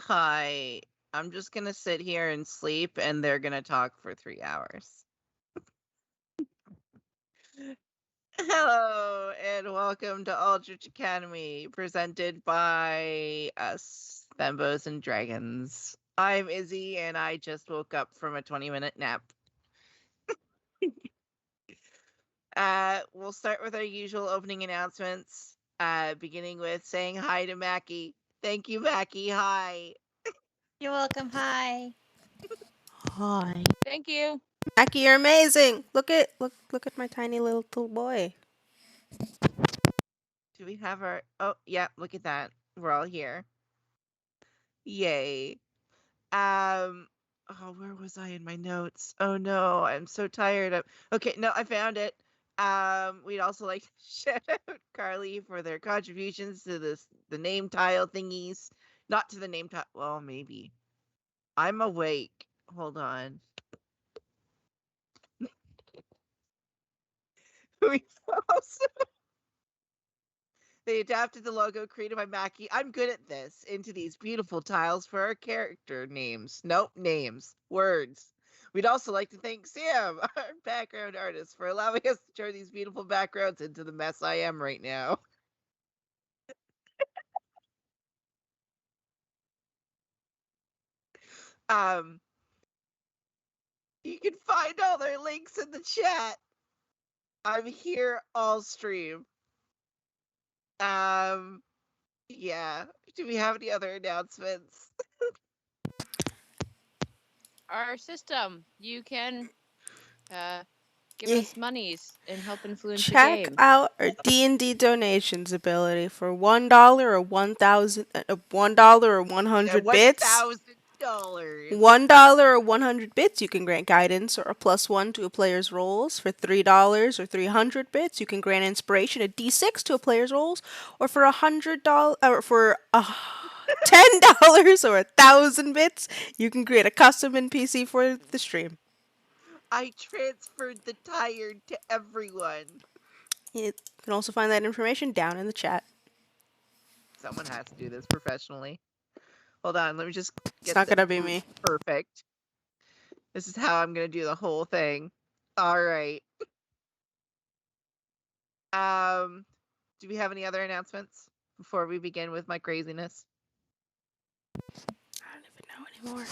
Hi, I'm just gonna sit here and sleep, and they're gonna talk for 3 hours. Hello, and welcome to Aldrich Academy, presented by us, Thembos and Dragons. I'm Izzy, and I just woke up from a 20-minute nap. We'll start with our usual opening announcements, beginning with saying hi to Mackie. Thank you, Mackie. Hi. You're welcome. Hi. Hi. Thank you. Mackie, you're amazing. Look at my tiny little boy. Do we have our... Oh, yeah, look at that. We're all here. Yay. Oh, where was I in my notes? Oh no, I'm so tired of... Okay, no, I found it. We'd also like to shout out Carly for their contributions to the name tile thingies. Not to the name tile... Well, maybe. I'm awake. Hold on. We also... They adapted the logo created by Mackie. I'm good at this. Into these beautiful tiles for our character names. Nope, names. Words. We'd also like to thank Sam, our background artist, for allowing us to turn these beautiful backgrounds into the mess I am right now. Um, you can find all their links in the chat. I'm here all stream. Yeah. Do we have any other announcements? Our system. You can give Yeah. us monies and help influence the Check game. out our D&D donations ability for $1 or 1,000, $1 or 100 bits. $1,000. $1 or 100 bits, you can grant guidance or a +1 to a player's rolls. For $3 or 300 bits, you can grant inspiration, a D6 to a player's rolls. Or for $100 or for $10 or 1,000 bits, you can create a custom NPC for the stream. I transferred the tired to everyone. You can also find that information down in the chat. Someone has to do this professionally. Hold on, let me just It's get not gonna be me. perfect. This is how I'm gonna do the whole thing. All right. Do we have any other announcements before we begin with my craziness? I don't even know anymore.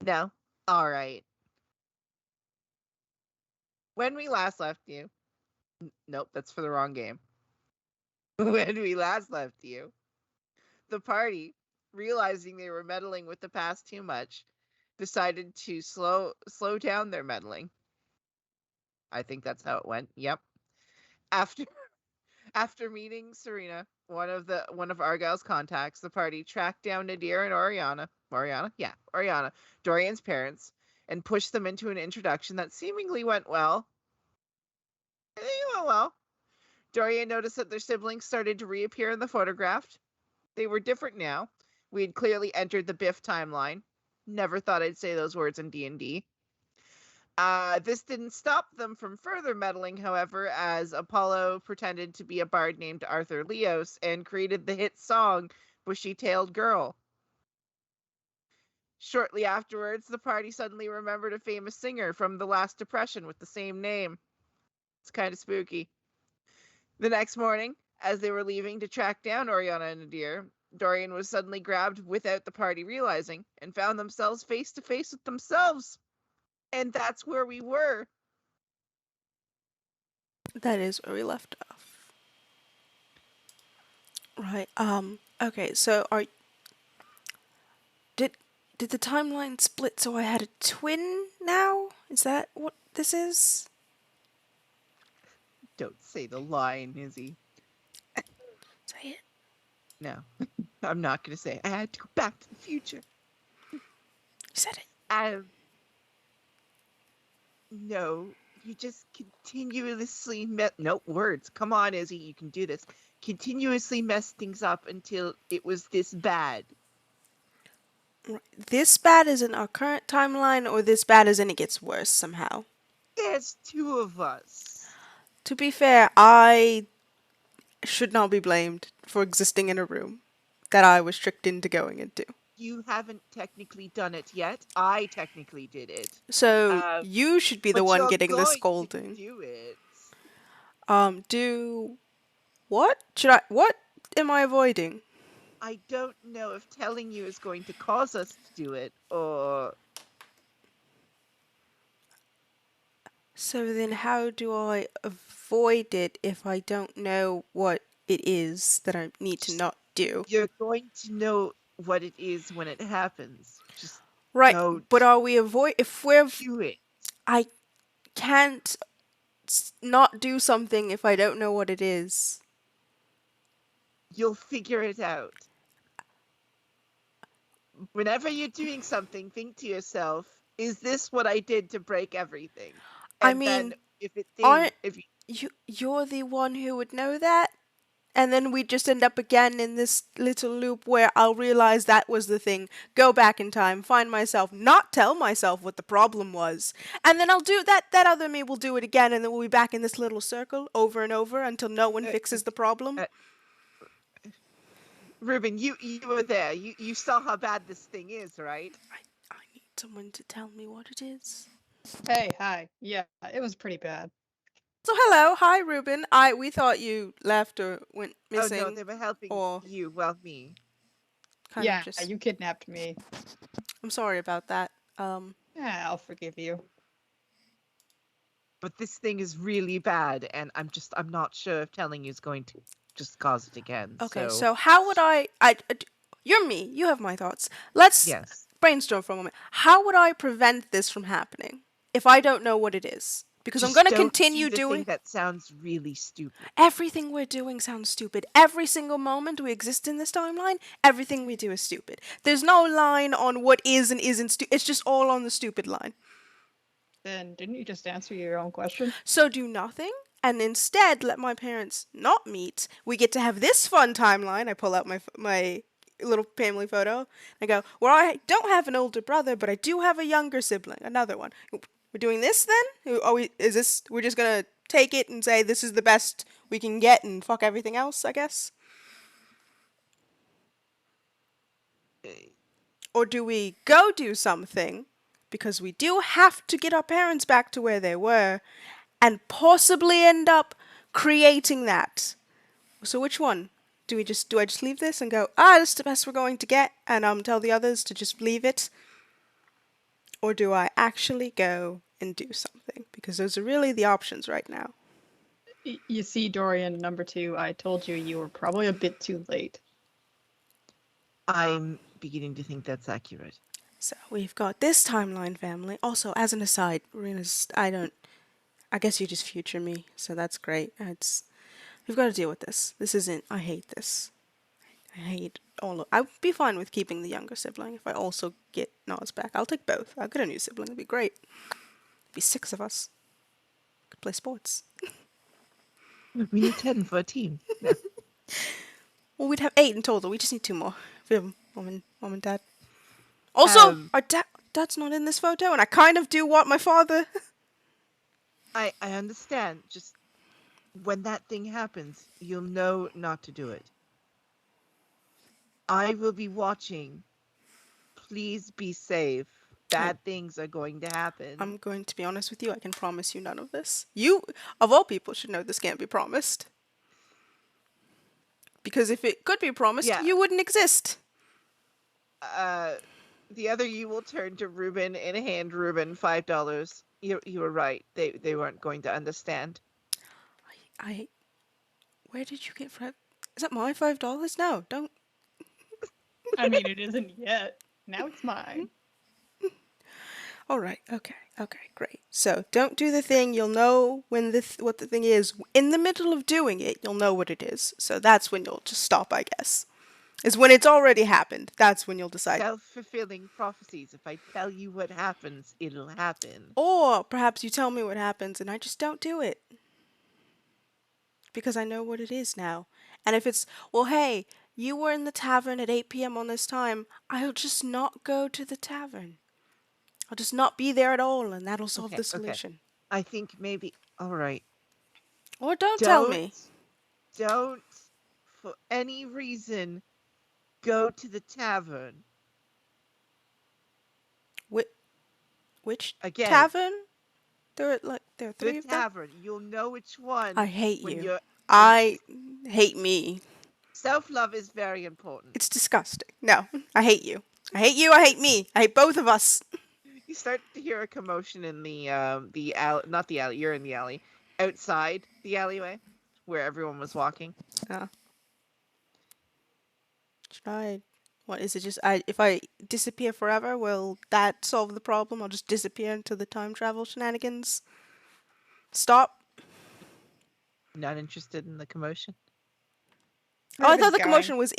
No. All right. When we last left you. Nope, that's for the wrong game. When we last left you, the party, realizing they were meddling with the past too much, decided to slow down their meddling. I think that's how it went. Yep. After meeting Serena, one of Argyle's contacts, the party tracked down Nadir and Oriana, Dorian's parents, and pushed them into an introduction that seemingly went well. I think it went well. Dorian noticed that their siblings started to reappear in the photograph. They were different now. We had clearly entered the Biff timeline. Never thought I'd say those words in D&D. This didn't stop them from further meddling, however, as Apollo pretended to be a bard named Arthur Leos and created the hit song Bushy-Tailed Girl. Shortly afterwards, the party suddenly remembered a famous singer from the last Depression with the same name. It's kind of spooky. The next morning, as they were leaving to track down Oriana and Nadir, Dorian was suddenly grabbed without the party realizing and found themselves face to face with themselves. And that's where we were. That is where we left off. Right. Okay, so did the timeline split so I had a twin now? Is that what this is? Don't say the line, Izzy. Say it. No, I'm not going to say it. I had to go back to the future. You said it. No, you just continuously no words. Come on, Izzy, you can do this. Continuously mess things up until it was this bad. This bad is in our current timeline, or this bad is in it gets worse somehow? There's two of us. To be fair, I should not be blamed for existing in a room that I was tricked into going into. You haven't technically done it yet. I technically did it. So you should be the But one you're getting the going to scolding. do it. Do what? What am I avoiding? I don't know if telling you is going to cause us to do it, or... So then how do I avoid it if I don't know what it is that I need to not do? You're going to know what it is when it happens. Just Right, don't but are we if we're... do it. I can't not do something if I don't know what it is. You'll figure it out. Whenever you're doing something, think to yourself, is this what I did to break everything? I And mean, then if you're the one who would know that, and then we just end up again in this little loop where I'll realize that was the thing, go back in time, find myself, not tell myself what the problem was, and then I'll do that other me will do it again, and then we'll be back in this little circle over and over until no one fixes the problem. Ruben, you were there. You saw how bad this thing is, right? I need someone to tell me what it is. Hey, hi. Yeah, it was pretty bad. So hello, hi Ruben. We thought you left or went missing. Oh no, they were helping or you, well, me. Kind Yeah, of just... you kidnapped me. I'm sorry about that. Yeah, I'll forgive you. But this thing is really bad, and I'm not sure if telling you is going to just cause it again. Okay, so how would you're me, you have my thoughts. Let's yes. brainstorm for a moment. How would I prevent this from happening if I don't know what it is? Because I'm going to continue doing... That sounds really stupid. Everything we're doing sounds stupid. Every single moment we exist in this timeline, everything we do is stupid. There's no line on what is and isn't stupid. It's just all on the stupid line. Then didn't you just answer your own question? So do nothing, and instead let my parents not meet. We get to have this fun timeline. I pull out my little family photo. I go, well, I don't have an older brother, but I do have a younger sibling, another one. We're doing this then? We're just gonna take it and say this is the best we can get and fuck everything else, I guess? Or do we go do something, because we do have to get our parents back to where they were, and possibly end up creating that? So which one? Do I just leave this and go, this is the best we're going to get, and tell the others to just leave it? Or do I actually go and do something? Because those are really the options right now. You see, Dorian, number 2, I told you were probably a bit too late. I'm beginning to think that's accurate. So we've got this timeline family. Also, as an aside, I guess you just future me, so that's great. We've got to deal with this. I hate this. I hate I would be fine with keeping the younger sibling if I also get Nas back. I'll take both. I'll get a new sibling. It'd be great. It'd be 6 of us. Could play sports. We need 10 for a team. Well, we'd have 8 in total. We just need 2 more. We have mom and dad. Also, our dad. Dad's not in this photo, and I kind of do want my father. I understand. Just when that thing happens, you'll know not to do it. I will be watching. Please be safe. Bad things are going to happen. I'm going to be honest with you. I can promise you none of this. You, of all people, should know this can't be promised. Because if it could be promised, Yeah. you wouldn't exist. The other you will turn to Ruben and hand Ruben $5. You were right. They weren't going to understand. Where did you get $5? Is that my $5? No, don't. I mean, it isn't yet. Now it's mine. All right. Okay. Great. So don't do the thing. You'll know when what the thing is. In the middle of doing it, you'll know what it is. So that's when you'll just stop, I guess. Is when it's already happened. That's when you'll decide. Self-fulfilling prophecies. If I tell you what happens, it'll happen. Or perhaps you tell me what happens and I just don't do it. Because I know what it is now. And if it's, well, hey, you were in the tavern at 8 p.m. on this time, I'll just not go to the tavern. I'll just not be there at all, and that'll solve the solution. I think maybe. All right. Or don't tell me. Don't, for any reason, go to the tavern. Which Again, tavern? There are three of them. The tavern. You'll know which one. I hate you. I hate me. Self-love is very important. It's disgusting. No, I hate you. I hate you. I hate me. I hate both of us. You start to hear a commotion in the alley, not the alley. You're in the alley, outside the alleyway, where everyone was walking. Should I? What is it? Just if I disappear forever, will that solve the problem? I'll just disappear until the time travel shenanigans stop. Not interested in the commotion. Oh, I thought the commotion was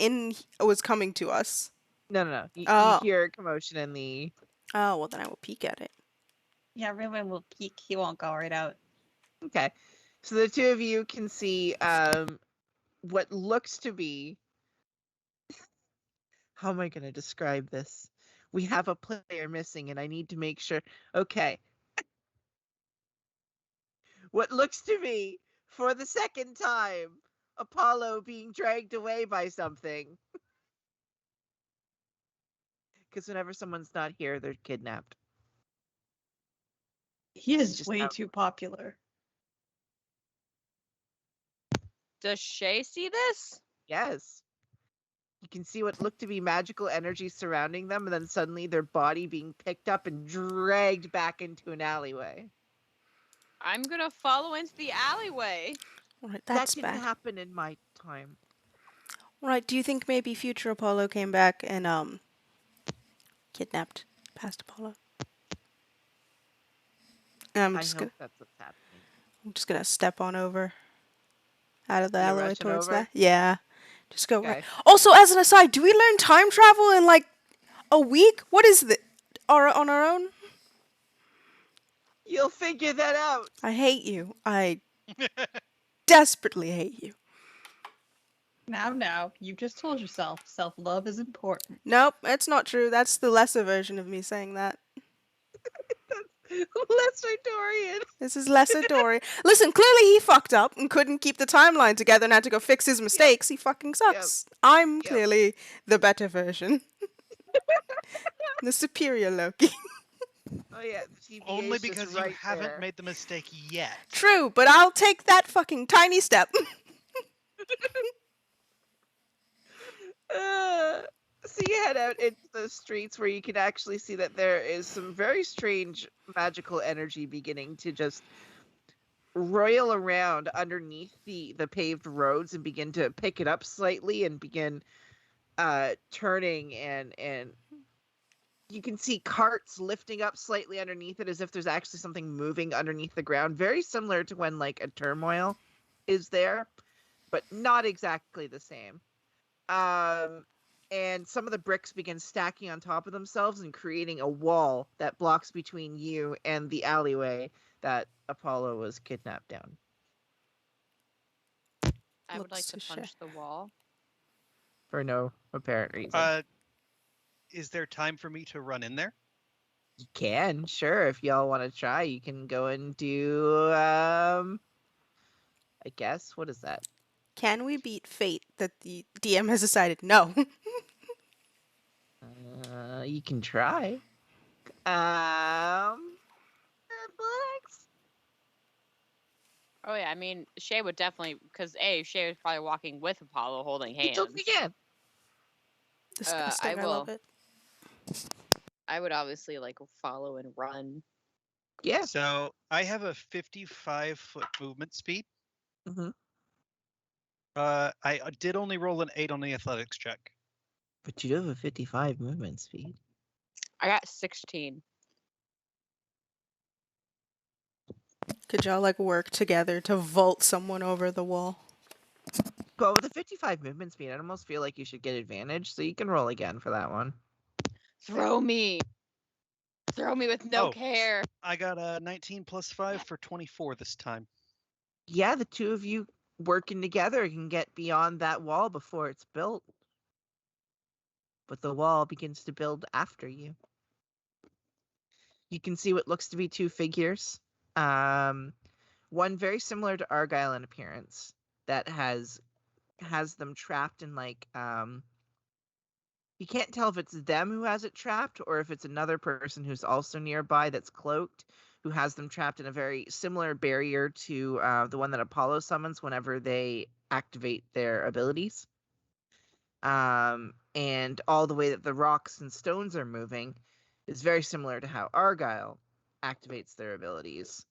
coming to us. No. You hear a commotion in the. Oh, well, then I will peek at it. Yeah, Ruben will peek. He won't go right out. Okay. So the two of you can see what looks to be. How am I going to describe this? We have a player missing, and I need to make sure. Okay. What looks to be, for the second time, Apollo being dragged away by something. Because whenever someone's not here, they're kidnapped. He is way too popular. Does Shay see this? Yes. You can see what looked to be magical energy surrounding them, and then suddenly their body being picked up and dragged back into an alleyway. I'm gonna follow into the alleyway. Right, that's that can happen in my time. Right, do you think maybe future Apollo came back and kidnapped past Apollo? I hope that's what's happening. I'm just gonna step on over out of the alleyway towards over? that. Yeah. Just go Okay. right. Also, as an aside, do we learn time travel in like a week? What is the on our own? You'll figure that out. I hate you. I desperately hate you. Now, you just told yourself self-love is important. Nope, that's not true. That's the lesser version of me saying that. Lesser Dorian. This is lesser Dorian. Listen, clearly he fucked up and couldn't keep the timeline together and had to go fix his mistakes. He fucking sucks. I'm clearly the better version. The superior Loki. Oh yeah, only because you haven't made the mistake yet. True, but I'll take that fucking tiny step. So you head out into the streets where you can actually see that there is some very strange magical energy beginning to just roil around underneath the paved roads and begin to pick it up slightly and begin turning and you can see carts lifting up slightly underneath it as if there's actually something moving underneath the ground. Very similar to when like a turmoil is there, but not exactly the same. And some of the bricks begin stacking on top of themselves and creating a wall that blocks between you and the alleyway that Apollo was kidnapped down. I would like to punch the wall. For no apparent reason. Is there time for me to run in there? You can, sure. If y'all want to try, you can go and do. I guess what is that? Can we beat fate that the DM has decided no? You can try. Athletics. Oh yeah, I mean Shay would definitely, because Shay was probably walking with Apollo holding You don't hands. again. Disgusting. I will. love it. I would obviously like follow and run. Yeah. So I have a 55-foot movement speed. Mm-hmm. I did only roll an 8 on the athletics check. But you do have a 55 movement speed. I got 16. Could y'all like work together to vault someone over the wall? But with a 55 movement speed, I almost feel like you should get advantage, so you can roll again for that one. Throw me. Throw me with no Oh. care. I got a 19 plus 5 for 24 this time. Yeah, the two of you working together can get beyond that wall before it's built. But the wall begins to build after you. You can see what looks to be two figures. One very similar to Argyle in appearance that has them trapped in like you can't tell if it's them who has it trapped or if it's another person who's also nearby that's cloaked who has them trapped in a very similar barrier to the one that Apollo summons whenever they activate their abilities. And all the way that the rocks and stones are moving is very similar to how Argyle activates their abilities.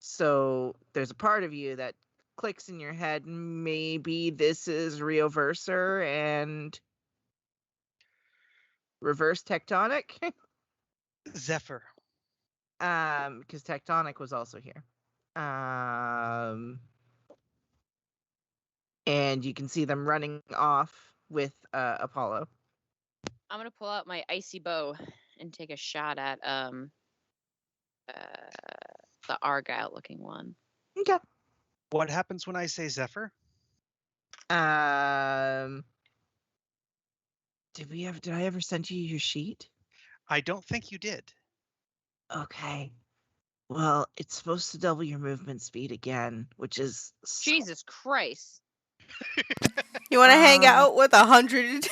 So there's a part of you that clicks in your head, maybe this is Reoverser and Reverse Tectonic. Zephyr. Because Tectonic was also here. And you can see them running off with Apollo. I'm gonna pull out my icy bow and take a shot at the Argyle looking one. Okay. What happens when I say Zephyr? Did I ever send you your sheet? I don't think you did. Okay. Well, it's supposed to double your movement speed again, which is Jesus Christ. You want to hang out with 100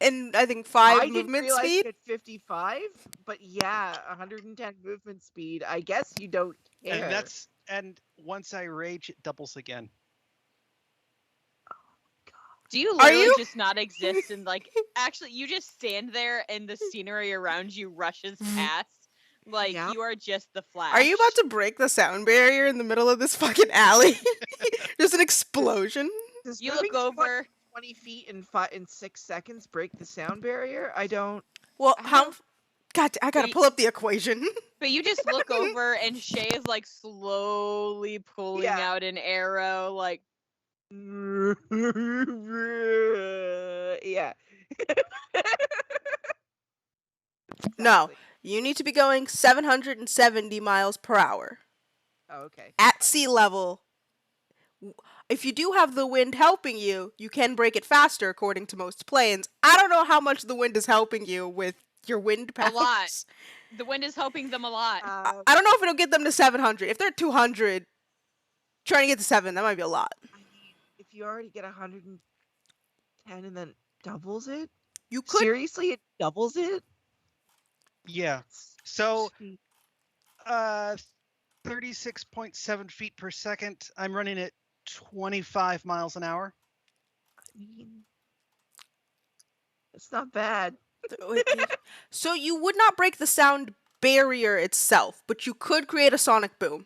and I think 5 movement I didn't realize speed? you had 55, but yeah, 110 movement speed. I guess you don't care. And once I rage, it doubles again. Do you Are literally you? just not exist and like actually you just stand there and the scenery around you rushes past? Like Yeah. you are just the Flash. Are you about to break the sound barrier in the middle of this fucking alley? Just an explosion. Does You moving look over 20 feet in 6 seconds break the sound barrier? I don't. Well, I how? don't- God, I gotta Wait. pull up the equation. But you just look over and Shay is like slowly pulling Yeah. out an arrow, like Yeah. No, Exactly. you need to be going 770 miles per hour Oh, okay. at sea level. If you do have the wind helping you, you can break it faster according to most planes. I don't know how much the wind is helping you with your wind powers. A lot. The wind is helping them a lot. I don't know if it'll get them to 700. If they're 200, trying to get to 7, that might be a lot. I mean, if you already get 110 and then doubles it, You could. seriously, it doubles it. Yeah. So, 36.7 feet per second. I'm running at 25 miles an hour. I mean, it's not bad. So you would not break the sound barrier itself, but you could create a sonic boom.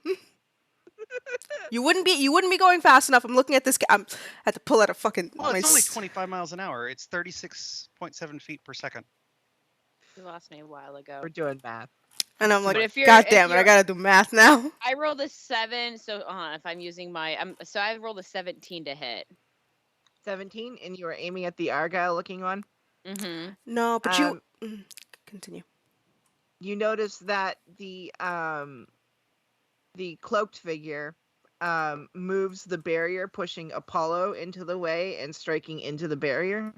You wouldn't be going fast enough. I'm looking at this. I had to pull out a fucking. Well, it's only 25 miles an hour. It's 36.7 feet per second. You lost me a while ago. We're doing math. And I'm like, But if God damn it, I gotta do math now. I rolled a 7, so if I'm using my, so I rolled a 17 to hit. 17, and you were aiming at the Argyle-looking one. Mm-hmm. No, but you continue. You notice that the cloaked figure moves the barrier, pushing Apollo into the way and striking into the barrier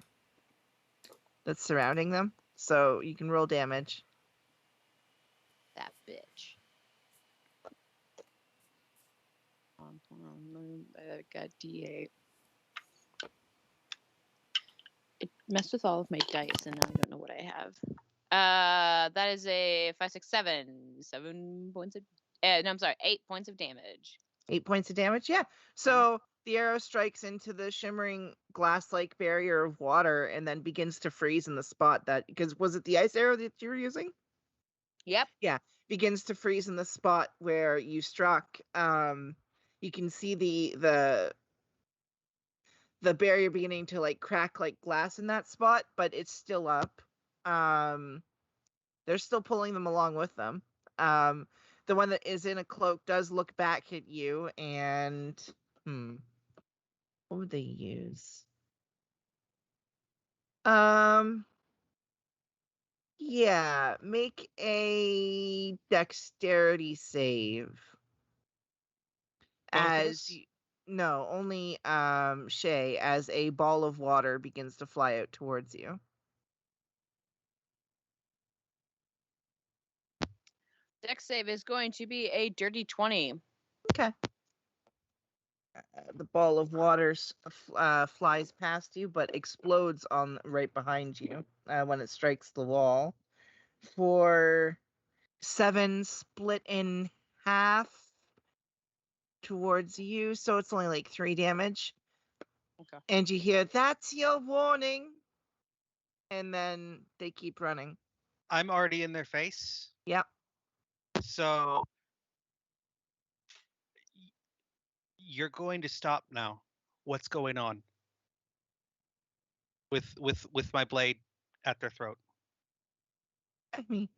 that's surrounding them. So you can roll damage. bitch. I got D8. It messed with all of my dice, and now I don't know what I have. That is a 5, 6, 7. 7 points of. No, I'm sorry, 8 points of damage. 8 points of damage. Yeah. So the arrow strikes into the shimmering glass-like barrier of water and then begins to freeze in the spot that, because was it the ice arrow that you were using? Yep. Yeah, begins to freeze in the spot where you struck. You can see the barrier beginning to like crack like glass in that spot, but it's still up. They're still pulling them along with them. The one that is in a cloak does look back at you and what would they use? Yeah, make a dexterity save. Both of As us? no, only Shay, as a ball of water begins to fly out towards you. Dex save is going to be a dirty 20. Okay. The ball of water flies past you, but explodes on right behind you when it strikes the wall. For 7, split in half towards you, so it's only like 3 damage. Okay. And you hear, "That's your warning," and then they keep running. I'm already in their face. Yep. So you're going to stop now. What's going on? With my blade at their throat. I mean,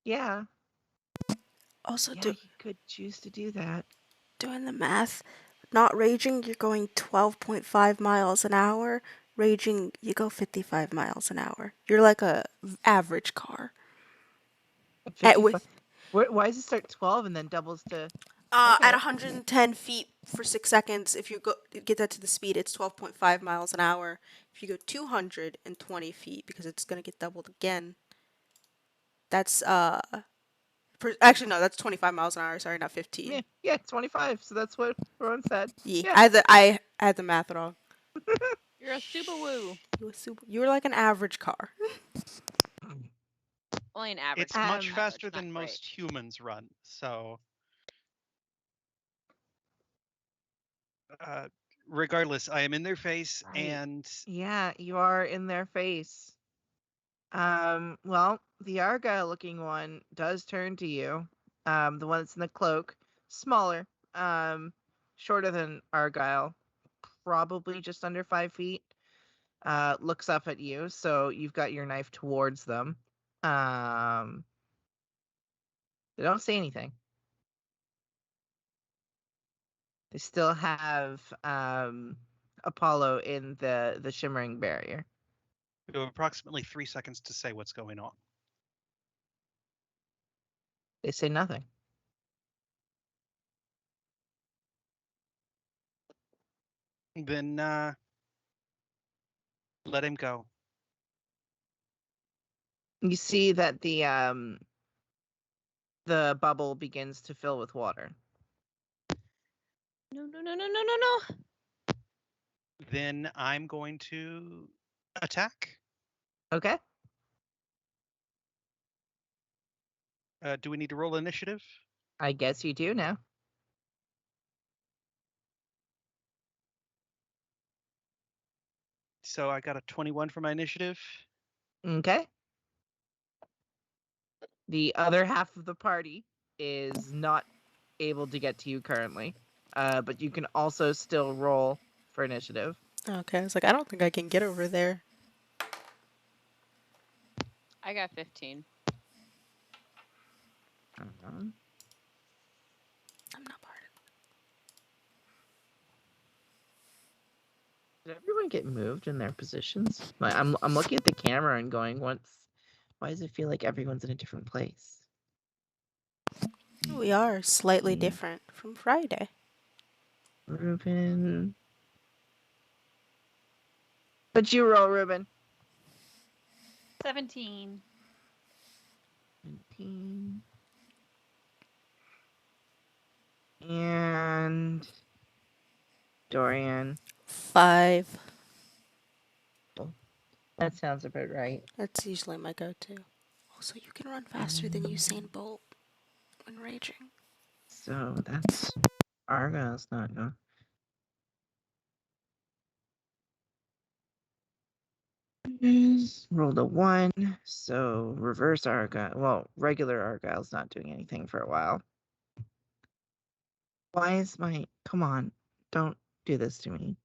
yeah. Also, Yeah, you could choose to do that. doing the math, not raging, you're going 12.5 miles an hour. Raging, you go 55 miles an hour. You're like a average car. 55. Why does it start 12 and then doubles to? At Okay. 110 feet for 6 seconds, if you get that to the speed, it's 12.5 miles an hour. If you go 220 feet, because it's gonna get doubled again, that's actually no, that's 25 miles an hour. Sorry, not 15. Yeah, 25. So that's what Ron said. Yeah, Yeah. I had the math wrong. You're a Subaru. You were like an average car. Only an average. It's much Um, faster Average, than not most humans run. So regardless, I am in their face Right. and Yeah, you are in their face. Well, the Argyle looking one does turn to you. The one that's in the cloak, smaller, shorter than Argyle, probably just under 5 feet. Looks up at you, so you've got your knife towards them. They don't say anything. They still have Apollo in the shimmering barrier. we have approximately 3 seconds to say what's going on. They say nothing. Then let him go. You see that the bubble begins to fill with water. No, no, no, no, no, no, no. Then I'm going to attack. Okay. Do we need to roll initiative? I guess you do now. So I got a 21 for my initiative. Okay. The other half of the party is not able to get to you currently. But you can also still roll for initiative. Okay, I was like, I don't think I can get over there. I got 15. I'm not part Did everyone get moved in their positions? Like, I'm looking at the camera and going, why does it feel like everyone's in a different place? of it. We are slightly Yeah. different from Friday. Ruben. But you roll, Ruben. 17. 17. Dorian. 5. That sounds about right. That's usually my go-to. Also, you can run faster than Usain Bolt when raging. So that's Argyle's not going. Rolled a 1, so reverse Argyle. Well, regular Argyle's not doing anything for a while. Why is my... Come on, don't do this to me.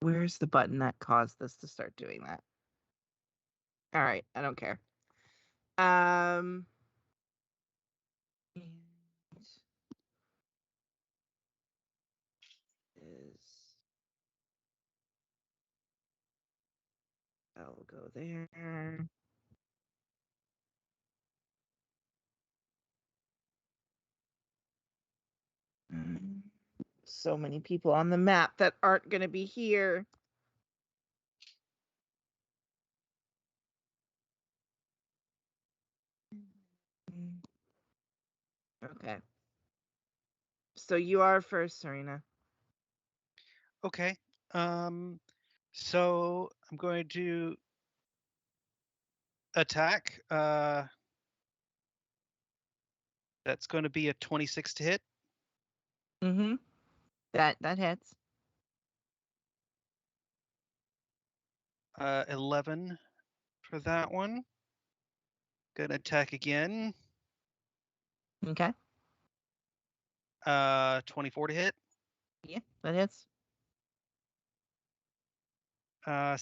Where's the button that caused this to start doing that? All right, I don't care. And is I'll go there. So many people on the map that aren't going to be here. Okay. So you are first, Serena. Okay. So I'm going to attack. That's going to be a 26 to hit. Mm-hmm. That hits. 11 for that one. Gonna attack again. Okay. 24 to hit. Yeah, that hits.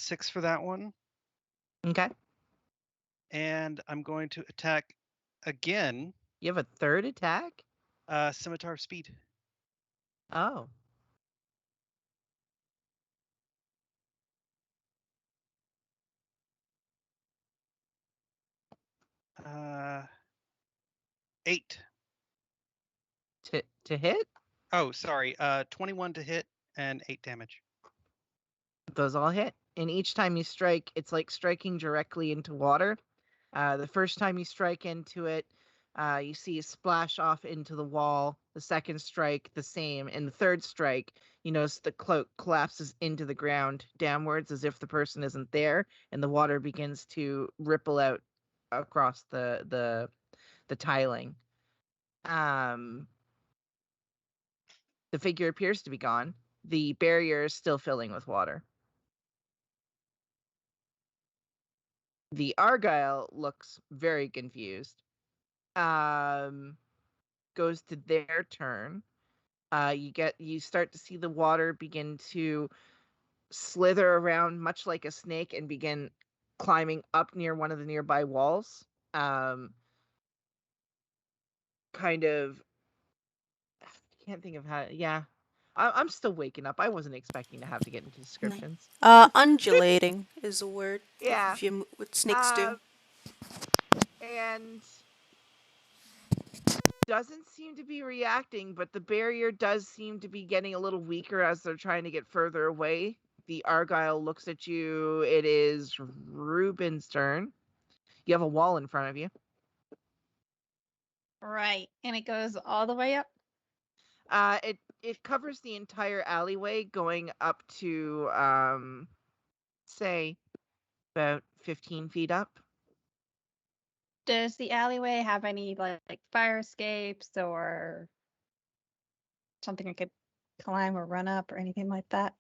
6 for that one. Okay. And I'm going to attack again. You have a third attack? Scimitar of Speed. Oh. Uh, 8. To hit? Oh, sorry. 21 to hit and 8 damage. Those all hit. And each time you strike, it's like striking directly into water. The first time you strike into it, you see a splash off into the wall. The second strike, the same. And the third strike, you notice the cloak collapses into the ground downwards as if the person isn't there, and the water begins to ripple out across the tiling. The figure appears to be gone. The barrier is still filling with water. The Argyle looks very confused. Goes to their turn. You start to see the water begin to slither around much like a snake and begin climbing up near one of the nearby walls. Kind of, I can't think of how. Yeah, I'm still waking up. I wasn't expecting to have to get into descriptions. Undulating is a word. Yeah. If you what snakes do. And doesn't seem to be reacting, but the barrier does seem to be getting a little weaker as they're trying to get further away. The Argyle looks at you. It is Ruben's turn. You have a wall in front of you. Right. And it goes all the way up. It covers the entire alleyway going up to say about 15 feet up. Does the alleyway have any like fire escapes or something I could climb or run up or anything like that?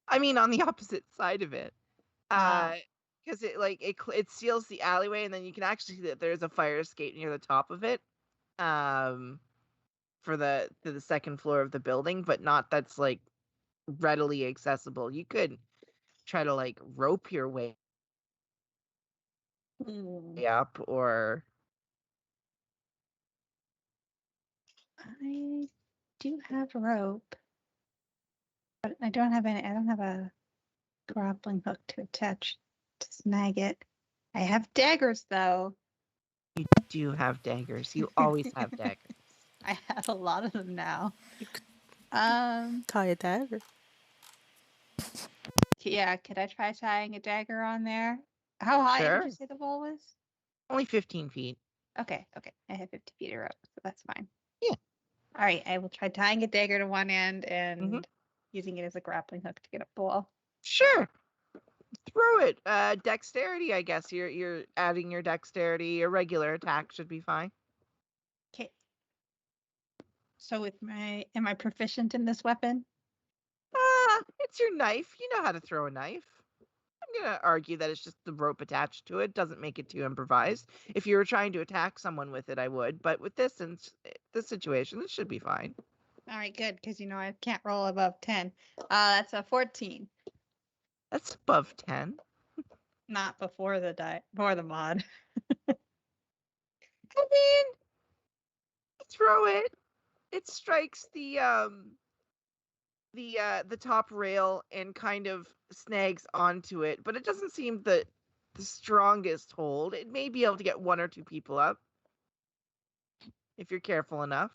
I mean, on the opposite side of it. Ah. Because it seals the alleyway, and then you can actually see that there's a fire escape near the top of it. For the second floor of the building, but not that's like readily accessible. You could try to like rope your way up, or I do have rope, but I don't have a grappling hook to attach to snag it. I have daggers though. you do have daggers. You always have daggers. I have a lot of them now. You could Tie a dagger. Yeah, could I try tying a dagger on there? How high did Sure. you say the wall was? Only 15 feet. Okay. I have 50 feet of rope, so that's fine. Yeah. All right, I will try tying a dagger to one end and Mm-hmm. using it as a grappling hook to get up the wall. Sure. Throw it. Dexterity, I guess. You're adding your dexterity. A regular attack should be fine. Okay. So am I proficient in this weapon? It's your knife. You know how to throw a knife. I'm gonna argue that it's just the rope attached to it. Doesn't make it too improvised. If you were trying to attack someone with it, I would. But with this situation, it should be fine. All right, good, because I can't roll above 10. That's a 14. That's above 10. Not before the mod. I mean, throw it. It strikes the top rail and kind of snags onto it, but it doesn't seem the strongest hold. It may be able to get one or two people up if you're careful enough.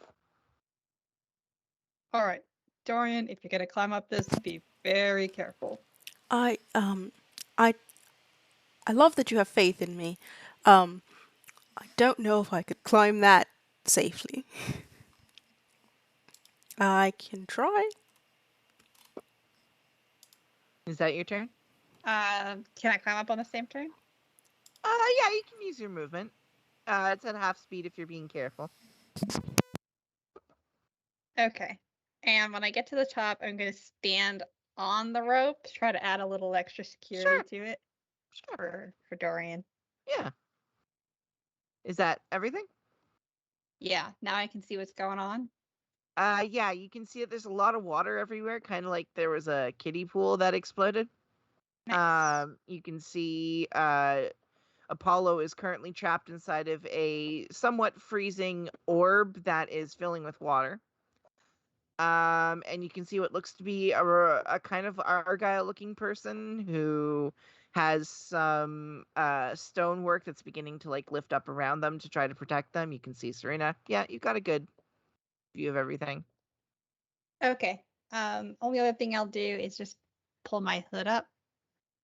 All right, Dorian, if you're gonna climb up this, be very careful. I love that you have faith in me. I don't know if I could climb that safely. I can try. Is that your turn? Can I climb up on the same turn? Yeah, you can use your movement. It's at half speed if you're being careful. Okay. And when I get to the top, I'm gonna stand on the rope to try to add a little extra security to it for Dorian. Yeah. Is that everything? Yeah, now I can see what's going on. Yeah, you can see that there's a lot of water everywhere, kind of like there was a kiddie pool that exploded. Nice. You can see Apollo is currently trapped inside of a somewhat freezing orb that is filling with water. And you can see what looks to be a kind of Argyle-looking person who has some stonework that's beginning to like lift up around them to try to protect them. You can see Serena. Yeah, you've got a good view of everything. Okay. Only other thing I'll do is just pull my hood up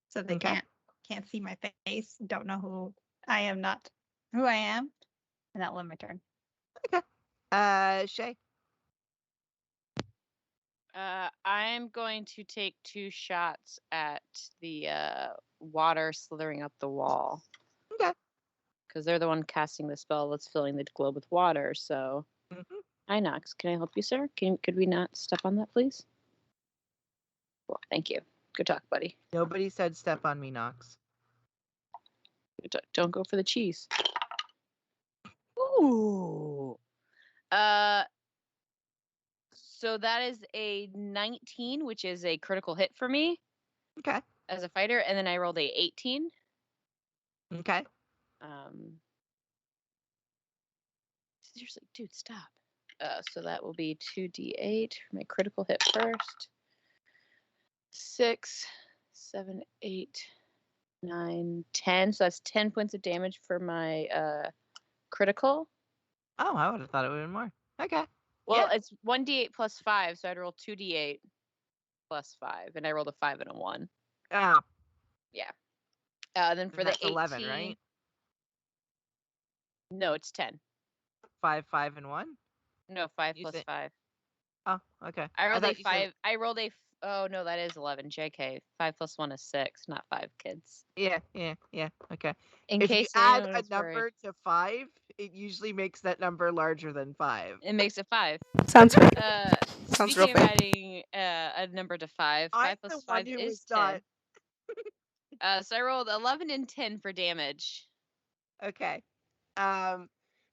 so they Okay. can't see my face. Don't know who I am, not who I am, and that'll end my turn. Okay. Shay. I'm going to take 2 shots at the water slithering up the wall. Okay. Because they're the one casting the spell that's filling the globe with water. So, Hi Nox, can I help you, sir? Could we not step on that, please? Well, thank you. Good talk, buddy. Nobody said step on me, Nox. Don't go for the cheese. Ooh. So that is a 19, which is a critical hit for me. Okay. As a fighter, and then I rolled a 18. Okay. Seriously, dude, stop. So that will be 2d8 for my critical hit first. 6, 7, 8, 9, 10. So that's 10 points of damage for my critical. Oh, I would have thought it would have been more. Okay. Well, it's 1d8 plus 5, so I'd roll 2d8 plus 5, and I rolled a 5 and a 1. Oh. Yeah. Then for that's the 18, 11, right? No, it's 10. 5, 5, and 1? No, 5 You plus said- 5. Oh, okay. I rolled a thought you said- 5. I rolled a. Oh no, that is 11. JK. 5 plus 1 is 6, not 5, kids. Yeah. Okay. In If you case add anyone a was worried. number to 5, it usually makes that number larger than 5. It makes it 5. Sounds right. Sounds real Speaking of fair. adding a number to 5, 5 I'm plus the 5 one who is was 10. not. So I rolled 11 and 10 for damage. Okay.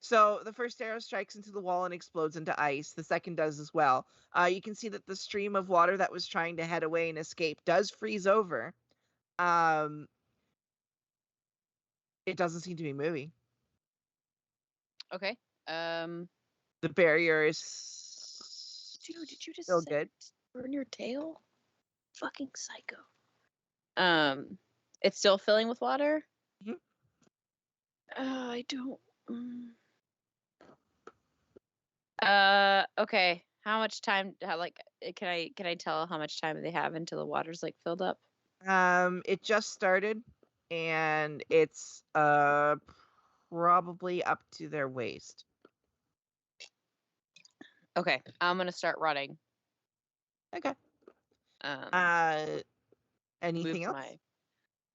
So the first arrow strikes into the wall and explodes into ice. The second does as well. You can see that the stream of water that was trying to head away and escape does freeze over. It doesn't seem to be moving. Okay. The barrier is Dude, did you just still say good. burn your tail? Fucking psycho. It's still filling with water? Mhm. I don't. Okay. How much time? Can I tell how much time they have until the water's like filled up? It just started, and it's probably up to their waist. Okay, I'm gonna start running. Okay. Move Anything else?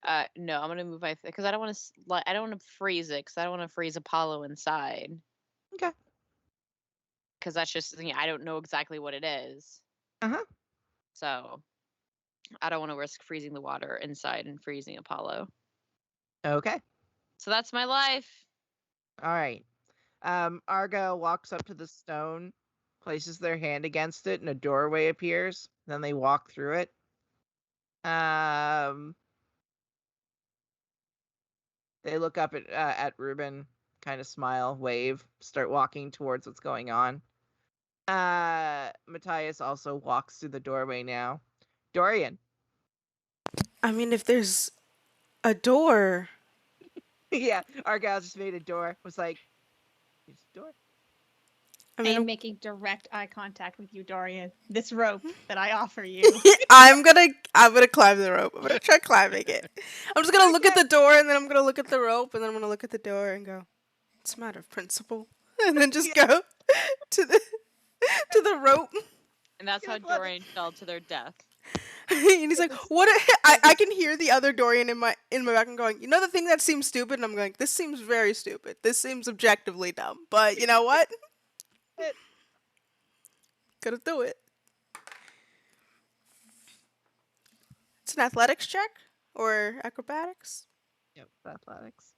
my. No, I'm gonna move my because I don't want to. I don't want to freeze it because I don't want to freeze Apollo inside. Okay. Because that's just I don't know exactly what it is. Uh-huh. So I don't want to risk freezing the water inside and freezing Apollo. Okay. So that's my life. All right. Argyle walks up to the stone, places their hand against it, and a doorway appears. Then they walk through it. They look up at Ruben, kind of smile, wave, start walking towards what's going on. Matthias also walks through the doorway now. Dorian. I mean, if there's a door. Yeah, Argyle just made a door. Was like, there's a door. I I mean, am making direct eye contact with you, Dorian. This rope that I offer you. I'm gonna climb the rope. I'm gonna try climbing it. I'm just gonna look at Okay. the door, and then I'm gonna look at the rope, and then I'm gonna look at the door and go, "It's a matter of principle," and then just go to the rope. And that's You're how like, "What?" Dorian fell to their death. And he's like, "What?" I can hear the other Dorian in my back and going, "You know the thing that seems stupid?" And I'm going, "This seems very stupid. This seems objectively dumb. But you know what? Gotta do it." It's an athletics check or acrobatics. Yep, athletics.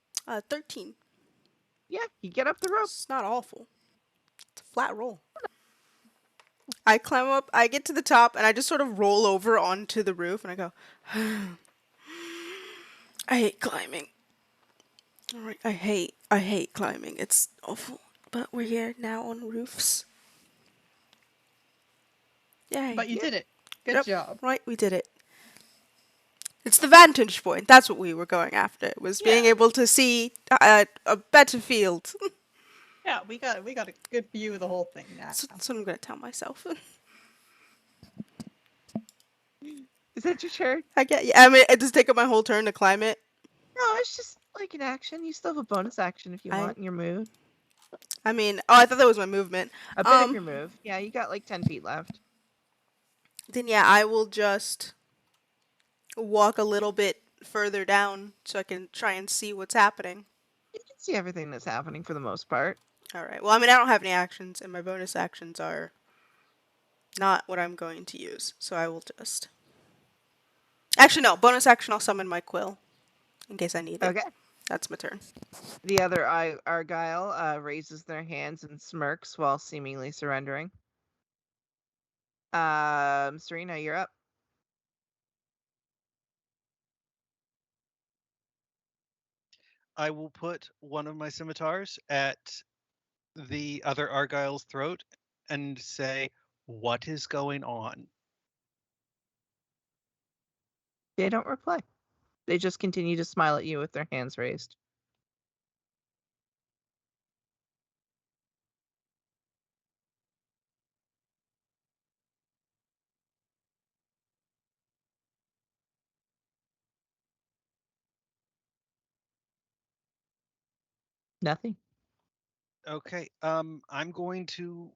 13. Yeah, you get up the rope. It's not awful. It's a flat roll. I climb up, I get to the top, and I just sort of roll over onto the roof, and I go, I hate climbing. Alright, I hate climbing. It's awful. But we're here now on roofs. Yay. But you did it. Good Yep. job. Right, we did it. It's the vantage point. That's what we were going after. Was being Yeah. able to see a better field. Yeah, we got a good view of the whole thing now. That's what I'm gonna tell myself. Is that your turn? I mean, it does take up my whole turn to climb it. No, it's just like an action. You still have a bonus action if you I- want in your move. I mean, I thought that was my movement. A bit of your move. Yeah, you got like 10 feet left. Then yeah, I will just walk a little bit further down so I can try and see what's happening. You can see everything that's happening for the most part. All right. Well, I mean, I don't have any actions, and my bonus actions are not what I'm going to use. So I will just. Actually, no. Bonus action. I'll summon my quill in case I need it. Okay. That's my turn. The other Argyle raises their hands and smirks while seemingly surrendering. Serena, you're up. I will put one of my scimitars at the other Argyle's throat and say, "What is going on?" They don't reply. They just continue to smile at you with their hands raised. Nothing. Okay. I'm going to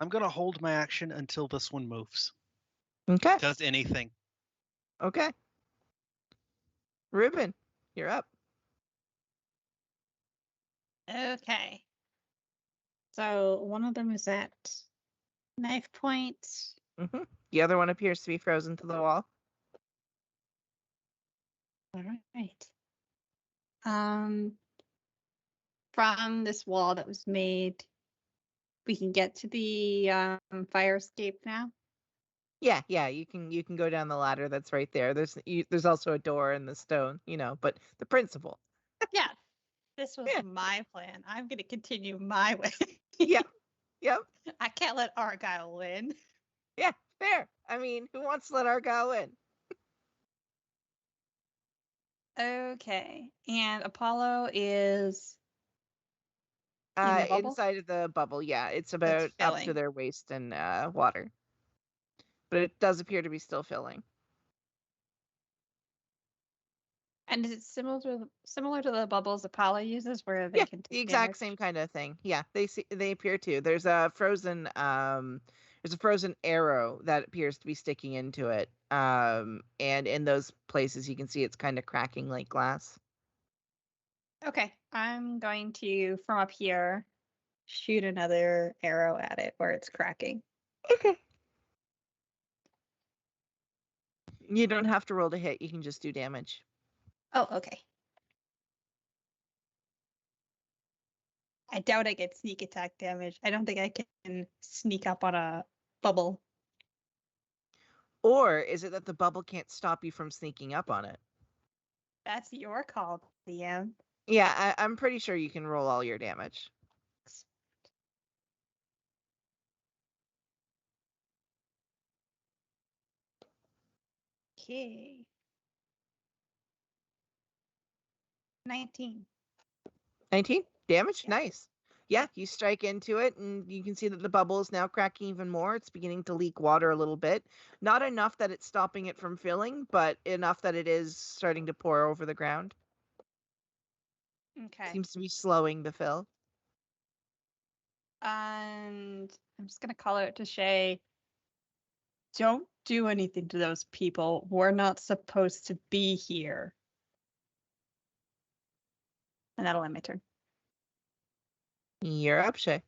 hold my action until this one moves. Okay. Does anything. Okay. Ruben, you're up. Okay. So one of them is at knife point. The other one appears to be frozen to the wall. All right. From this wall that was made, we can get to the fire escape now. Yeah, you can go down the ladder that's right there. There's also a door in the stone, but the principle. Yeah, this was Yeah. my plan. I'm going to continue my way. Yep. I can't let Argyle win. Yeah, fair. I mean, who wants to let Argyle in? Okay, and Apollo is in the bubble? Inside of the bubble, yeah. It's about up to filling. their waist in water. But it does appear to be still filling. And is it similar to the bubbles Apollo uses, where they Yeah, can the take exact damage? same kind of thing. Yeah, they appear to. There's a frozen arrow that appears to be sticking into it. And in those places you can see it's kind of cracking like glass. Okay, I'm going to from up here shoot another arrow at it where it's cracking. Okay. You don't have to roll to hit, you can just do damage. Oh, okay. I doubt I get sneak attack damage. I don't think I can sneak up on a bubble. Or is it that the bubble can't stop you from sneaking up on it? That's your call, DM. Yeah, I'm pretty sure you can roll all your damage. Okay. 19. 19 damage? Yeah. Nice. Yeah, you strike into it and you can see that the bubble is now cracking even more. It's beginning to leak water a little bit. Not enough that it's stopping it from filling, but enough that it is starting to pour over the ground. Okay. Seems to be slowing the fill. And I'm just gonna call out to Shay. Don't do anything to those people. We're not supposed to be here. And that'll end my turn. You're up, Shay.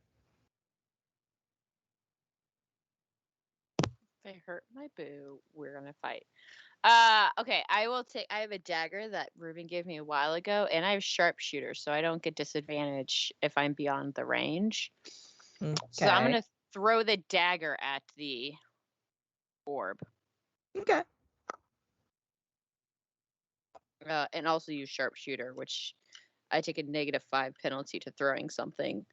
They hurt my boo. We're gonna fight. Okay, I have a dagger that Ruben gave me a while ago, and I have sharpshooter, so I don't get disadvantage if I'm beyond the range. Okay. So I'm gonna throw the dagger at the orb. Okay. And also use sharpshooter, which I take a -5 penalty to throwing something.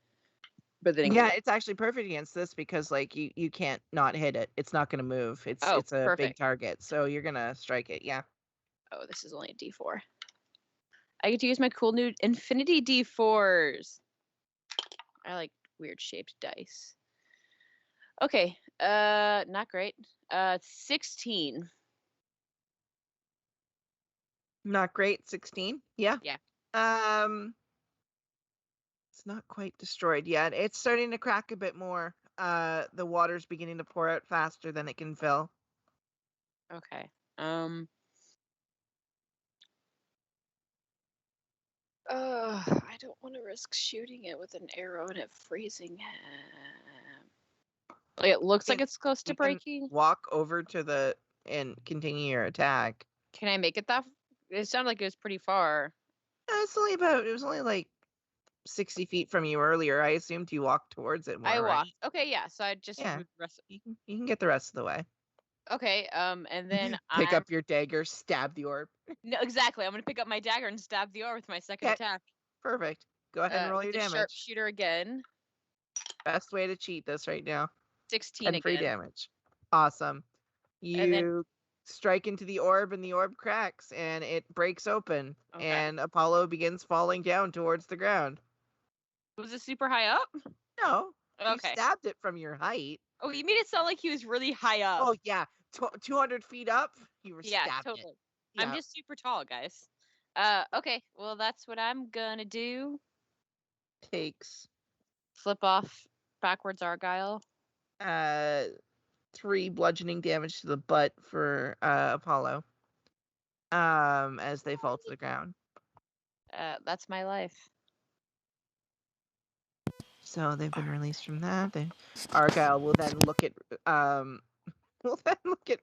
But then Yeah, it's actually perfect against this because like you can't not hit it. It's not gonna move. It's a big perfect. target. So you're gonna strike it, yeah. Oh, this is only a D4. I get to use my cool new Infinity D4s. I like weird shaped dice. Okay, not great. 16. Not great. 16. Yeah. Yeah. It's not quite destroyed yet. It's starting to crack a bit more. The water's beginning to pour out faster than it can fill. Okay. I don't want to risk shooting it with an arrow and it freezing him. Like it looks like it's close to You can breaking. walk over to the and continue your attack. Can I make it that? It sounded like it was pretty far. It was only like 60 feet from you earlier. I assumed you walked towards it more, I right? walked. Okay, yeah. So I just Yeah. moved the rest. You can get the rest of the way. Okay. And then Pick up your dagger, stab the orb. No, exactly. I'm gonna pick up my dagger and stab the orb with my second Okay. attack. Perfect. Go ahead and roll With your the damage. sharpshooter again. Best way to cheat this right now. 16 10 free again. damage. Awesome. And then- You strike into the orb and the orb cracks and it breaks open and Apollo begins falling down towards the ground. Was it super high up? No. Okay. You stabbed it from your height. Oh, you made it sound like he was really high up. Oh yeah. 200 feet up, you were stabbed totally. it. Yeah. I'm just super tall, guys. Okay. Well, that's what I'm gonna do. Takes Flip off backwards Argyle. 3 bludgeoning damage to the butt for Apollo. As they fall to the ground. That's my life. So they've been released from that. Argyle will then look at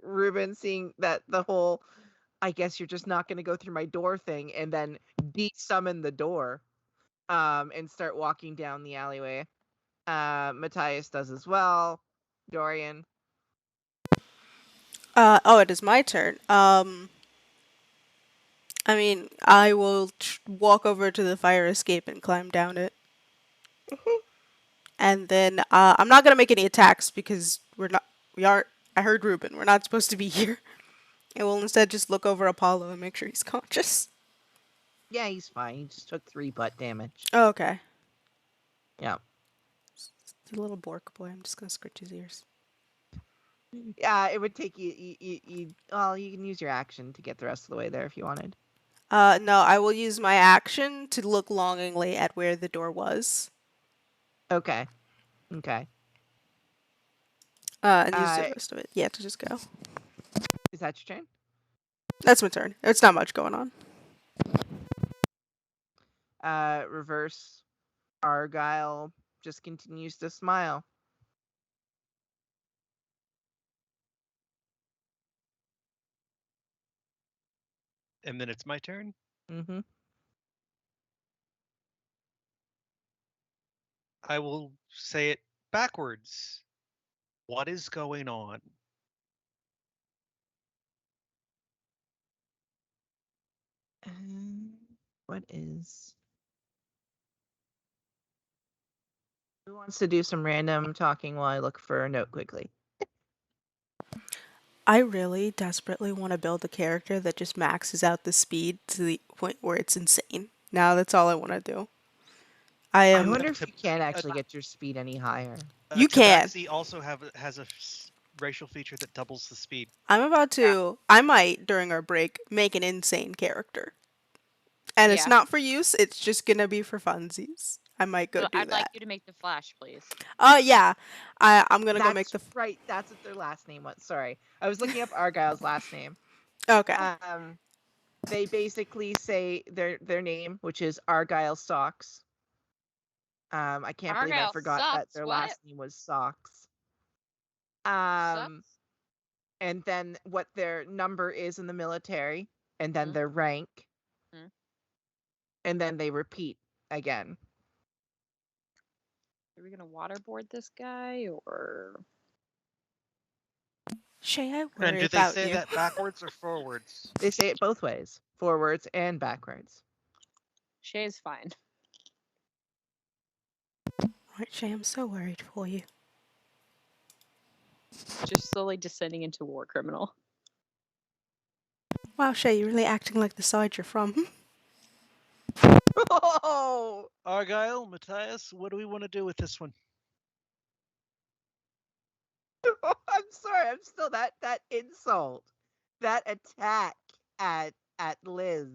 Ruben, seeing that the whole I guess you're just not gonna go through my door thing, and then de-summon the door. And start walking down the alleyway. Matthias does as well. Dorian. It is my turn. I mean, I will walk over to the fire escape and climb down it. And then I'm not gonna make any attacks because I heard Ruben. We're not supposed to be here. I will instead just look over Apollo and make sure he's conscious. Yeah, he's fine. He just took 3 butt damage. Oh, okay. Yeah. He's a little Bork boy. I'm just gonna scratch his ears. Yeah, it would take you. Well, you can use your action to get the rest of the way there if you wanted. No, I will use my action to look longingly at where the door was. Okay. Okay. And use the Uh, rest of it. Yeah, to just go. Is that your turn? That's my turn. It's not much going on. Reverse Argyle just continues to smile. And then it's my turn. Mm-hmm. I will say it backwards. What is going on? What is? Who wants to do some random talking while I look for a note quickly? I really desperately want to build a character that just maxes out the speed to the point where it's insane. Now that's all I want to do. I I am. wonder if you can actually get your speed any higher. You can. Tabaxi also has a racial feature that doubles the speed. I'm about to. I might during our break make an insane character, and it's Yeah. not for use. It's just gonna be for funsies. I might go So do I'd like that. you to make the Flash, please. Yeah. I'm gonna go make That's the. right. That's what their last name was. Sorry, I was looking up Argyle's last name. Okay. They basically say their name, which is Argyle Socks. I can't believe I Argyle forgot that Socks, their what? last name was Socks. Sucks? And then what their number is in the military, and then Mhm. their rank, Mhm. and then they repeat again. Are we gonna waterboard this guy or? Shay, I And worry do they about say you. that backwards or forwards? They say it both ways, forwards and backwards. Shay's fine. Right, Shay, I'm so worried for you. Just slowly descending into war criminal. Wow, Shay, you're really acting like the side you're from. Oh, Argyle, Matthias, what do we want to do with this one? I'm sorry. I'm still that insult, that attack at Liz.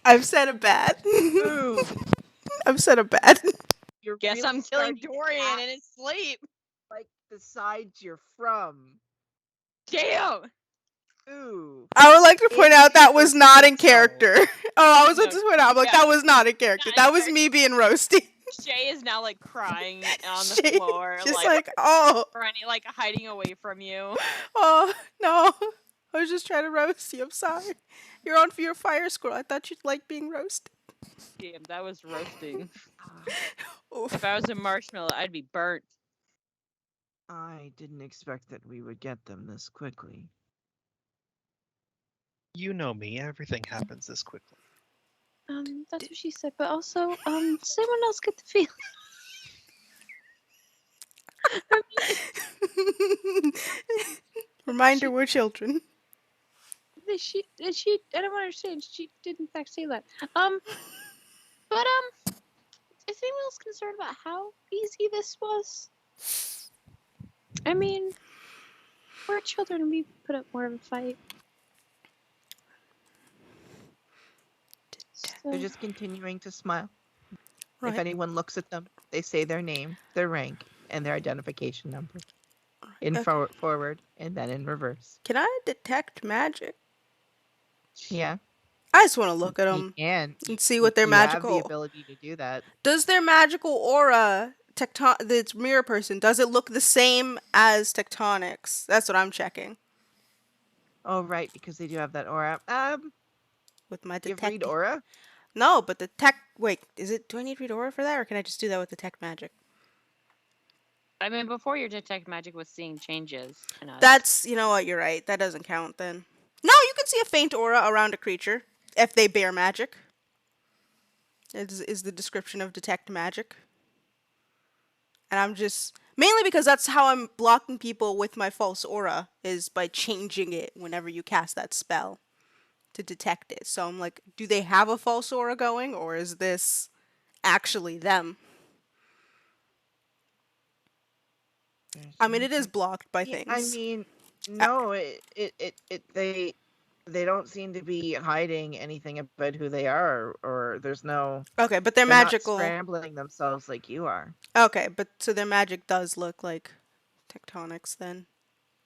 I've said a bad. Ooh, I've said a bad. you're Guess really I'm killing starting to Dorian act in his sleep. like the sides you're from. Damn. Ooh, I would like to point out that was It's not in insult. character. Oh, I was No, about to point out. I'm like, no. that was not in character. Not in That was character. me being roasty. Shay is now like crying on the Shay, floor, just like, oh, running, like hiding away from you. oh, no. I was just trying to roast you. I'm sorry. You're on for your fire squirrel. I thought you'd like being roasted. Damn, that was roasting. Oof. If I was a marshmallow, I'd be burnt. I didn't expect that we would get them this quickly. You know me, everything happens this quickly. That's what she said. But also, does anyone else get the feeling? Reminder, we're children. She I don't understand. She did in fact say that. But is anyone else concerned about how easy this was? I mean, we're children and we put up more of a fight. They're So, just continuing to smile. Right. If anyone looks at them, they say their name, their rank, and their identification number. In forward and then in reverse. Can I detect magic? Yeah. I just want to look at You them can. and see what their You have the magical. ability to do that. Does their magical aura, the mirror person, does it look the same as Tectonics? That's what I'm checking Oh, right, because they do have that aura. with my You've detect. read aura? No, but the tech. Wait, is it? Do I need read aura for that, or can I just do that with the tech magic? I mean, before your detect magic was seeing changes in us. That's, you know what, you're right. That doesn't count then. No, you can see a faint aura around a creature if they bear magic. Is the description of detect magic. And I'm just mainly because that's how I'm blocking people with my false aura is by changing it whenever you cast that spell to detect it. So I'm like, do they have a false aura going, or is this actually them? I mean, it is blocked by Yeah, things. I mean, no, they They don't seem to be hiding anything about who they are, or there's no. Okay, but they're They're not magical. scrambling themselves like you are. Okay, but so their magic does look like tectonics then.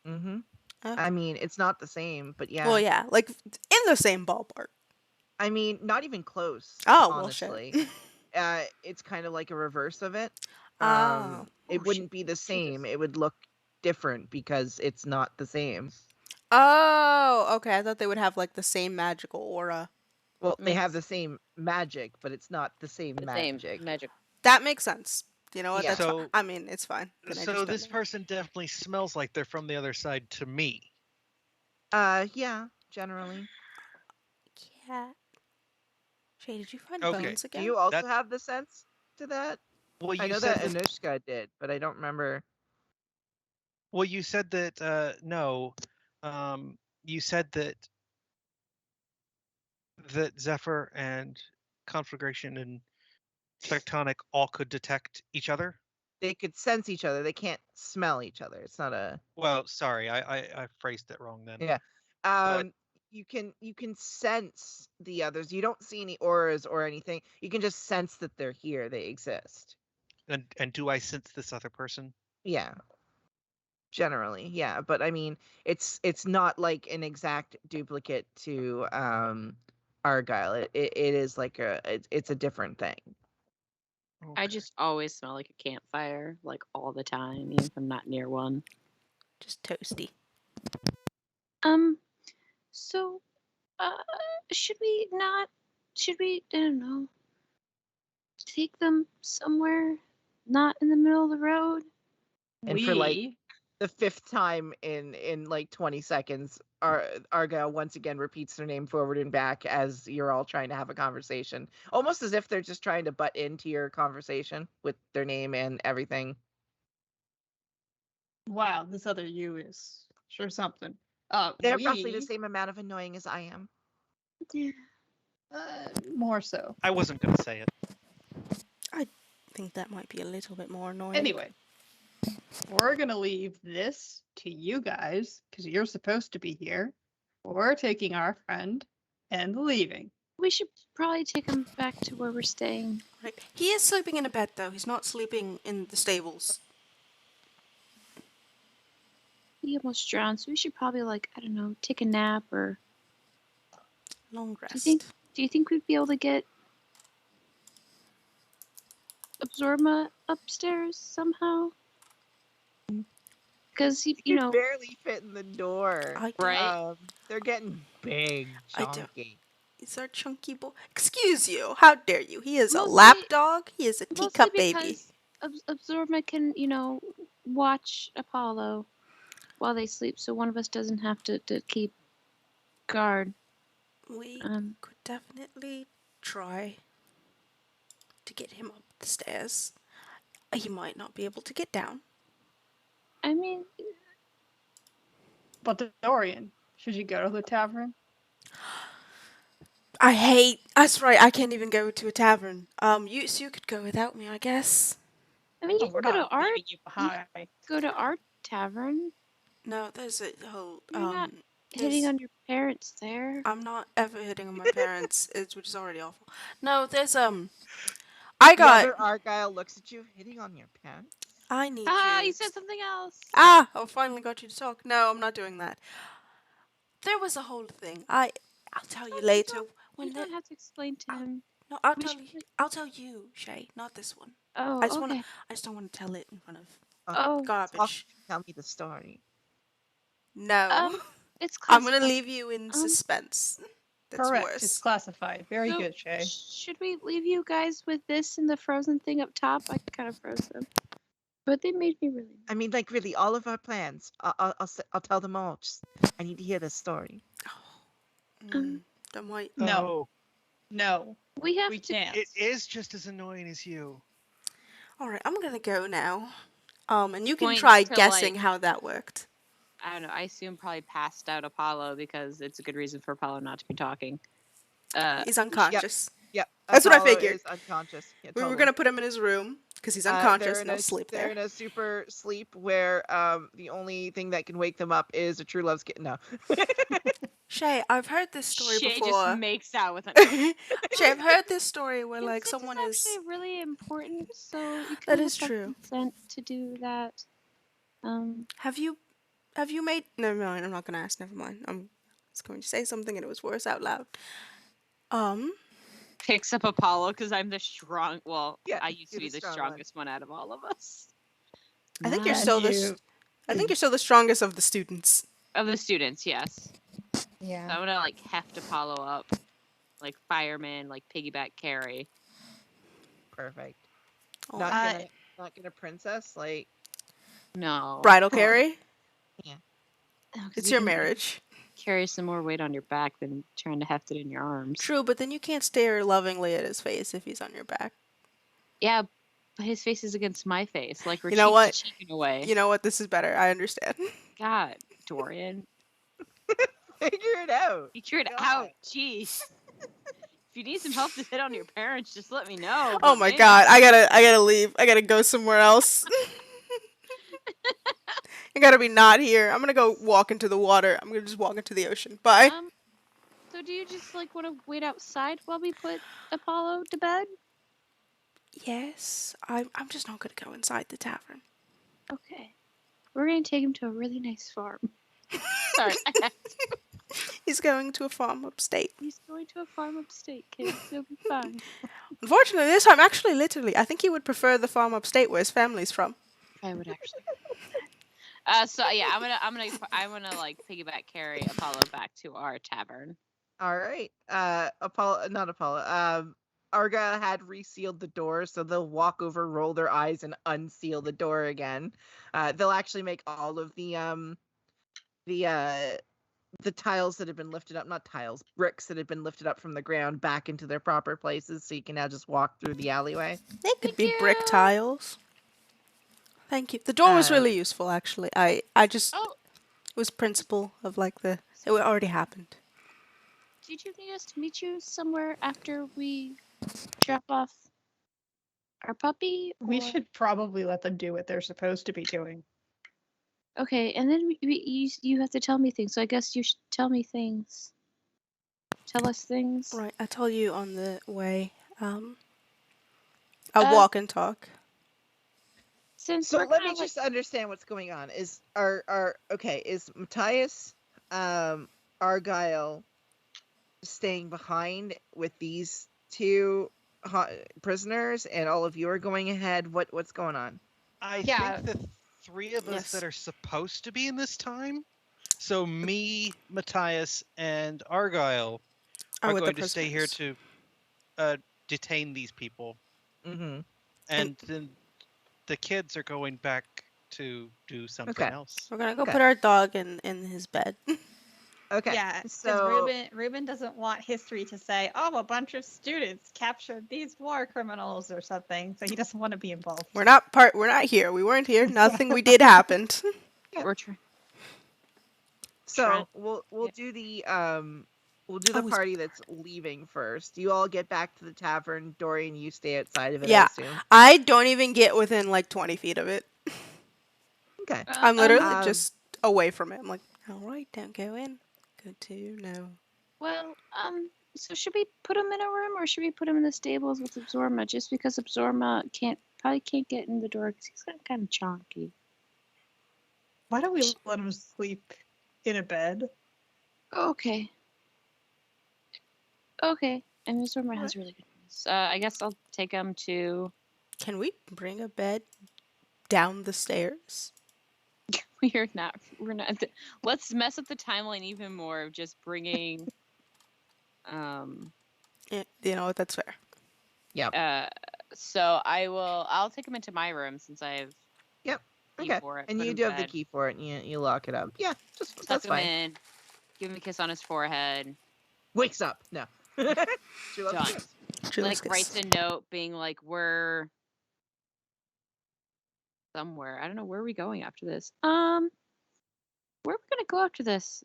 Mm-hmm. Okay. I mean, it's not the same, but yeah. Well, yeah, like in the same ballpark. I mean, not even close. Oh, well, honestly. shit. It's kind of like a reverse of it. Oh. It Oh, wouldn't be the same. It would look different because it's not the same. Oh, okay. I thought they would have like the same magical aura. Well, they have Makes- the same magic, but it's not the same The same magic. magic. That makes sense. You know what? Yeah. That's So- fine. I mean, it's fine. Then I So just this don't know. person definitely smells like they're from the other side to me. Yeah, generally. Yeah. Shay, did you find Okay. bones Do again? you also That's- have the sense to that? Well, I you know said that Anushka did, but I don't remember. Well, you said that no. You said that Zephyr and Conflagration and Tectonic all could detect each other. They could sense each other. They can't smell each other. It's not a. Well, sorry, I phrased it wrong then. Yeah. You can sense the others. You don't see any auras or anything. You can just sense that they're here. They exist. And do I sense this other person? Yeah. Generally, yeah. But I mean, it's not like an exact duplicate to Argyle. It is like it's a different thing. I just always smell like a campfire, like all the time, even if I'm not near one. Just toasty. So, should we not? Should we? I don't know. Take them somewhere, not in the middle of the road. And for like the fifth time in like 20 seconds, Argyle once again repeats their name forward and back as you're all trying to have a conversation, almost as if they're just trying to butt into your conversation with their name and everything. Wow, this other you is sure something. They're roughly the same amount of annoying as I am. Yeah. More so. I wasn't gonna say it. I think that might be a little bit more annoying. Anyway, we're gonna leave this to you guys because you're supposed to be here. We're taking our friend and leaving. We should probably take him back to where we're staying. Right. He is sleeping in a bed though. He's not sleeping in the stables. He almost drowned, so we should probably, like, I don't know, take a nap or. Long rest. Do you think we'd be able to get Absorma upstairs somehow? Because you know, barely fit in the door. right? They're getting big, I don't- chunky. He's our chunky boy. Excuse you. How dare you? He is a Mostly- lapdog. He is a Mostly teacup baby. because Absorma can, you know, watch Apollo while they sleep, so one of us doesn't have to keep guard. We Um, could definitely try to get him up the stairs. He might not be able to get down. I mean, But Dorian, should you go to the tavern? That's right, I can't even go to a tavern. You could go without me, I guess. I mean, you Oh, we're can go to not our leaving you behind. tavern. No, there's a whole, You're not there's- hitting on your parents there. I'm not ever hitting on my parents, which is already awful. No, there's, I The got, other Argyle looks at you, hitting on your pants. I need You said something else. I finally got you to talk. No, I'm not doing that. There was a whole thing. I'll tell you later. You don't have to explain to him. No, I'll we tell should you. really- I'll tell you, Shay, not this one. Oh, I just okay. I just don't want to tell it in front of Oh, garbage. Tell me the story. No, it's I'm gonna classified. leave you in suspense. That's Correct. worse. It's classified. Very So, good, Shay. Should we leave you guys with this and the frozen thing up top? I kind of froze them, but they made me really. I mean, like really, all of our plans. I'll tell them all. Just I need to hear the story. That might. No. No, We have we to. can't. It is just as annoying as you. All right, I'm gonna go now. And you can Points try to, guessing like- how that worked. I don't know. I assume probably passed out Apollo because it's a good reason for Apollo not to be talking. He's unconscious. Yep, That's what I Apollo figure. Is unconscious. Yeah, We were totally. gonna put him in his room because he's unconscious and he'll sleep They're there. in a super sleep where the only thing that can wake them up is a true love's kitten. No. Shay, I've heard this story Shay before. just makes out with an Shay, I've heard this story where like Consent someone is is. actually really important, so you That can is true. consent to do that. Have you made? Never mind. I'm not gonna ask. Never mind. I'm just going to say something and it was worse out loud. Picks up Apollo because I'm the strong. Well, Yeah, I used to you're be the the strong one. strongest one out of all of us. I think you're Not still you. I think you're still the strongest of the students. Of the students, yes. Yeah. So I'm gonna like heft Apollo up, like fireman, like piggyback carry. Perfect. Oh, Not Uh, gonna princess like. No. bridal Well, carry. no, 'cause It's you your can marriage. Carry some more weight on your back than trying to heft it in your arms. True, but then you can't stare lovingly at his face if he's on your back. Yeah, but his face is against my face. Like we're You know cheek what? to cheek in a way. You know what? This is better. I understand. God, Dorian. Figure it out. Figure it God. out. Jeez. If you need some help to hit on your parents, just let me know. Oh but my man, god, I gotta leave. I gotta go somewhere else. I gotta be not here. I'm gonna go walk into the water. I'm gonna just walk into the ocean. Bye. So do you just like want to wait outside while we put Apollo to bed? Yes, I'm just not gonna go inside the tavern. Okay. We're gonna take him to a really nice farm. Sorry, I had to. He's going to a farm upstate. He's going to a farm upstate, kids. He'll be fine. Unfortunately, this time, actually, literally, I think he would prefer the farm upstate where his family's from. I would actually. So yeah, I'm gonna like piggyback carry Apollo back to our tavern. All right. Apollo, not Apollo. Arga had resealed the door, so they'll walk over, roll their eyes, and unseal the door again. They'll actually make all of the tiles that have been lifted up, not tiles, bricks that have been lifted up from the ground back into their proper places, so you can now just walk through the alleyway. They could be Thank brick you. tiles. Thank you. The door was really useful, actually. I just Oh, it was principle of like it already happened. did you need us to meet you somewhere after we drop off our puppy? We or- should probably let them do what they're supposed to be doing. Okay, and then you have to tell me things. So I guess you should tell me things. Tell us things. Right, I tell you on the way. I'll walk and talk. Since So we're let kinda, me just understand what's going on. Is is Matthias, Argyle staying behind with these two prisoners, and all of you are going ahead? What's going on? I Yeah. think the three of us Yes. that are supposed to be in this time, so me, Matthias, and Argyle, are with the going to stay here prisoners. to detain these people, Mm-hmm. and then the kids are going back to do something Okay. else. We're gonna go Okay. put our dog in his bed. Okay. Yeah, because So Ruben doesn't want history to say, oh, a bunch of students captured these war criminals or something, so he doesn't want to be involved. We're not here. We weren't here. Nothing we did happened. we're trying. so Trying- we'll do the Oh, he's- party that's leaving first. You all get back to the tavern. Dorian, you stay outside of it. Yeah. I assume. I don't even get within like 20 feet of it. Okay. I'm literally Um, just away from it. I'm like, all right, don't go in. Good to know. Well, so should we put him in a room or should we put him in the stables with Absorma? Just because Absorma probably can't get in the door because he's kind of chonky. Why don't we let him sleep in a bed? Okay. Okay. And Absorma has really good ones. I guess I'll take him to. Can we bring a bed down the stairs? We're not. Let's mess up the timeline even more of just bringing. Yeah, you know what? That's fair. So I'll take him into my room since I have. Yep. key Okay. for it, And put you him do have the bed, key for it, and you lock it up. Yeah. Just tuck that's him fine. in, give him a kiss on his forehead. Wakes up. No. She loves Done. kiss. Julius Like writes a note being like, we're somewhere. I don't know where are we going after this. Where are we gonna go after this,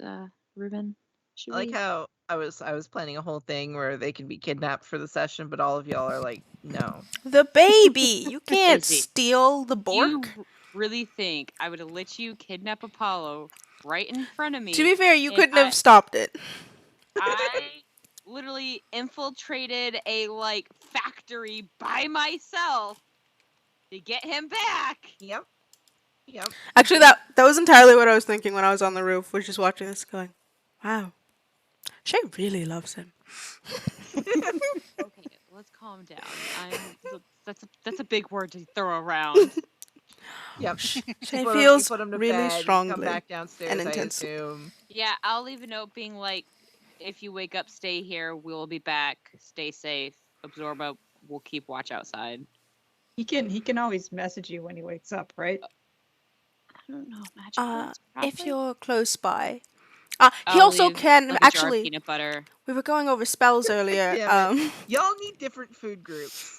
Ruben? Should I like we? how I was planning a whole thing where they can be kidnapped for the session, but all of y'all are like, no. The baby! You can't Izzy, steal the Bork. You really think I would have let you kidnap Apollo right in front of me. To be fair, you and couldn't have stopped it. I literally infiltrated a factory by myself to get him back. Yep. Yep. Actually, that was entirely what I was thinking when I was on the roof, was just watching this going, wow, Shay really loves him. Okay, let's calm down. That's a big word to throw around. Yep. Shay You feels put him to really bed, you strongly come back downstairs, and I intensely. assume. Yeah, I'll leave a note being like, if you wake up, stay here. We'll be back. Stay safe. Absorba will keep watch outside. He can always message you when he wakes up, right? I don't know. Magic words, If probably? you're close by. He I'll also leave, can, like, a jar of actually, peanut butter. we were going over spells earlier. Damn it. Y'all need different food groups.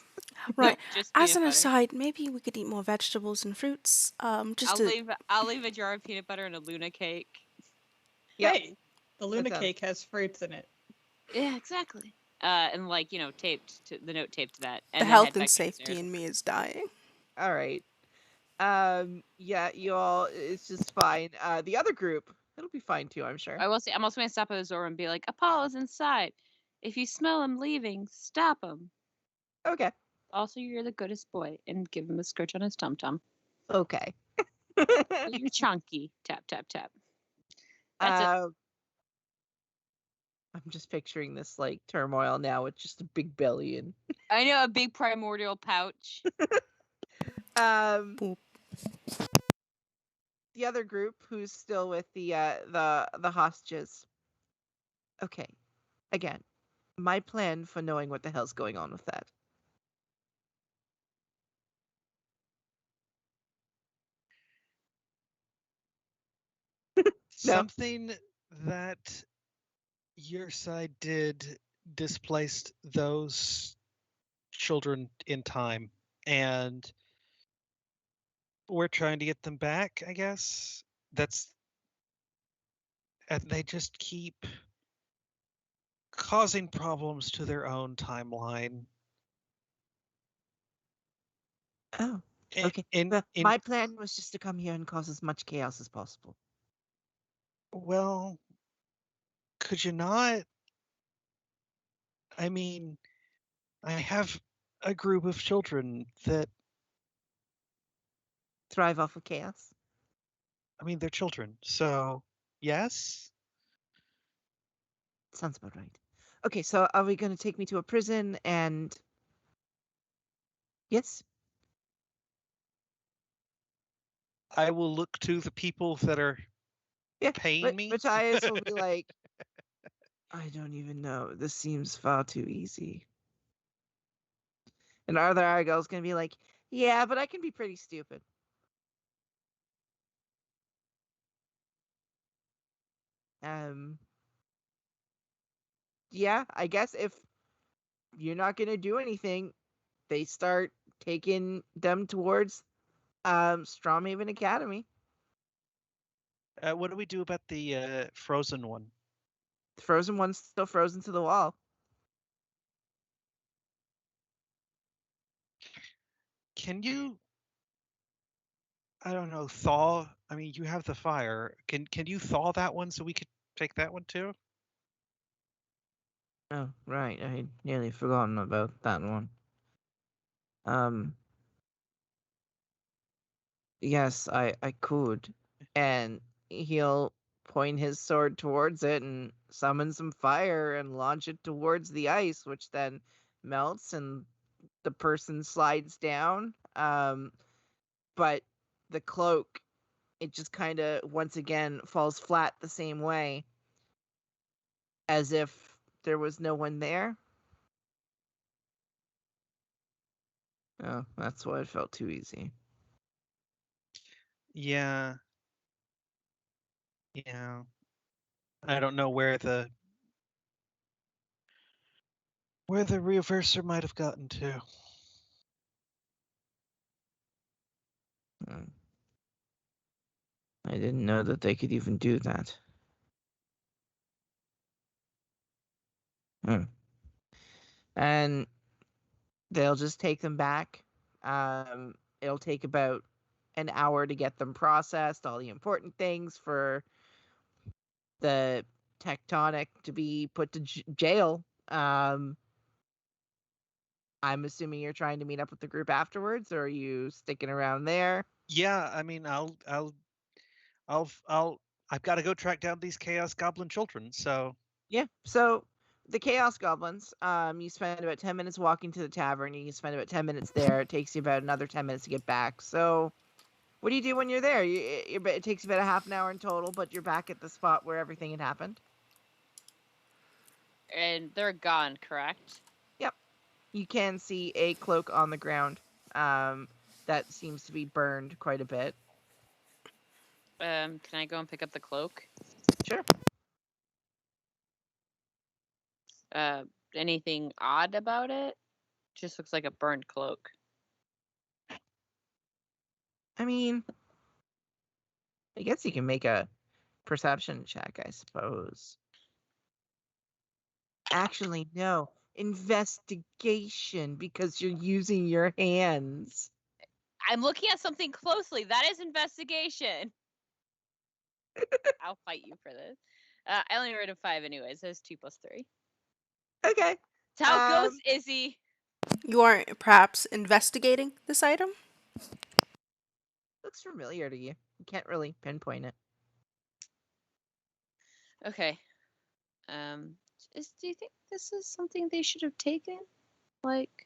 Right. Just As peanut an butter. aside, maybe we could eat more vegetables and fruits. Just I'll leave a jar of peanut butter and a Luna cake. Yep. Hey, the Luna sounds- cake has fruits in it. Yeah, exactly. And taped to the note taped to that. And the then health head and back safety downstairs. in me is dying. All right. Yeah, you all, it's just fine. The other group, it'll be fine too, I'm sure. I will say, I'm also gonna stop at Azora and be like, Apollo's inside. If you smell him leaving, stop him. Okay. Also, you're the goodest boy, and give him a scratch on his tum tum. Okay. You're chunky. Tap tap tap. That's it. I'm just picturing this turmoil now with just a big belly and I know, a big primordial pouch. Boop. the other group who's still with the hostages. Okay. Again, my plan for knowing what the hell's going on with that. Something that your side did displaced those children in time, and we're trying to get them back, I guess. And they just keep causing problems to their own timeline. Oh, In, okay. in, Well, in my plan was just to come here and cause as much chaos as possible. Well, could you not? I mean, I have a group of children that, Thrive off of chaos. I mean, they're children. So, yes? Sounds about right. Okay, so are we going to take me to a prison and... Yes? I will look to the people that are Yeah. paying me. Matthias will be like, I don't even know. This seems far too easy. And our other Argyle's going to be like, yeah, but I can be pretty stupid. Yeah, I guess if you're not going to do anything, they start taking them towards Stromhaven Academy. What do we do about the frozen one? The frozen one's still frozen to the wall. Can you, I don't know, thaw? I mean, you have the fire. Can you thaw that one so we could take that one too? Oh, right. I had nearly forgotten about that one. Yes, I could. And he'll point his sword towards it and summon some fire and launch it towards the ice, which then melts and the person slides down. But the cloak, it just kind of once again falls flat the same way, as if there was no one there. Oh, that's why it felt too easy. Yeah. Yeah. I don't know where the reverser might have gotten to. Hmm. I didn't know that they could even do that. And they'll just take them back. It'll take about an hour to get them processed, all the important things for the tectonic to be put to jail. I'm assuming you're trying to meet up with the group afterwards, or are you sticking around there? Yeah, I mean, I've got to go track down these Chaos Goblin children. So Yeah. So the Chaos Goblins, you spend about 10 minutes walking to the tavern. You spend about 10 minutes there. It takes you about another 10 minutes to get back. So what do you do when you're there? It takes about a half an hour in total, but you're back at the spot where everything had happened. And they're gone, correct? Yep. You can see a cloak on the ground that seems to be burned quite a bit. Can I go and pick up the cloak? Sure. Anything odd about it? Just looks like a burned cloak. I mean, I guess you can make a perception check, I suppose. Actually, no. Investigation, because you're using your hands. I'm looking at something closely. That is investigation. I'll fight you for this. I only rolled a 5 anyways. So it's 2 plus 3. Okay. That's how it goes, Izzy. You are perhaps investigating this item? Looks familiar to you. You can't really pinpoint it. Okay. Do you think this is something they should have taken? Like,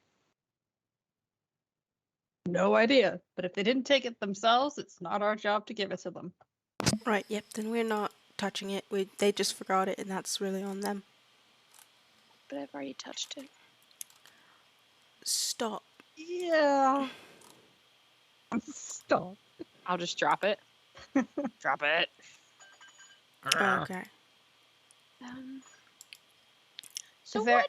No idea. But if they didn't take it themselves, it's not our job to give it to them. Right, yep, then we're not touching it. They just forgot it, and that's really on them. but I've already touched it. Stop. Yeah. Stop. I'll just drop it. Drop it. Okay. So Is there, what?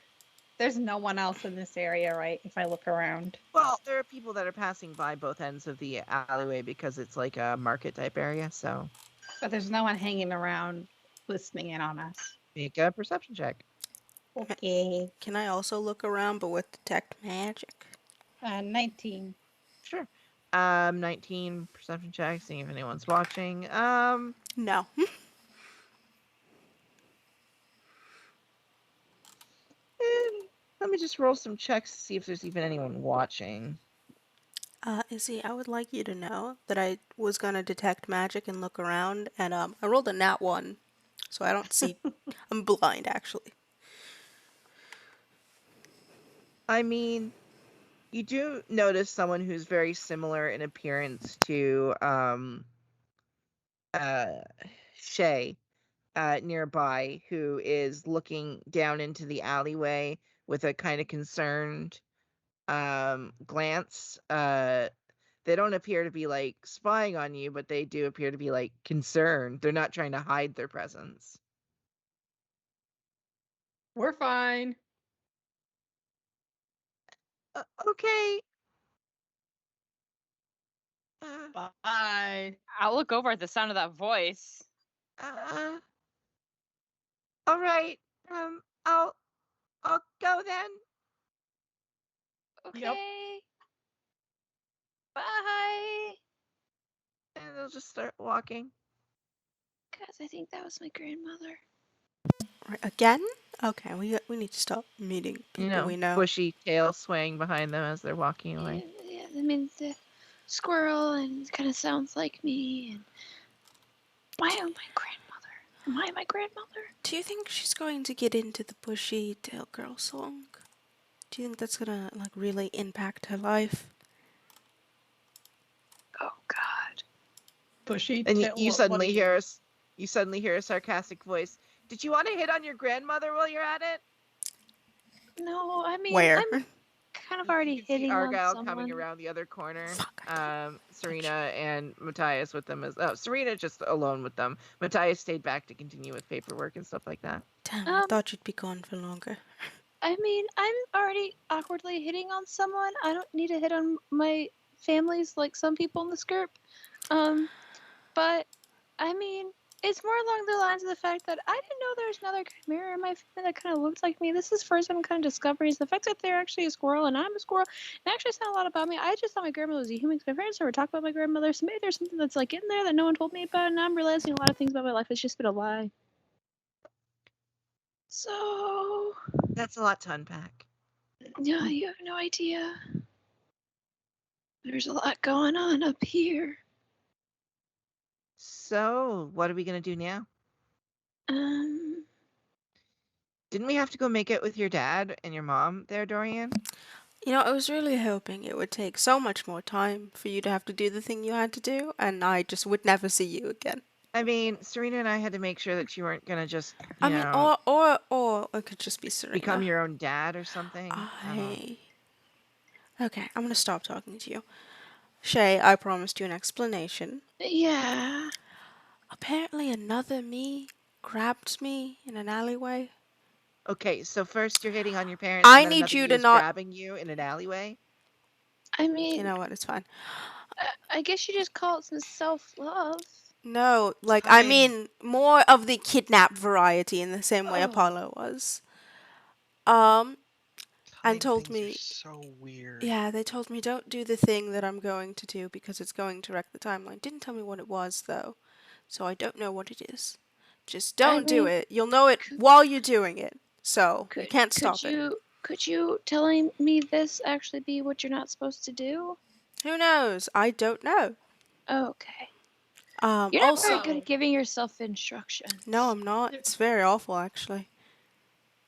there's no one else in this area, right? If I look around. Well, there are people that are passing by both ends of the alleyway because it's like a market type area, so But there's no one hanging around listening in on us. make a perception check. Okay. Can I also look around, but with detect magic? 19. Sure. 19 perception check, seeing if anyone's watching. No. Let me just roll some checks to see if there's even anyone watching. Izzy, I would like you to know that I was gonna detect magic and look around, and I rolled a nat 1, so I don't see. I'm blind, actually. I mean, you do notice someone who's very similar in appearance to Shay nearby, who is looking down into the alleyway with a kind of concerned glance. They don't appear to be like spying on you, but they do appear to be like concerned. They're not trying to hide their presence. We're fine. Okay. Bye. I'll look over at the sound of that voice. All right. I'll go then. Okay. Yep. Bye. And they'll just start walking. Guys, I think that was my grandmother. Right, again? Okay, we need to stop meeting people we know. Bushy tail swaying behind them as they're walking away. Yeah, I mean the squirrel, and it kind of sounds like me. And why am I grandmother? Am I my grandmother? Do you think she's going to get into the Bushy Tail Girl song? Do you think that's gonna like really impact her life? Oh God. Bushy And tail. you what suddenly do hear you suddenly hear a sarcastic voice. Did you want to hit on your grandmother while you're at it? No, I mean Where? I'm kind of already You can see hitting on Argyle someone. coming around the other corner. Fuck. Serena and Matthias with them Serena just alone with them. Matthias stayed back to continue with paperwork and stuff like that. Damn, I thought you'd be gone for longer. I mean, I'm already awkwardly hitting on someone. I don't need to hit on my families like some people in this group. But I mean, it's more along the lines of the fact that I didn't know there was another chimera in my family that kind of looked like me. This is first time kind of discoveries. The fact that they're actually a squirrel and I'm a squirrel, it actually said a lot about me. I just thought my grandmother was a human. My parents never talked about my grandmother, so maybe there's something that's like in there that no one told me about, and I'm realizing a lot of things about my life. It's just been a lie. So, That's a lot to unpack. yeah, you have no idea. There's a lot going on up here. So, what are we gonna do now? Didn't we have to go make it with your dad and your mom there, Dorian? You know, I was really hoping it would take so much more time for you to have to do the thing you had to do, and I just would never see you again. I mean, Serena and I had to make sure that you weren't gonna just, I mean, or it could just be Serena. become your own dad or something. Okay, I'm gonna stop talking to you. Shay, I promised you an explanation. Yeah. Apparently another me grabbed me in an alleyway. Okay, so first you're hitting on your parents, I and then need another you you to is not. grabbing you in an alleyway. I mean, You know what? It's fine. I guess you just call it some self-love. No, like, I mean, more of the kidnap variety in the same way Oh. Apollo was. And told Things are me, so weird. yeah, they told me don't do the thing that I'm going to do because it's going to wreck the timeline. Didn't tell me what it was though, so I don't know what it is. Just don't do mean, it. You'll know it while you're doing it, so you can't stop it. Could you telling me this actually be what you're not supposed to do? Who knows? I don't know. Okay. You're You're not very good at giving yourself instructions. No, I'm not. It's very awful, actually.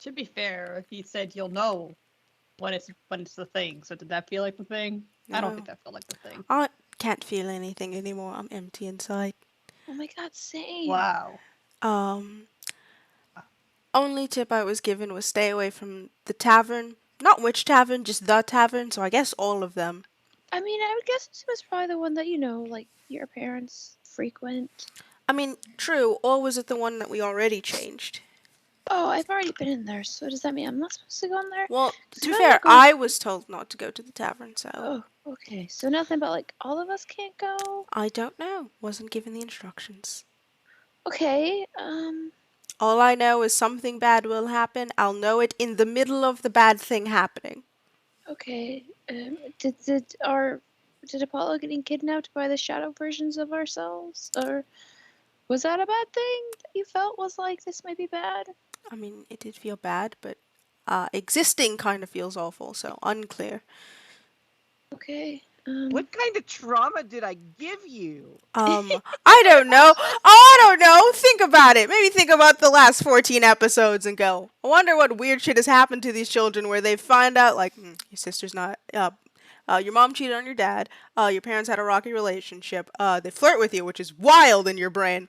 To be fair, he said you'll know when it's the thing. So did that feel like the thing? I don't No. think that felt like the thing. I can't feel anything anymore. I'm empty inside. Oh my god, same. Wow. Only tip I was given was stay away from the tavern. Not which tavern, just the tavern, so I guess all of them. I mean, I would guess this was probably the one that, like, your parents frequent. I mean, true, or was it the one that we already changed? Oh, I've already been in there, so does that mean I'm not supposed to go in there? Well, to be fair, I was told not to go to the tavern, so... Oh, okay. So nothing but, like, all of us can't go? I don't know. Wasn't given the instructions. Okay, All I know is something bad will happen. I'll know it in the middle of the bad thing happening. Okay. Did Apollo getting kidnapped by the shadow versions of ourselves? Or was that a bad thing that you felt was like, this might be bad? I mean, it did feel bad, but existing kind of feels awful, so unclear. Okay. What kind of trauma did I give you? I don't know. Oh, I don't know. Think about it. Maybe think about the last 14 episodes and go, I wonder what weird shit has happened to these children where they find out, like, your sister's not, your mom cheated on your dad, your parents had a rocky relationship, they flirt with you, which is wild in your brain.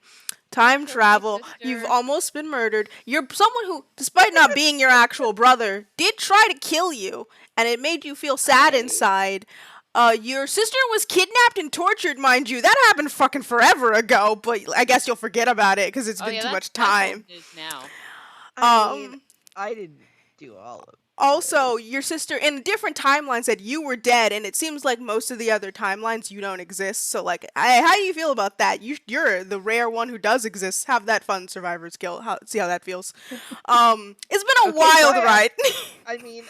Time travel, you've almost been murdered. You're someone who, despite not being your actual brother, did try to kill you, and it made you feel sad inside. Your sister was kidnapped and tortured, mind you. That happened fucking forever ago, but I guess you'll forget about it because it's been too much time. Now. I mean, I didn't do all of Also, your sister in a different timeline said you were dead, and it seems like most of the other timelines you don't exist. So, like, how do you feel about that? You're the rare one who does exist. Have that fun survivor's guilt. See how that feels. It's been a wild ride. I mean,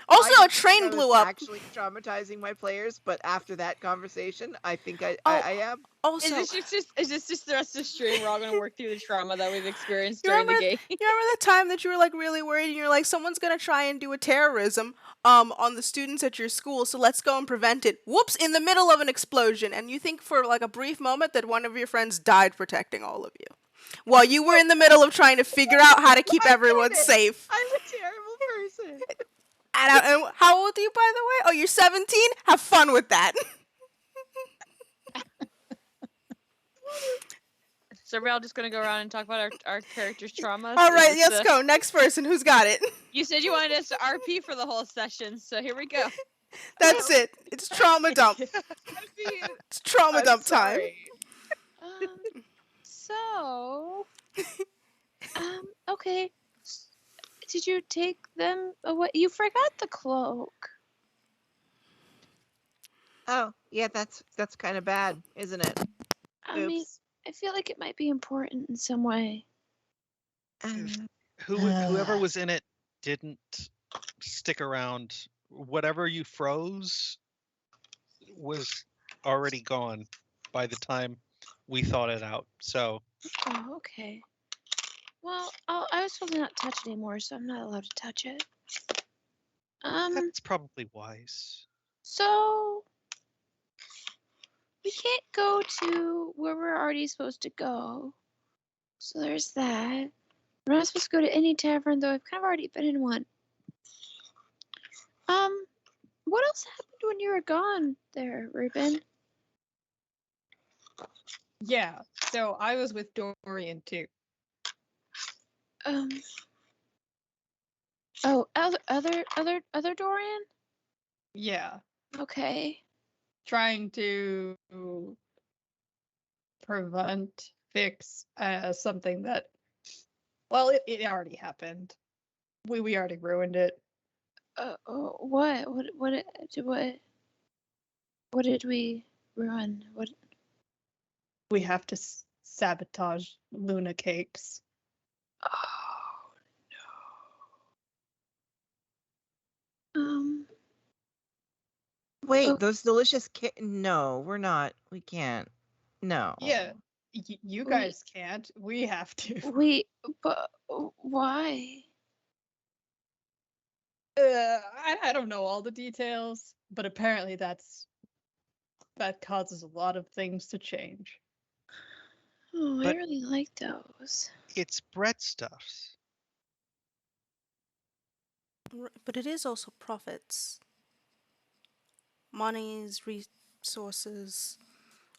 also, a train blew up. Actually traumatizing my players, but after that conversation, I think I am. Also, is this just the rest of the stream? We're all gonna work through the trauma that we've experienced you during remember, the game. you remember that time that you were like really worried and you're like, someone's gonna try and do a terrorism on the students at your school, so let's go and prevent it. Whoops, in the middle of an explosion, and you think for like a brief moment that one of your friends died protecting all of you. While you were in the middle of trying to figure out how to keep everyone safe. I'm a terrible person. And how old are you, by the way? Oh, you're 17? Have fun with that. So we're all just gonna go around and talk about our characters' traumas. All right, let's go. Next person. Who's got it? You said you wanted us to RP for the whole session, so here we go. That's it. It's trauma dump. It's trauma dump time. So, okay. Did you take them away? You forgot the cloak. Oh, yeah, that's kind of bad, isn't it? I mean, I feel like it might be important in some way. Whoever was in it didn't stick around. Whatever you froze was already gone by the time we thought it out. So. Oh, okay. Well, I was told to not touch it anymore, so I'm not allowed to touch it. That's probably wise. So we can't go to where we're already supposed to go. So there's that. We're not supposed to go to any tavern, though I've kind of already been in one. What else happened when you were gone there, Ruben? Yeah. So I was with Dorian too. Oh, other Dorian? Yeah. Okay. Trying to fix something that, well, it already happened. We already ruined it. What did we ruin? What? We have to sabotage Luna cakes. Oh no. Wait, Oh. those delicious No, we're not. We can't. No. Yeah. You guys can't. We have to. But why? I don't know all the details, but apparently that causes a lot of things to change. Oh, I But- really like those. It's breadstuffs. But it is also profits. Monies, resources,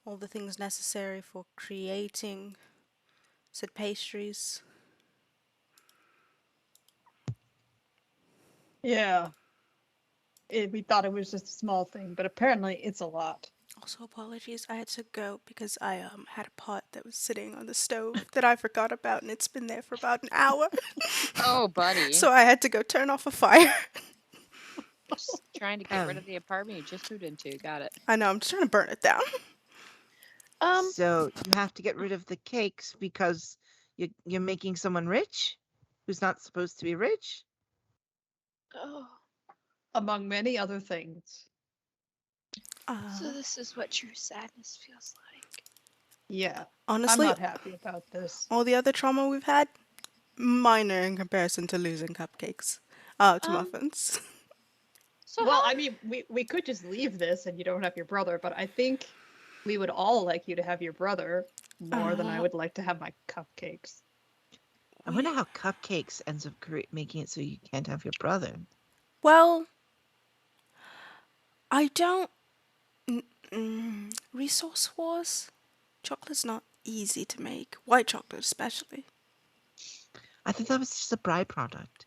all the things necessary for creating said pastries. Yeah. We thought it was just a small thing, but apparently it's a lot. Also, apologies, I had to go because I had a pot that was sitting on the stove that I forgot about, and it's been there for about an hour. Oh, buddy. So I had to go turn off a fire. Just trying to get rid of the apartment you just moved into. Got it. I know, I'm just trying to burn it down. So you have to get rid of the cakes because you're making someone rich who's not supposed to be rich. Oh, Among many other things. so this is what true sadness feels like. Yeah. Honestly, I'm not happy about this. all the other trauma we've had, minor in comparison to losing cupcakes. To muffins. So Well, how? I mean, we could just leave this and you don't have your brother, but I think we would all like you to have your brother more than I would like to have my cupcakes. I wonder how Cupcakes ends up making it so you can't have your brother. Well, I don't. Resource wars? Chocolate's not easy to make. White chocolate, especially. I think that was just a byproduct.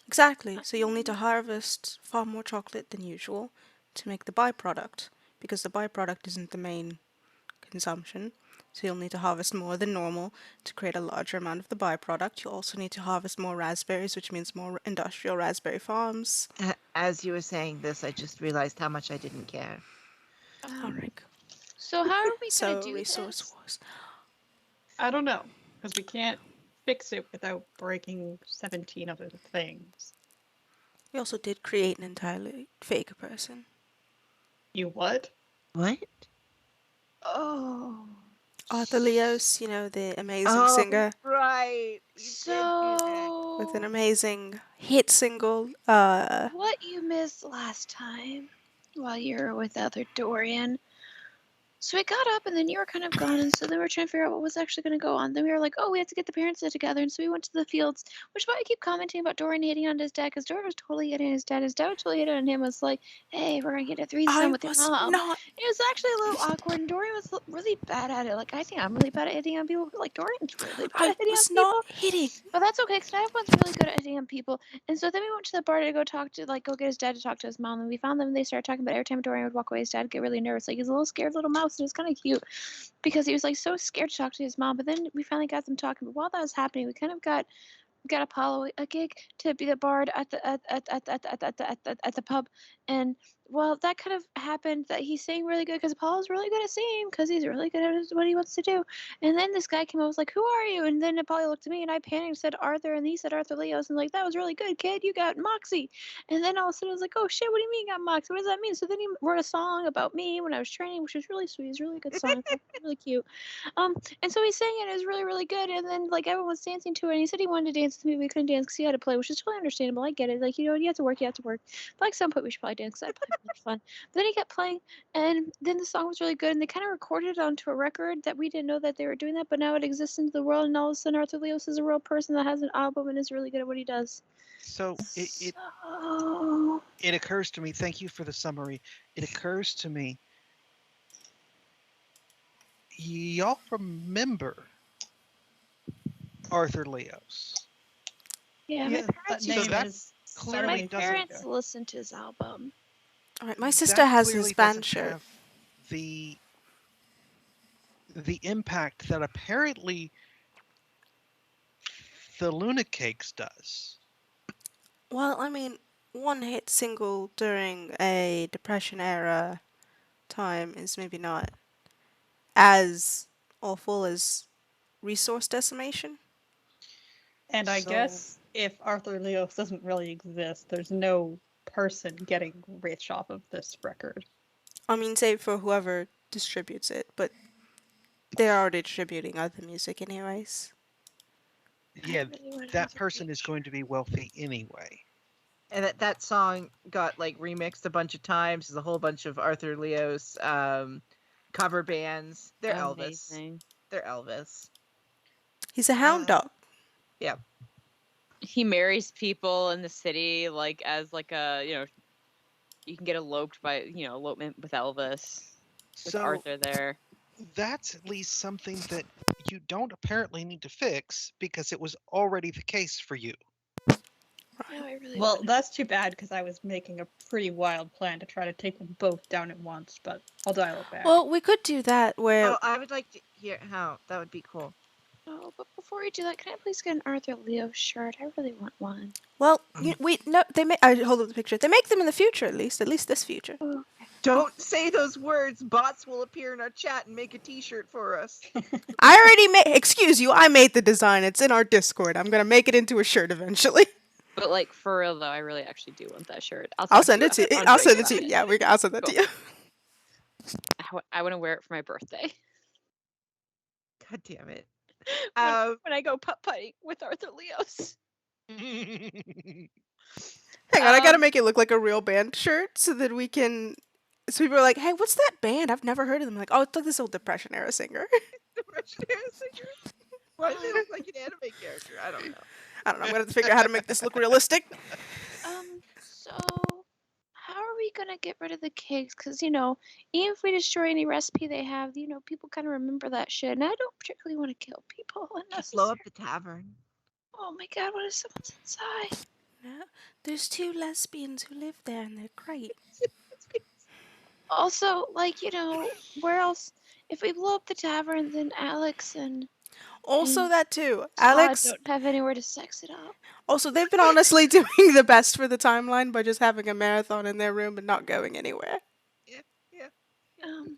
Exactly. So you'll need to harvest far more chocolate than usual to make the byproduct, because the byproduct isn't the main consumption. So you'll need to harvest more than normal to create a larger amount of the byproduct. You'll also need to harvest more raspberries, which means more industrial raspberry farms. As you were saying this, I just realized how much I didn't care. Alright. So how are we gonna So do resource this? wars. I don't know, because we can't fix it without breaking 17 other things. We also did create an entirely fake person. You what? What? Oh. Arthur Leos, you know, the amazing singer Right. You So with an amazing hit single. what you missed last time while you were with other Dorian. So we got up and then you were kind of gone, and so then we were trying to figure out what was actually going to go on. Then we were like, oh, we have to get the parents together, and so we went to the fields, which is why I keep commenting about Dorian hitting on his dad, because Dorian was totally hitting on his dad. His dad was totally hitting on him, was like, hey, we're going to get a threesome I with your was mom. not. It was actually a little awkward, and Dorian was really bad at it. Like, I think I'm really bad at hitting on people, but like, Dorian's really bad I at hitting on was people. not hitting. But that's okay, because I was really good at hitting on people. And so then we went to the bar to go get his dad to talk to his mom. And we found them, and they started talking about every time Dorian would walk away, his dad would get really nervous. Like, he's a little scared little mouse, and it's kind of cute because he was like so scared to talk to his mom. But then we finally got them talking. But while that was happening, we kind of got Apollo a gig to be the bard at the pub, and well, that kind of happened that he sang really good because Apollo's really good at singing because he's really good at what he wants to do. And then this guy came up and was like, "Who are you?" And then Apollo looked at me and I panicked and said Arthur, and he said Arthur Leos, and like, "That was really good, kid. You got moxie." And then all of a sudden I was like, "Oh shit, what do you mean you got moxie? What does that mean?" So then he wrote a song about me when I was training, which was really sweet. It's a really good song, really cute. And so he sang it. It was really, really good. And then like everyone was dancing to it. And he said he wanted to dance with me, but he couldn't dance because he had to play, which is totally understandable. I get it. Like, you have to work. You have to work. But like some point we should probably dance because that'd probably be really fun. But then he kept playing, and then the song was really good. And they kind of recorded it onto a record that we didn't know that they were doing that, but now it exists into the world. And all of a sudden, Arthur Leos is a real person that has an album and is really good at what he does. So it So... it occurs to me. Thank you for the summary. It occurs to me. Y'all remember Arthur Leos? Yeah, Yeah, my that parents So name that is clearly my certainly doesn't- parents listened to his album. All right, my That sister has clearly his band doesn't shirt. have the impact that apparently the Luna Cakes does. Well, I mean, one hit single during a Depression era time is maybe not as awful as Resource Decimation. And I So- guess if Arthur Leos doesn't really exist, there's no person getting rich off of this record. I mean, save for whoever distributes it, but they're already distributing other music anyways. Yeah, really wanna that have a person great is going to be wealthy anyway. And that song got like remixed a bunch of times. There's a whole bunch of Arthur Leos cover bands. They're Elvis. Amazing. They're Elvis. He's a hound dog. Yeah. He marries people in the city, like as like a you can get eloped by elopement with Elvis with So Arthur there. that's at least something that you don't apparently need to fix because it was already the case for you. No, I really Well, wanna- that's too bad because I was making a pretty wild plan to try to take them both down at once, but I'll dial it back. Well, we could do that where Oh, I would like to hear how. That would be cool. Oh, but before we do that, can I please get an Arthur Leo shirt? I really want one. well, we no they make I hold up the picture. They make them in the future at least this future. Oh, Don't say those words. Bots will appear in our chat and make a T-shirt for us. I already made excuse you, I made the design. It's in our Discord. I'm going to make it into a shirt eventually. But like for real though, I really actually do want that shirt. I'll talk send you it to you. on I'll Twitter send it to about you. Yeah, I'll send that to Cool. you. I want to wear it for my birthday. God damn it. when I go putt-putting with Arthur Leos. Hang on, I got to make it look like a real band shirt so that we can so people are like, "Hey, what's that band? I've never heard of them." Like, "Oh, it's like this old Depression era singer." Depression era singer? Why do they look like an anime character? I don't know. I don't know. I'm going to have to figure out how to make this look realistic. So how are we gonna get rid of the cakes? Because even if we destroy any recipe they have, people kind of remember that shit, and I don't particularly want to kill people Just blow unnecessarily. up the tavern. Oh my god, what if someone's inside? No, there's two lesbians who live there and they're great. Also, where else? If we blow up the tavern, then Alex and Also And that too. Todd Alex, don't have anywhere to sex it up. also they've been honestly doing the best for the timeline by just having a marathon in their room and not going anywhere. Um,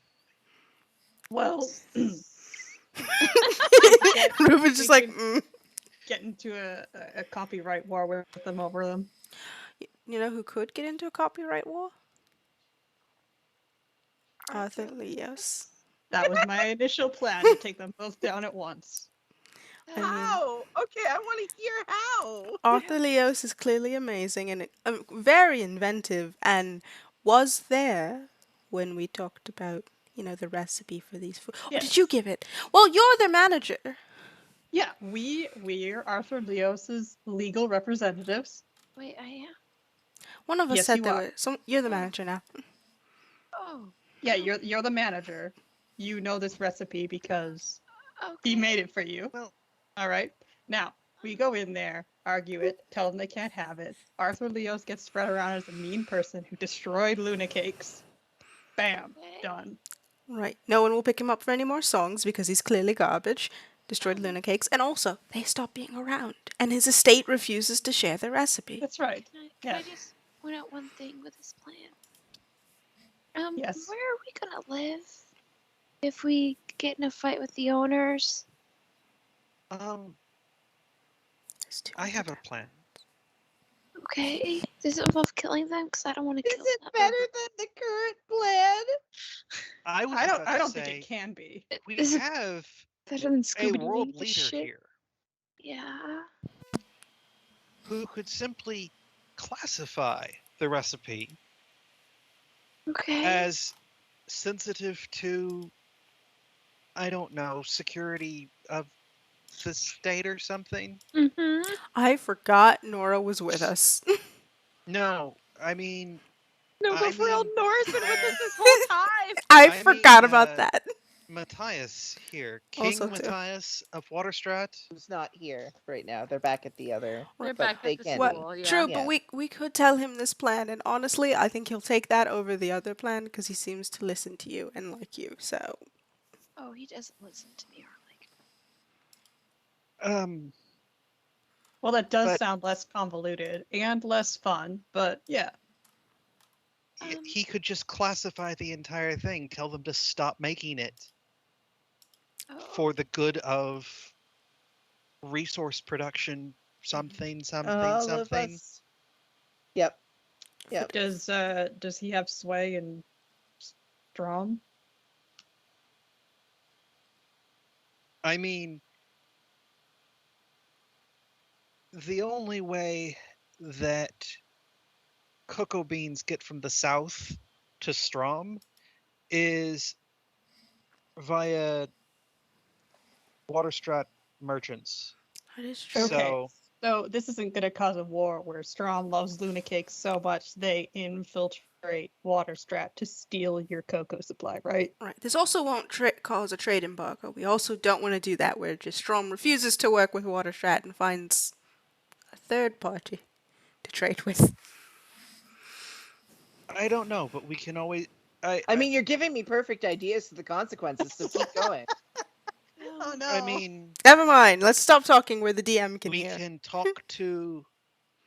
Well, Ruben's just we like, can- get into a copyright war with them over them. You know who could get into a copyright war? Arthur Leos. That was my initial plan to take them both down at once. I mean- How? Okay, I want to hear how. Arthur Leos is clearly amazing and very inventive and was there when we talked about, the recipe for these food. Or Yes. did you give it? Well, you're the manager. Yeah, we're Arthur Leos's legal representatives. Wait, I am. One of us Yes, said you there are. were you're the manager now. Oh, Yeah, you're the manager. You know this recipe because he okay. made it for you. Well- All right. Now we go in there, argue it, tell them they can't have it. Arthur Leos gets spread around as a mean person who destroyed Luna Cakes. Bam, Okay. done. Right. No one will pick him up for any more songs because he's clearly garbage. Destroyed Luna Cakes. And also, they stop being around. And his estate refuses to share the recipe. That's right. Can I Yeah. just point out one thing with this plan? Yes. Where are we gonna live if we get in a fight with the owners? There's two I have other a plan. Okay. Does it involve killing them? Because I don't want to Is kill it them. better than the current plan? I was I about to don't think say it can be. we Is it have better than a Scooby world Doo leader shit? here Yeah. who could simply classify the recipe Okay. as sensitive to, I don't know, security of the state or something. Mm-hmm. I forgot Nora was with us. No, I mean, No, I but for real, mean, Nora's been with us this whole time. I I forgot mean, about that. Matthias here, Also King too. Matthias of Waterstrat. Who's not here right now? They're back at the other. They're but back they at the can Well, be. school. Yeah. true, Yeah. but we could tell him this plan, and honestly, I think he'll take that over the other plan because he seems to listen to you and like you. So Oh, he doesn't listen to me or like. Well, that does But sound less convoluted and less fun, but yeah. he could just classify the entire thing, tell them to stop making it Oh. for the good of resource production, something, All of something. us. Yep. Yep. Does he have sway and Strom? I mean, the only way that cocoa beans get from the south to Strom is via Waterstrat merchants. that is true. Okay. So So this isn't going to cause a war where Strom loves Luna Cakes so much they infiltrate Waterstrat to steal your cocoa supply, right? Right. This also won't cause a trade embargo. We also don't want to do that where just Strom refuses to work with Waterstrat and finds a third party to trade with. I don't know, but we can always. I mean, you're giving me perfect ideas to the consequences, so keep going. Oh no. I mean, Never mind. Let's stop talking where the DM can we hear. can talk to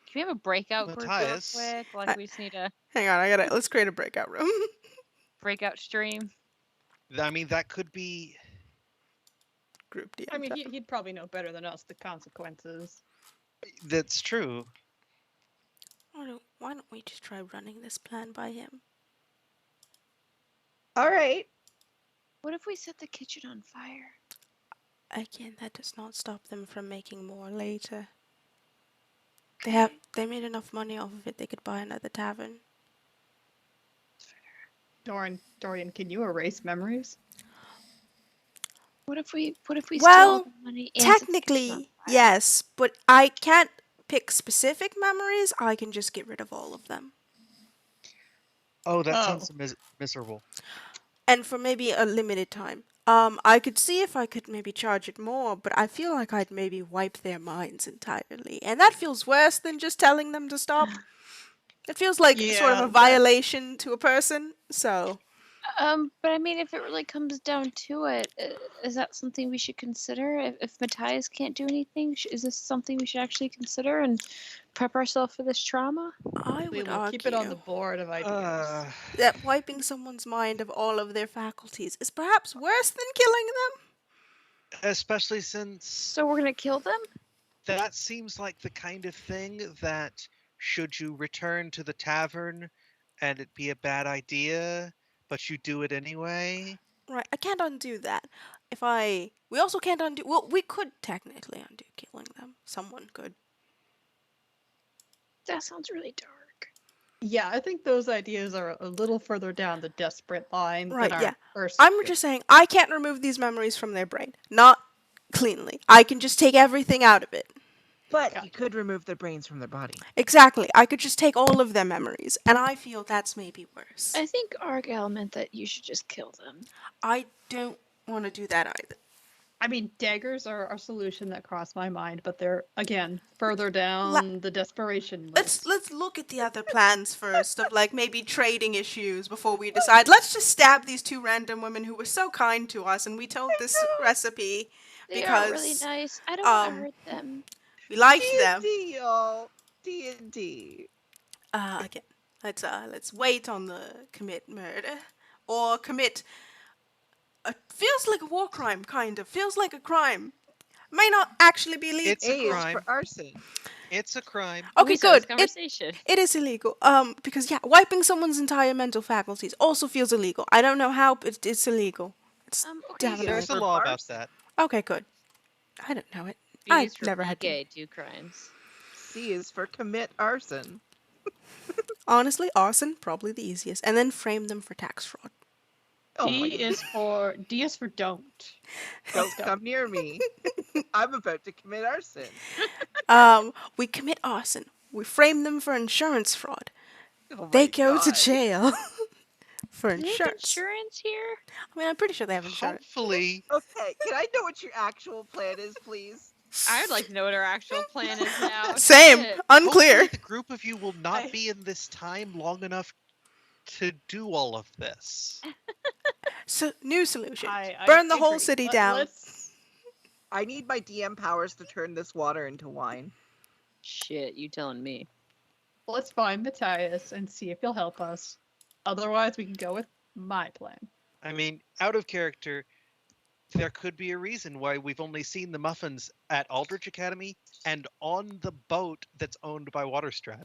Can we have a breakout group real Matthias. quick? Like we just need a Hang on, let's create a breakout room. breakout stream. I mean, that could be. Group DM. I mean, tab. he'd probably know better than us the consequences. That's true. Why don't we just try running this plan by him? All right. What if we set the kitchen on fire? Again, that does not stop them from making more later. Okay. They made enough money off of it they could buy another tavern. Dorian, can you erase memories? What if we steal Well, all the money and set the kitchen on technically, fire? yes, but I can't pick specific memories. I can just get rid of all of them. Oh, that Oh. sounds miserable. And for maybe a limited time. I could see if I could maybe charge it more, but I feel like I'd maybe wipe their minds entirely. And that feels worse than just telling them to stop. It feels like sort of Yeah, a violation to a person, so... But I mean, if it really comes down to it, is that something we should consider? If Matthias can't do anything, is this something we should actually consider and prep ourselves for this trauma? I we would will argue keep it on the board of ideas. that wiping someone's mind of all of their faculties is perhaps worse than killing them. Especially since So we're gonna kill them? that seems like the kind of thing that, should you return to the tavern and it be a bad idea, but you do it anyway. Right, I can't undo that. We also can't undo... Well, we could technically undo killing them. Someone could. That sounds really dark. Yeah, I think those ideas are a little further down the desperate line Right, than our yeah. first. I'm just saying, I can't remove these memories from their brain. Not cleanly. I can just take everything out of it. But you could remove their brains from their body. Exactly. I could just take all of their memories, and I feel that's maybe worse. I think Argyle meant that you should just kill them. I don't want to do that either. I mean, daggers are a solution that crossed my mind, but they're again further down the desperation list. Let's look at the other plans first of like maybe trading issues before we decide. Let's just stab these two random women who were so kind to us and we told this recipe They because are really nice. I don't want to hurt them. we liked them. D&D, y'all. D&D. Again, Let's wait on the commit murder or commit. Feels like a war crime, kind of. Feels like a crime. May not actually be legal. It's a A is for crime. arson. It's a crime. Okay, we start this good. conversation. It is illegal. Because yeah, wiping someone's entire mental faculties also feels illegal. I don't know how, but it's illegal. It's Okay, definitely There's a for law about arson. that. okay. Good. I don't know it. B I is for never had to. gay, 2 crimes. C is for commit arson. Honestly, arson probably the easiest, and then frame them for tax fraud. Oh my D is for don't. Don't Let's go. come near me. I'm about to commit arson. We commit arson. We frame them for insurance fraud. Oh They my go to God. jail for Do they have insurance. insurance here? I mean, I'm pretty sure they have insurance. Hopefully, Okay, can I know what your actual plan is, please? I would like to know what our actual plan is now. Same. Shit. Unclear. hopefully the group of you will not be in this time long enough to do all of this. So, new solution. I Burn the whole agree. city down. I need my DM powers to turn this water into wine. Shit, you telling me. Let's find Matthias and see if he'll help us. Otherwise, we can go with my plan. I mean, out of character, there could be a reason why we've only seen the muffins at Aldrich Academy and on the boat that's owned by Waterstrat.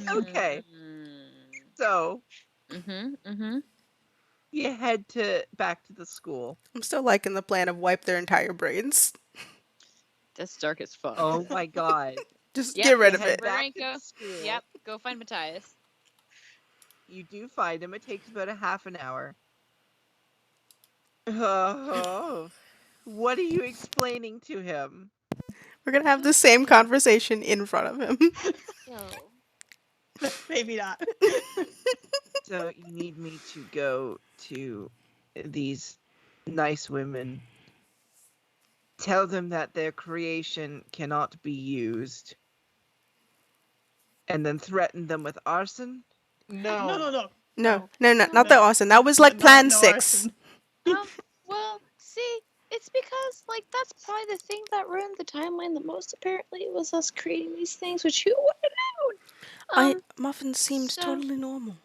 Okay. So Mm-hmm. you head back to the school. I'm still liking the plan of wipe their entire brains. That's dark as fuck. Oh my God. Just Yep, get rid You of head it. We're back gonna to the school. Yep, go find Matthias. You do find him. It takes about a half an hour. Oh, what are you explaining to him? We're gonna have the same conversation in front of him. No. Maybe not. So you need me to go to these nice women, tell them that their creation cannot be used, and then threaten them with arson? No. No. No, not No. the arson. That was like No, plan no 6. arson. Well, see, it's because like that's probably the thing that ruined the timeline the most. Apparently, was us creating these things, which who would have known? Muffin seemed so- totally normal.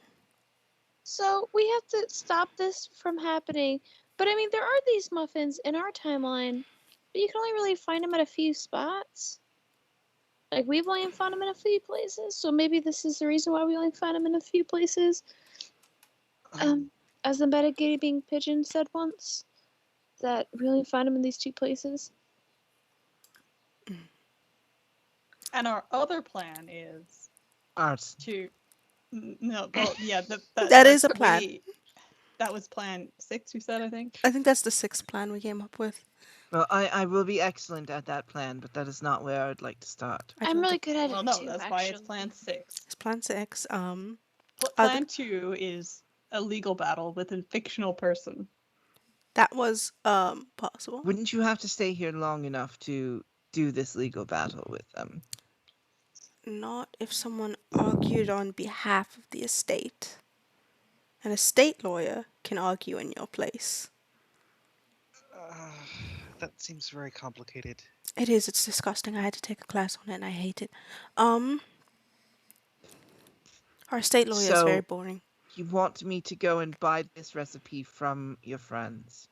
So we have to stop this from happening. But I mean, there are these muffins in our timeline, but you can only really find them at a few spots. Like we've only found them in a few places, so maybe this is the reason why we only found them in a few places. As the metagaming pigeon said once, that we only find them in these 2 places. And our other plan is Arson. to no, well, yeah, That is a that's plan. that was plan 6. You said, I think. I think that's the 6th plan we came up with. Well, I will be excellent at that plan, but that is not where I would like to start. I I'm don't really think- good at Well, it no, too. that's actually. why it's plan 6. It's plan 6. Plan 2 is a legal battle with a fictional person. That was possible. Wouldn't you have to stay here long enough to do this legal battle with them? Not if someone argued on behalf of the estate. An estate lawyer can argue in your place. That seems very complicated. It is, it's disgusting. I had to take a class on it and I hate it. Our estate lawyer is very So- boring. You want me to go and buy this recipe from your friends?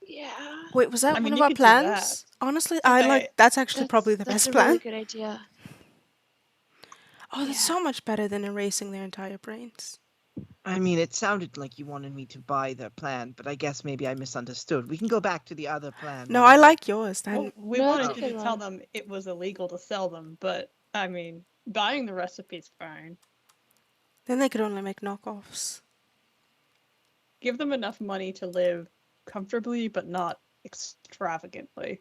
Yeah. Wait, was that I mean, one of you our could do that. plans? Honestly, Okay, that's actually probably the that's best a plan. really good idea. Oh, that's Yeah. so much better than erasing their entire brains. I mean, it sounded like you wanted me to buy their plan, but I guess maybe I misunderstood. We can go back to the other plan. No, I later. like yours. Well, we No, that's wanted a you good to tell one. them it was illegal to sell them, but I mean, buying the recipe's fine. Then they could only make knockoffs. Give them enough money to live comfortably, but not extravagantly.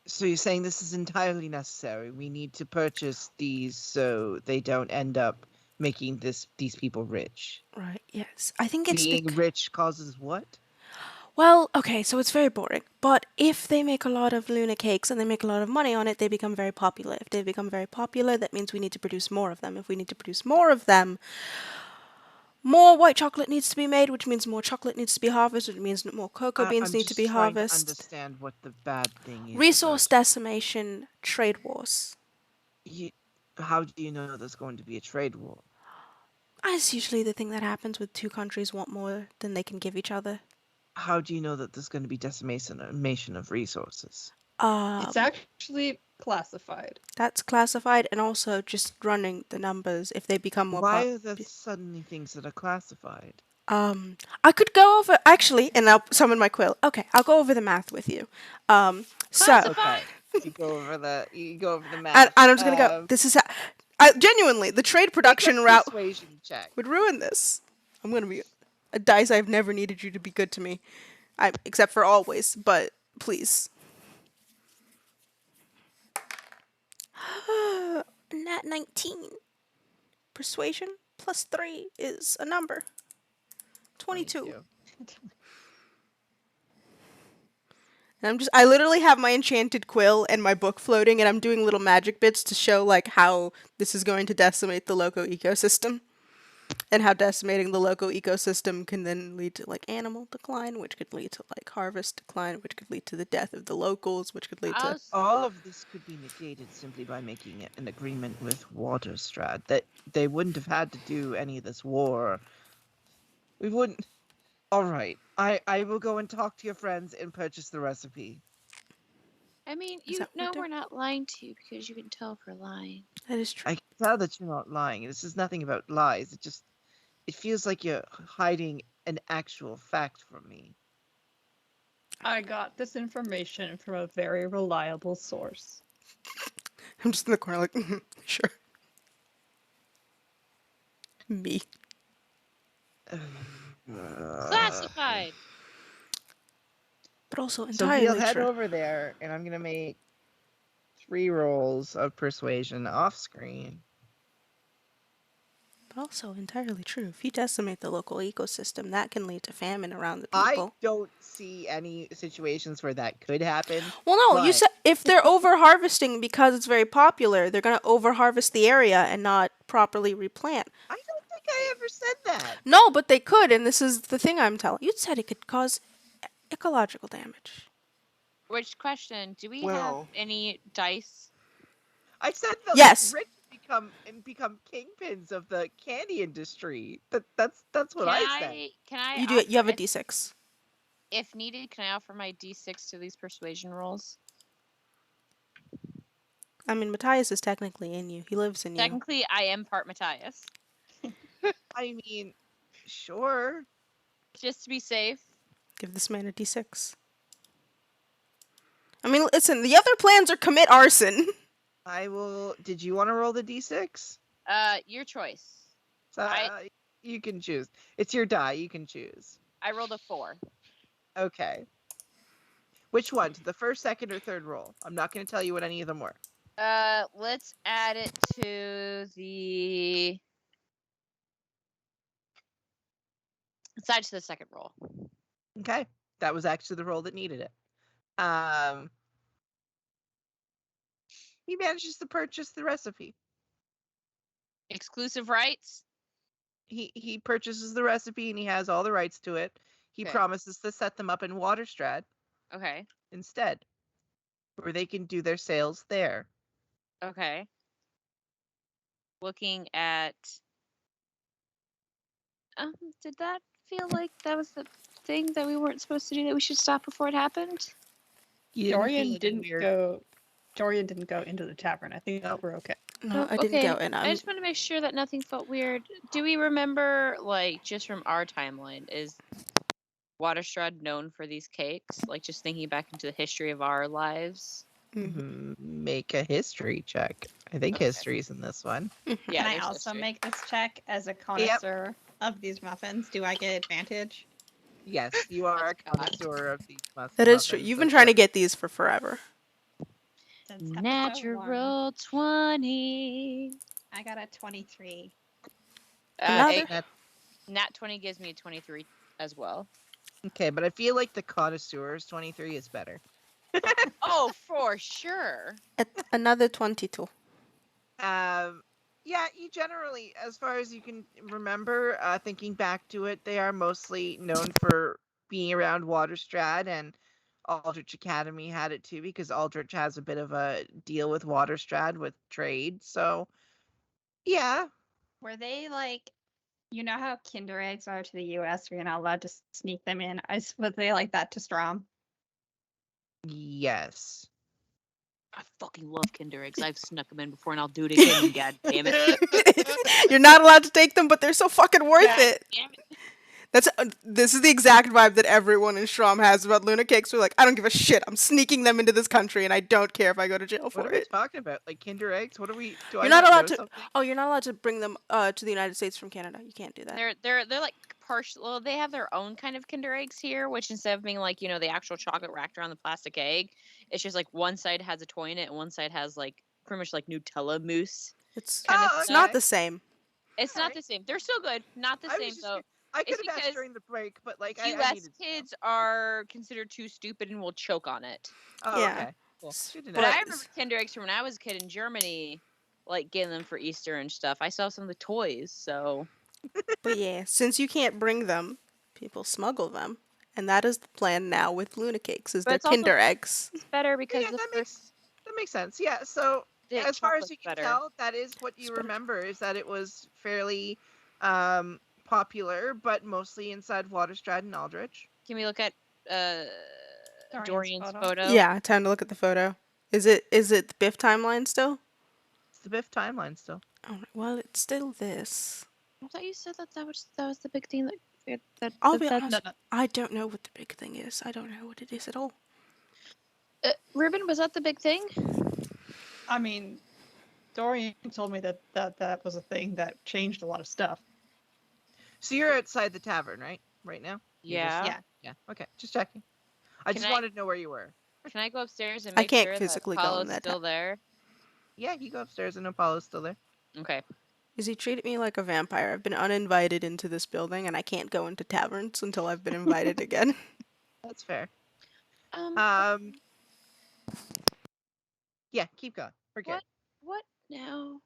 So you're saying this is entirely necessary? We need to purchase these so they don't end up making these people rich. Right, yes. I think it's Being rich causes what? Well, okay, so it's very boring. But if they make a lot of Luna cakes and they make a lot of money on it, they become very popular. If they become very popular, that means we need to produce more of them. If we need to produce more of them, more white chocolate needs to be made, which means more chocolate needs to be harvested, which means more cocoa beans I'm need to just be trying to harvested. understand what the bad thing is. Resource about decimation, trade wars. how do you know there's going to be a trade war? That's usually the thing that happens when two countries want more than they can give each other. How do you know that there's going to be decimation of resources? It's actually classified. That's classified, and also just running the numbers if they become more Why are there suddenly things that are classified? I could go over actually, and I'll summon my quill. Okay, I'll go over the math with you. So Classified. Okay, you go over the math. and I'm just gonna go. This is genuinely the trade Make a production route persuasion check. would ruin this. I'm gonna be a dice. I've never needed you to be good to me, except for always. But please. Nat 19. Persuasion plus 3 is a number. 22. And I literally have my enchanted quill and my book floating, and I'm doing little magic bits to show like how this is going to decimate the local ecosystem, and how decimating the local ecosystem can then lead to like animal decline, which could lead to like harvest decline, which could lead to the death of the locals, which could lead to All of this could be negated simply by making an agreement with Waterstrad. That they wouldn't have had to do any of this war. We wouldn't. All right, I will go and talk to your friends and purchase the recipe. I mean, Is you that what know we're we're not lying to you because you can tell if we're lying. that is true. I can tell that you're not lying. This is nothing about lies. It feels like you're hiding an actual fact from me. I got this information from a very reliable source. I'm just in the corner like, sure. Me. Classified. But also So entirely we'll head true. over there, and I'm gonna make 3 rolls of persuasion off screen. But also entirely true. If you decimate the local ecosystem, that can lead to famine around the I people. don't see any situations where that could happen. Well, no, you but- said if they're over harvesting because it's very popular, they're going to over harvest the area and not properly replant. I don't think I ever said that. No, but they could, and this is the thing I'm telling you. Said it could cause ecological damage. Which question? Do we Well- have any dice? I said the Yes. rich become kingpins of the candy industry. That's what Can I said. Can I? You do it. You have a offer- D6. If needed, can I offer my D6 to these persuasion rolls? I mean, Matthias is technically in you. He lives in you. Technically, I am part Matthias. I mean, sure. Just to be safe. Give this man a D6. I mean, listen, the other plans are commit arson. I will. Did you want to roll the d6? Your choice. So, you can choose. It's your die. You can choose. I rolled a 4. Okay. Which one? To the first, second, or third roll? I'm not going to tell you what any of them were. Let's add it to the side to the second roll. Okay. That was actually the roll that needed it. He manages to purchase the recipe. Exclusive rights. He purchases the recipe and he has all the rights to it. He Okay. promises to set them up in Waterstrad Okay. instead, where they can do their sales there. Okay. Looking at. Did that feel like that was the thing that we weren't supposed to do? That we should stop before it happened? You Dorian feel any Dorian didn't go into the tavern. I think Nope. we're okay. No, Oh, I didn't okay. go in. I just want to make sure that nothing felt weird. Do we remember, like, just from our timeline, is Waterstrad known for these cakes? Like, just thinking back into the history of our lives. Make a history check. I think Okay. history's in this one. Yeah. Can I there's also history. make this check as a connoisseur of these muffins? Do I get advantage? Yes, you are a God. connoisseur of these muffins. That is true. You've been trying to get these for forever. Since episode one. Natural 20. I got a 23. Another? Nat 20 gives me a 23 as well. Okay, but I feel like the connoisseur's 23 is better. Oh, for sure. Another 22. Yeah, you generally, as far as you can remember, thinking back to it, they are mostly known for being around Waterstrad, and Aldrich Academy had it too, because Aldrich has a bit of a deal with Waterstrad with trade. So, yeah. Were they like, you know how Kinder eggs are to the U.S. where you're not allowed to sneak them in? Was they like that to Strom? Yes. I fucking love Kinder eggs. I've snuck them in before, and I'll do it again. God damn it! You're not allowed to take them, but they're so fucking worth Yeah. it. Damn it. This is the exact vibe that everyone in Strom has about Luna cakes. We're like, I don't give a shit. I'm sneaking them into this country, and I don't care if I go to jail What for are we it. talking about? Like Kinder eggs? What are we? Do I You're not not allowed know to. something? Oh, you're not allowed to bring them to the United States from Canada. You can't do that. They're like partial. Well, they have their own kind of Kinder eggs here, which instead of being like the actual chocolate wrapped around the plastic egg, it's just like one side has a toy in it, and one side has like pretty much like Nutella mousse. It's Kind of Oh, it's stuff. not the same. It's not Alright. the same. They're still good. Not the I was same just. though. I could It's have asked because during the break, but like I U.S. needed to know. kids are considered too stupid and will choke on it. Oh, Yeah. okay. Cool. Good to know. But I But remember Kinder eggs from when I was a kid in Germany, like getting them for Easter and stuff. I saw some of the toys, so but yeah, since you can't bring them, people smuggle them, and that is the plan now with Luna cakes. Is But they're it's also- Kinder eggs. it's better because Yeah, the that first makes sense. Yeah. So the as far as chocolate's you can better. tell, that is what you It's better. remember, is that it was fairly popular, but mostly inside Waterstrad and Aldrich. Can we look at Dorian's photo? photo? Yeah, time to look at the photo. Is it the Biff timeline still? It's the Biff timeline still. Oh, well, it's still this. I thought you said that was the big thing that I'll be that- honest. I don't know what the big thing is. I don't know what it is at all. Ruben, was that the big thing? I mean, Dorian told me that was a thing that changed a lot of stuff. So you're outside the tavern, right? Right now? You're just- Yeah. Yeah. Yeah. Okay. Just checking. I Can just I- wanted to know where you were. Can I go upstairs and I make can't sure physically that go in Apollo's that still there? Yeah, you go upstairs and Apollo's still there. Okay. Is he treated me like a vampire? I've been uninvited into this building, and I can't go into taverns until I've been invited again. That's fair. Um. Yeah, keep going. We're good. What now?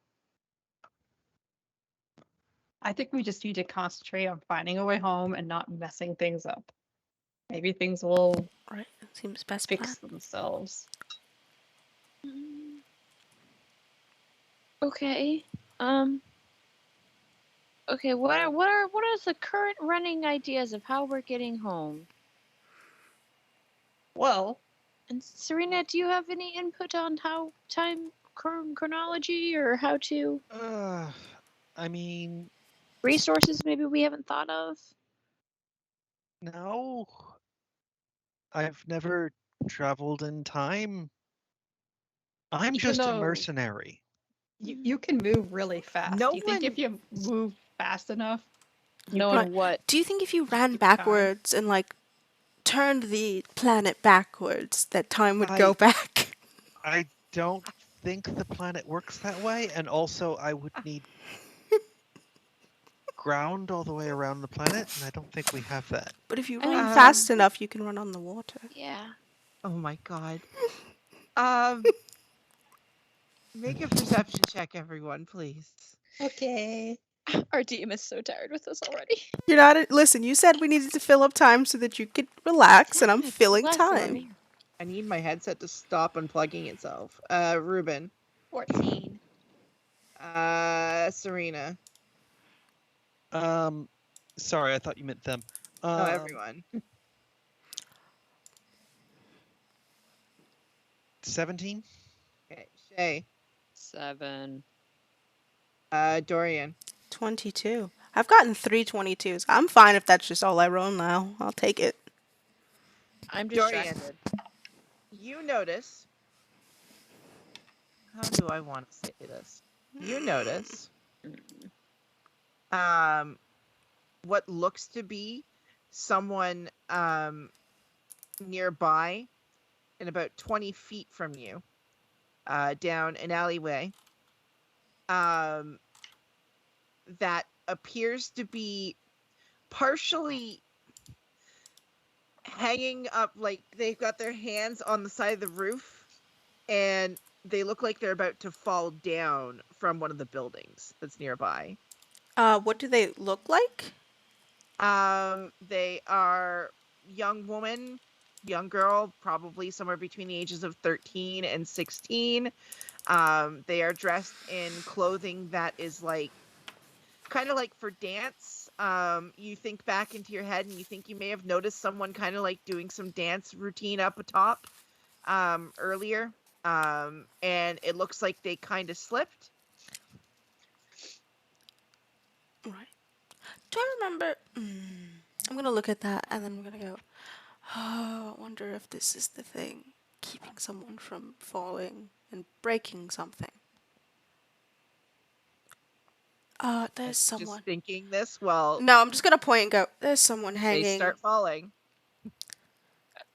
I think we just need to concentrate on finding a way home and not messing things up. Maybe things will Right, that seems best plan. fix themselves. Okay. Okay. What are the current running ideas of how we're getting home? Well, And Serena, do you have any input on how time chronology or how to I mean, resources maybe we haven't thought of? no. I've never traveled in time. I'm Even just a though- mercenary. you can move really fast. No Do you think if you move fast enough, Knowing what? Do you think if you ran Keep time. backwards and like turned the planet backwards, that time would go I- back? I don't think the planet works that way, and also I would need ground all the way around the planet, and I don't think we have that. But if you I run mean- fast enough, you can run on the water. Yeah. Oh my god. Make a perception check, everyone, please. okay. Our DM is so tired with us already. You're not. Listen, you said we needed to fill up time so that you could relax, and I'm filling time. I need my headset to stop unplugging itself. Ruben. 14. Serena. Sorry, I thought you meant them. No, everyone. 17? Okay, Shay. 7. Dorian. 22. I've gotten 3 22s. I'm fine if that's just all I roll now. I'll take it. I'm Dorian. distracted. You notice. How do I want to say this? You notice. What looks to be someone nearby, and about 20 feet from you, down an alleyway, that appears to be partially hanging up, like they've got their hands on the side of the roof, and they look like they're about to fall down from one of the buildings that's nearby. What do they look like? They are young woman, young girl, probably somewhere between the ages of 13 and 16. They are dressed in clothing that is like kind of like for dance. You think back into your head and you think you may have noticed someone kind of like doing some dance routine up atop earlier. And it looks like they kind of slipped. Right. Do I remember? I'm gonna look at that and then I'm gonna go, oh, I wonder if this is the thing keeping someone from falling and breaking something. There's someone. Just thinking this, well, No, I'm just gonna point and go, there's someone they hanging. start falling.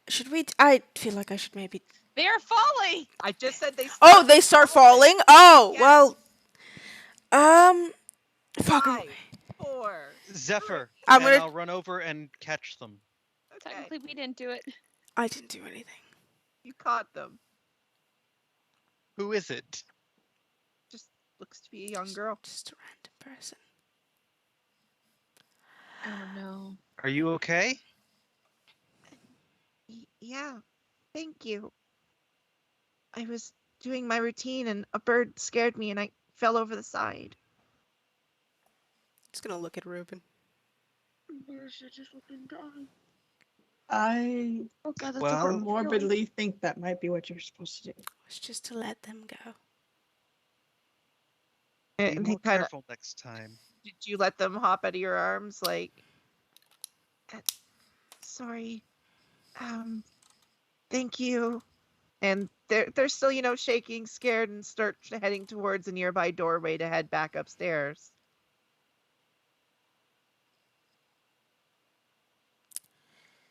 Should we? I feel like I should maybe. They are falling. I just said they start Oh, they start falling? Oh, Yes. well. Fuck. 5, 4. Zephyr, I'm and gonna- I'll run over and catch them. Okay, Technically, we didn't do it. I didn't do anything. you caught them. Who is it? Just looks to be a young girl. Just a random person. Oh no. Are you okay? Yeah, thank you. I was doing my routine and a bird scared me and I fell over the side. Just gonna look at Ruben. I Oh god, that's Well- a horrible feeling. morbidly think that might be what you're supposed to do. It's just to let them go. Be And he more kind of, careful next time. did you let them hop out of your arms? Like, sorry. Thank you. And they're still, shaking, scared, and start heading towards a nearby doorway to head back upstairs.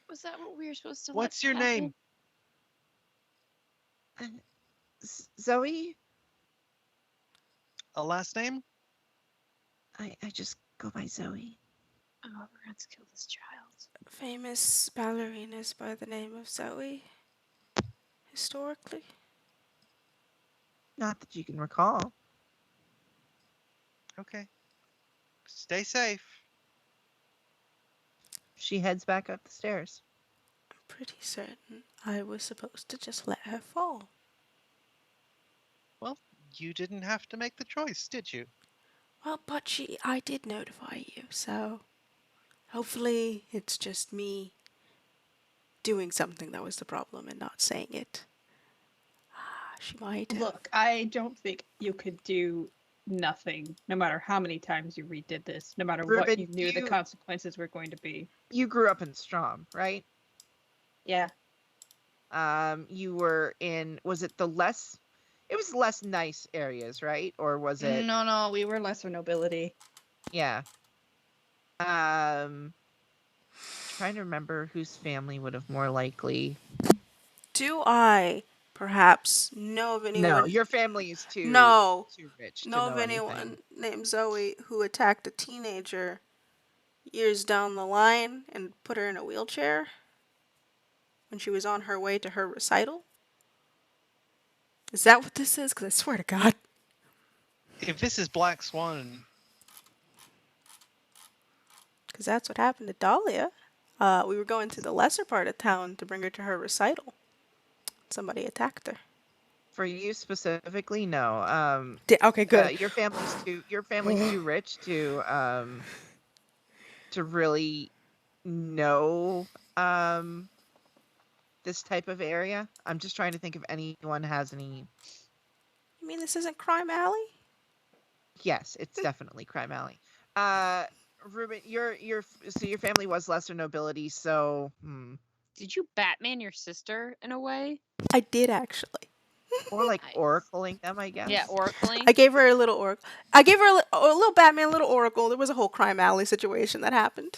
Was that what we were supposed to? What's let your happen? name? Zoe? A last name? I just go by Zoe. Oh, we're going to kill this child. Famous ballerinas by the name of Zoe. Historically. Not that you can recall. Okay. Stay safe. She heads back up the stairs. I'm pretty certain I was supposed to just let her fall. Well, you didn't have to make the choice, did you? Well, but I did notify you, so hopefully it's just me doing something that was the problem and not saying it. She might have. Look, I don't think you could do nothing, no matter how many times you redid this, no matter what Ruben, you knew the you- consequences were going to be. You grew up in Strom, right? Yeah. You were in, was it it was less nice areas, right? Or was it? No, we were lesser nobility. Yeah. Trying to remember whose family would have more likely. Do I perhaps know of anyone? No, your family is too too rich to know know of anyone anything. named Zoe who attacked a teenager years down the line and put her in a wheelchair when she was on her way to her recital? Is that what this is? Because I swear to God. If this is Black Swan, Because that's what happened to Dahlia. We were going to the lesser part of town to bring her to her recital. Somebody attacked her. For you specifically, no. Okay, good. Your family's too rich to really know this type of area. I'm just trying to think if anyone has any. You mean this isn't Crime Alley? Yes, it's definitely Crime Alley. Ruben, your family was lesser nobility, so Did you Batman your sister in a way? I did actually. or like Nice. oracling them, I guess. Yeah, oracling. I gave her a little oracle. I gave her a little Batman, little oracle. There was a whole Crime Alley situation that happened.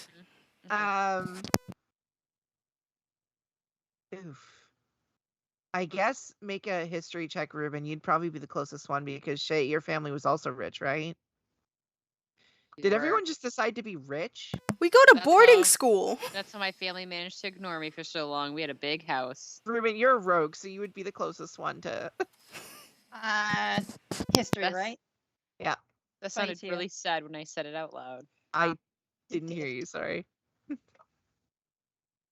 Oof. I guess make a history check, Ruben. You'd probably be the closest one because Shay, your family was also rich, right? Did everyone just decide to be rich? We go to That's boarding how- school. That's how my family managed to ignore me for so long. We had a big house. Ruben, you're a rogue, so you would be the closest one to. History, That's- right? Yeah, That sounded 22. really sad when I said it out loud. I didn't hear you. Sorry.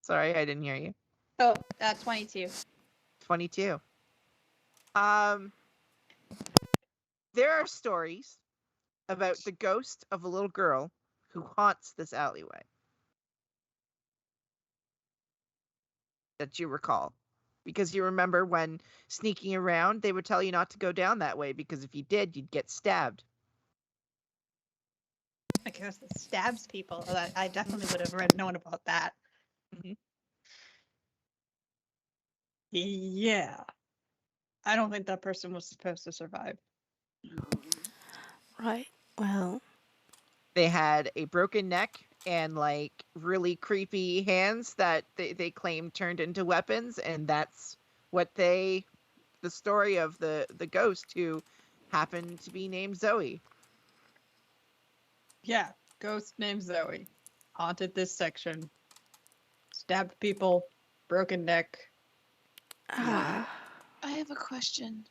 Sorry, I didn't hear you. Oh, 22. 22. There are stories about the ghost of a little girl who haunts this alleyway that you recall. Because you remember when sneaking around, they would tell you not to go down that way because if you did, you'd get stabbed. I guess that stabs people. I definitely would have known about that. Mhm. Yeah. I don't think that person was supposed to survive. Right. Well, They had a broken neck and like really creepy hands that they claimed turned into weapons, and that's what the story of the ghost who happened to be named Zoe. Yeah. Ghost named Zoe. Haunted this section. Stabbed people. Broken neck. ah, I have a question.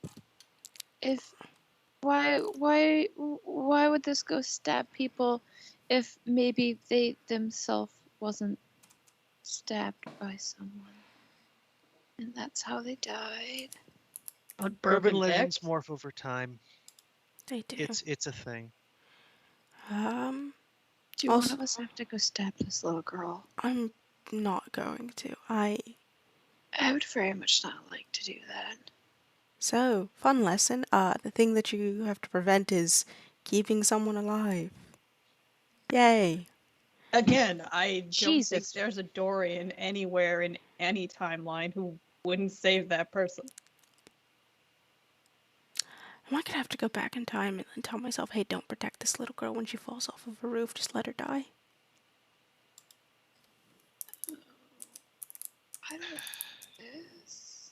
If why would this ghost stab people if maybe they themselves wasn't stabbed by someone and that's how they died? But Urban broken legends necks? morph over time. they do. It's a thing. Do one Also- of us have to go stab this little girl? I'm not going to. I would very much not like to do that. So, fun lesson. The thing that you have to prevent is keeping someone alive. Yay. Again, I don't think Jesus. there's a Dorian anywhere in any timeline who wouldn't save that person. I might have to go back in time and tell myself, hey, don't protect this little girl when she falls off of a roof. Just let her die. I don't know. This.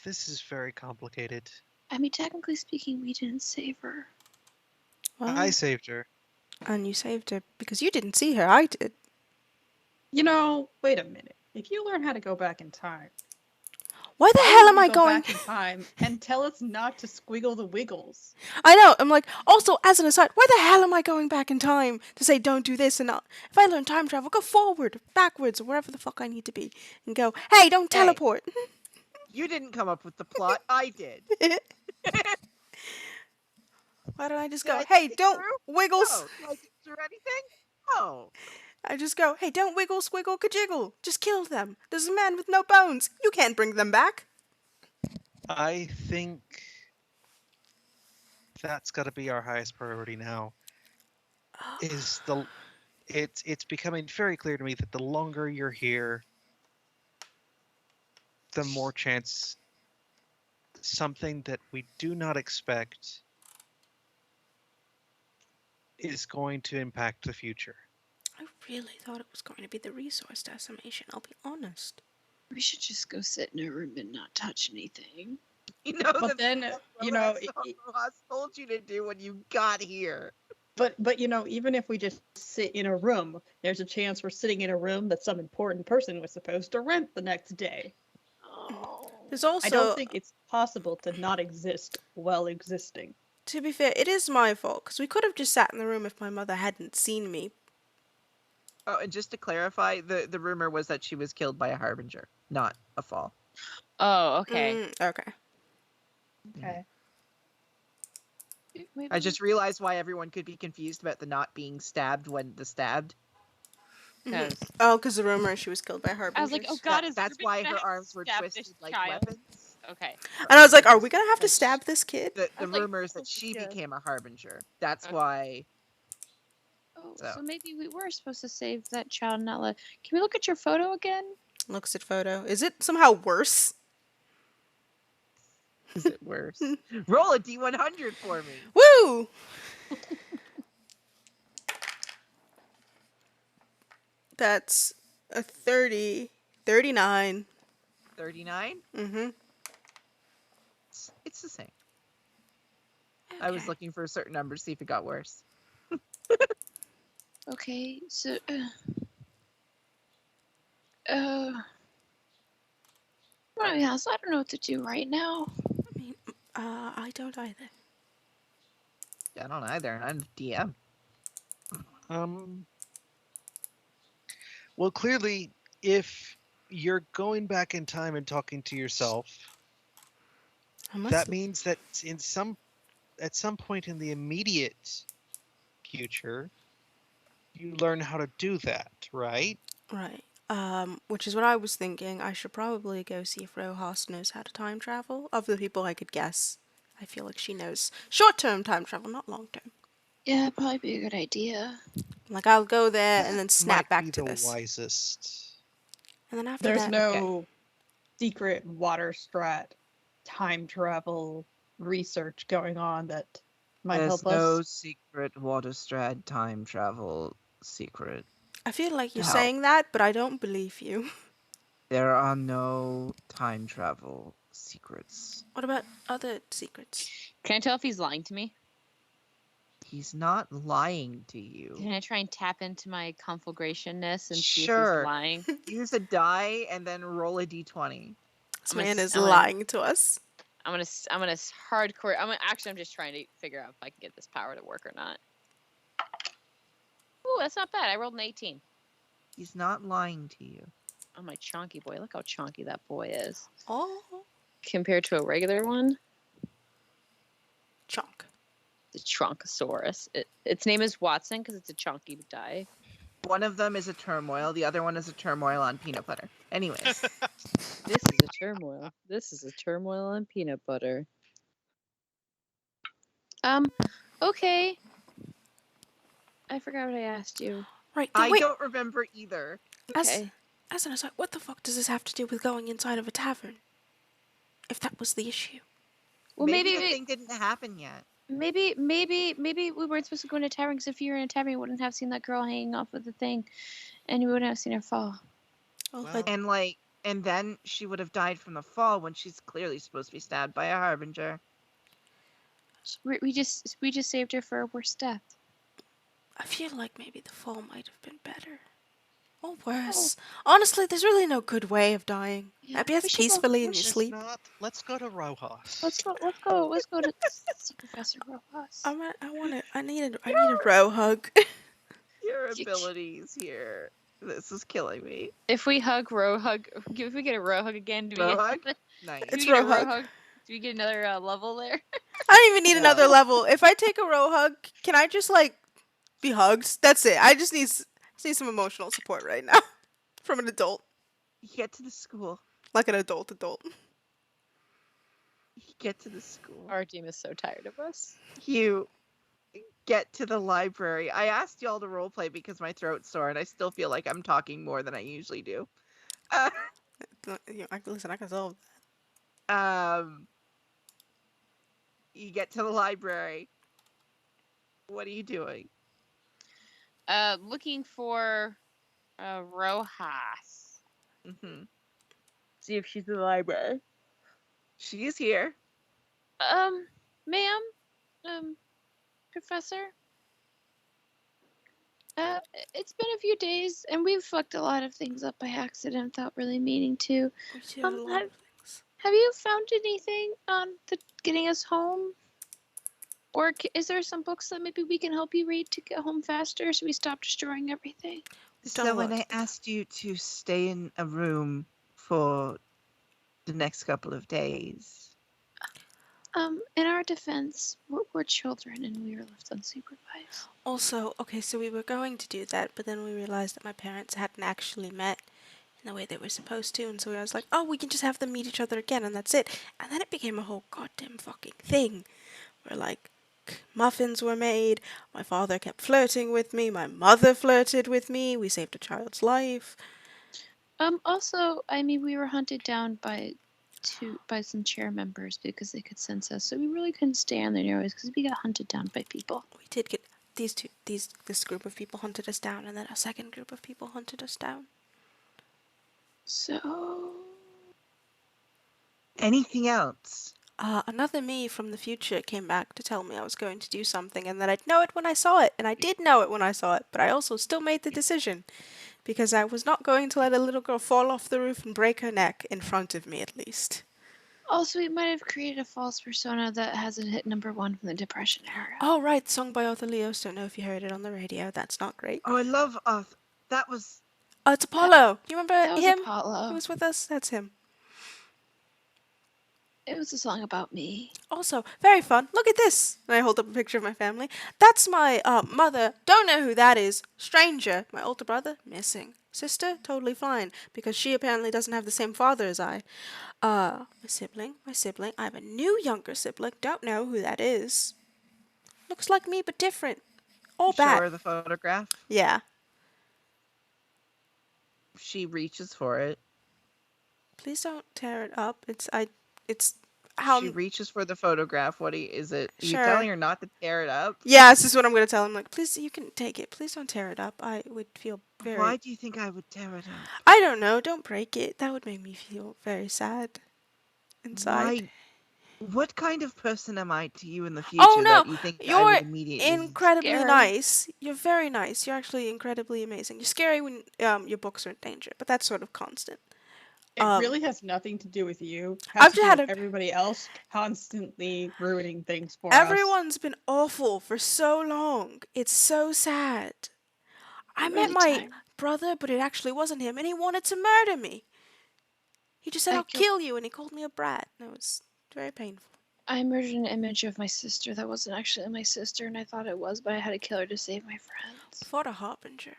This is very complicated. I mean, technically speaking, we didn't save her. Well, I saved her. and you saved her because you didn't see her. I did. You know, wait a minute. If you learn how to go back in time, Why the why hell would am you I go going? back in time and tell us not to squiggle the wiggles? I know. I'm like, also, as an aside, why the hell am I going back in time to say don't do this and not? If I learn time travel, go forward, backwards, or wherever the fuck I need to be, and go, hey, don't Hey. teleport. You didn't come up with the plot, I did. Why don't I just Did go, I hey, think it don't through? wiggles? No. Did I think through anything? No. I just go, hey, don't wiggle, squiggle, kajiggle. Just kill them. There's a man with no bones. You can't bring them back. I think that's got to be our highest priority now. Is it's becoming very clear to me that the longer you're here, the more chance something that we do not expect is going to impact the future. I really thought it was going to be the resource decimation, I'll be honest. We should just go sit in a room and not touch anything. You know But then, you know, Ross told you to do when you got here. but you know, even if we just sit in a room, there's a chance we're sitting in a room that some important person was supposed to rent the next day. Oh. There's also, I don't think it's possible to not exist while existing. to be fair, it is my fault, because we could have just sat in the room if my mother hadn't seen me. Oh, and just to clarify, the rumor was that she was killed by a harbinger, not a fall. Oh, okay. Okay. Okay. Maybe I just realized why everyone could be confused about the not being stabbed when the stabbed. Mhm. 'Cause- Oh, because the rumor is she was killed by harbingers. I was like, oh god, is That's Ruben why gonna her have to arms were stab twisted this like child? weapons. Okay. And I was like, are we going to have to stab this kid? The was like, rumor is that oh, she yeah. became a harbinger. That's Okay. why. Oh, So. so maybe we were supposed to save that child and not let. Can we look at your photo again? Looks at photo. Is it somehow worse? Is it worse? Roll a D100 for me. Woo! That's a 30. 39. 39. Mm-hmm. It's the same. I was looking for a certain number to see if it got worse. Okay, so. Uh, Let me ask, I don't know what to do right now. I mean, I don't either. I don't either. I'm the DM. Well, clearly, if you're going back in time and talking to yourself, I must that have- means that at some point in the immediate future, you learn how to do that, right? Right. Which is what I was thinking. I should probably go see if Rojas knows how to time travel. Of the people I could guess, I feel like she knows short-term time travel, not long-term. Yeah, it'd probably be a good idea. Like, I'll go there and That then snap might back be to the this. wisest. And then after There's that, no secret water strat time travel research going on that might There's help no us. secret Waterstrad time travel secret. I feel like you're How? saying that, but I don't believe you. There are no time travel secrets. What about other secrets? Can I tell if he's lying to me? He's not lying to you. Can I try and tap into my conflagrationness and see if Sure. he's lying? Use a die and then roll a d20. This I'm gonna man s- is I'm gonna- lying to us. I'm gonna hardcore. I'm just trying to figure out if I can get this power to work or not. Ooh, that's not bad. I rolled an 18. He's not lying to you. Oh, my chonky boy. Look how chonky that boy is. Oh, Compared to a regular one, chunk. the Trunkosaurus. Its name is Watson because it's a chonky die. One of them is a turmoil. The other one is a turmoil on peanut butter. Anyways, This is a turmoil. This is a turmoil on peanut butter. Okay. I forgot what I asked you. Right. No, I wait. don't remember either. Okay. As an aside, what the fuck does this have to do with going inside of a tavern? If that was the issue. Well, maybe maybe the thing didn't happen yet. maybe we weren't supposed to go into a tavern because if you were in a tavern, you wouldn't have seen that girl hanging off of the thing, and you wouldn't have seen her fall. Well, Well, And then she would have died from the fall when she's clearly supposed to be stabbed by a harbinger. We just saved her for a worse death. I feel like maybe the fall might have been better. Or worse. Honestly, there's really no good way of dying. Yeah, I guess we should go- peacefully in your Let's sleep. let's go to Rojas. Let's go to see Professor Rojas. I need a row hug. Your abilities here. This is killing me. If we hug, if we get a row hug again, do we Row get, hug? do Nice. It's we get a row row hug. hug? Do we get another level there? I don't even need another No. level. If I take a row hug, can I just like be hugged? That's it. I just need some emotional support right now from an adult, You get to the school. like an adult. You get to the school. Our team is so tired of us. You get to the library. I asked y'all to roleplay because my throat's sore and I still feel like I'm talking more than I usually do. Listen, I can solve. You get to the library. What are you doing? Looking for Rojas. Hmm. See if she's in the library. She is here. Ma'am, Professor. It's been a few days, and we've fucked a lot of things up by accident without really meaning to. We did a lot of things. Have you found anything on getting us home? Or is there some books that maybe we can help you read to get home faster so we stop destroying everything? So when I asked you to stay in a room for the next couple of days, In our defense, we're children and we were left unsupervised. Also, okay, so we were going to do that, but then we realized that my parents hadn't actually met in the way they were supposed to, and so I was like, oh, we can just have them meet each other again, and that's it. And then it became a whole goddamn fucking thing. Where, like, muffins were made, my father kept flirting with me, my mother flirted with me, we saved a child's life. Also, I mean, we were hunted down by some chair members because they could sense us, so we really couldn't stay on their nose because we got hunted down by people. We did get this group of people hunted us down, and then a second group of people hunted us down. So, anything else? Another me from the future came back to tell me I was going to do something and that I'd know it when I saw it, and I did know it when I saw it, but I also still made the decision because I was not going to let a little girl fall off the roof and break her neck in front of me, at least. Also, we might have created a false persona that hasn't hit number 1 from the Depression era. Oh, right, song by Arthur Leos. Don't know if you heard it on the radio. That's not great. Oh, I love Arthur. That was. Oh, it's Apollo. You remember That was him? Apollo. He was with us. That's him. It was a song about me. Also, very fun. Look at this. And I hold up a picture of my family. That's my mother. Don't know who that is. Stranger. My older brother, missing. Sister, totally fine, because she apparently doesn't have the same father as I. My sibling. I have a new younger sibling. Don't know who that is. Looks like me, but different. All Show bad. her the photograph. Yeah. She reaches for it. Please don't tear it up. It's how She reaches for the photograph. Is it? Are you Sure. telling her not to tear it up? Yeah, this is what I'm gonna tell him. Like, please, you can take it. Please don't tear it up. I would feel very. Why do you think I would tear it up? I don't know. Don't break it. That would make me feel very sad inside. Why? What kind of person am I to you in the future Oh no, that you think I you're would immediately? incredibly Scary. nice. You're very nice. You're actually incredibly amazing. You're scary when your books are in danger, but that's sort of constant. It Um, really has nothing to do with you. It I've has to do had with a- everybody else constantly ruining things for us. Everyone's been awful for so long. It's so sad. I met Really my tired. brother, but it actually wasn't him, and he wanted to murder me. He just said, I "I'll killed- kill you," and he called me a brat. And it was very painful. I murdered an image of my sister that wasn't actually my sister, and I thought it was, but I had to kill her to save my friends. Fought a harbinger.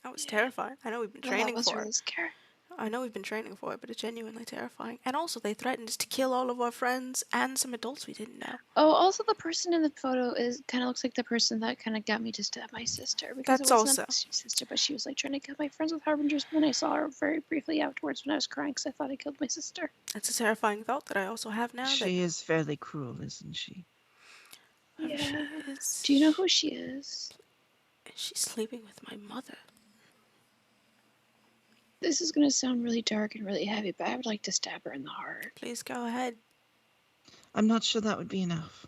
That was Yeah. terrifying. I know we've been Well, that training was for really it. scary. I know we've been training for it, but it's genuinely terrifying. And also, they threatened us to kill all of our friends and some adults we didn't know. Oh, also the person in the photo kind of looks like the person that kind of got me to stab my sister, because That's it wasn't also- my sister, but she was like trying to kill my friends with harbingers. But then I saw her very briefly afterwards when I was crying because I thought I killed my sister. That's a terrifying thought that I also have now. She is fairly cruel, isn't she? that Yeah. she is. Do you know who she is? She's sleeping with my mother. This is gonna sound really dark and really heavy, but I would like to stab her in the heart. Please go ahead. I'm not sure that would be enough.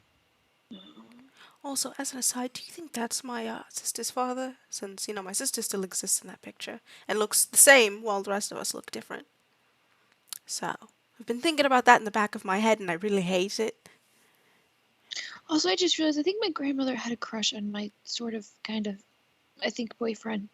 Also, as an aside, do you think that's my sister's father? Since, my sister still exists in that picture and looks the same while the rest of us look different. So, I've been thinking about that in the back of my head and I really hate it. Also, I just realized I think my grandmother had a crush on my I think, boyfriend.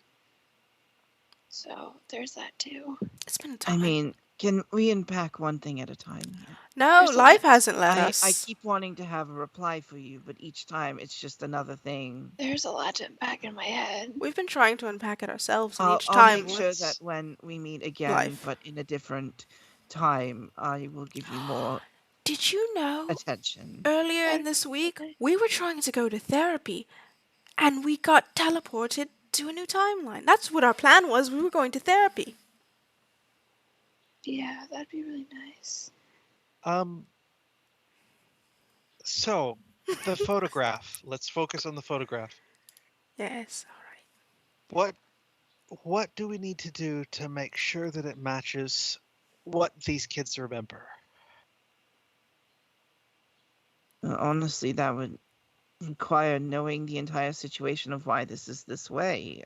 So there's that too. It's been a I time. mean, can we unpack one thing at a time here? No, there's a life lot. hasn't let us. I keep wanting to have a reply for you, but each time it's just another thing. There's a lot to unpack in my head. We've been trying to unpack it ourselves, and I'll, each I'll time make sure was- that when we meet again, life. but in a different time, I will give you more Did you know attention. earlier in this week we were trying to go to therapy and we got teleported to a new timeline? That's what our plan was. We were going to therapy. Yeah, that'd be really nice. So the photograph. Let's focus on the photograph. Yes, all right. What do we need to do to make sure that it matches what these kids remember? Honestly, that would require knowing the entire situation of why this is this way.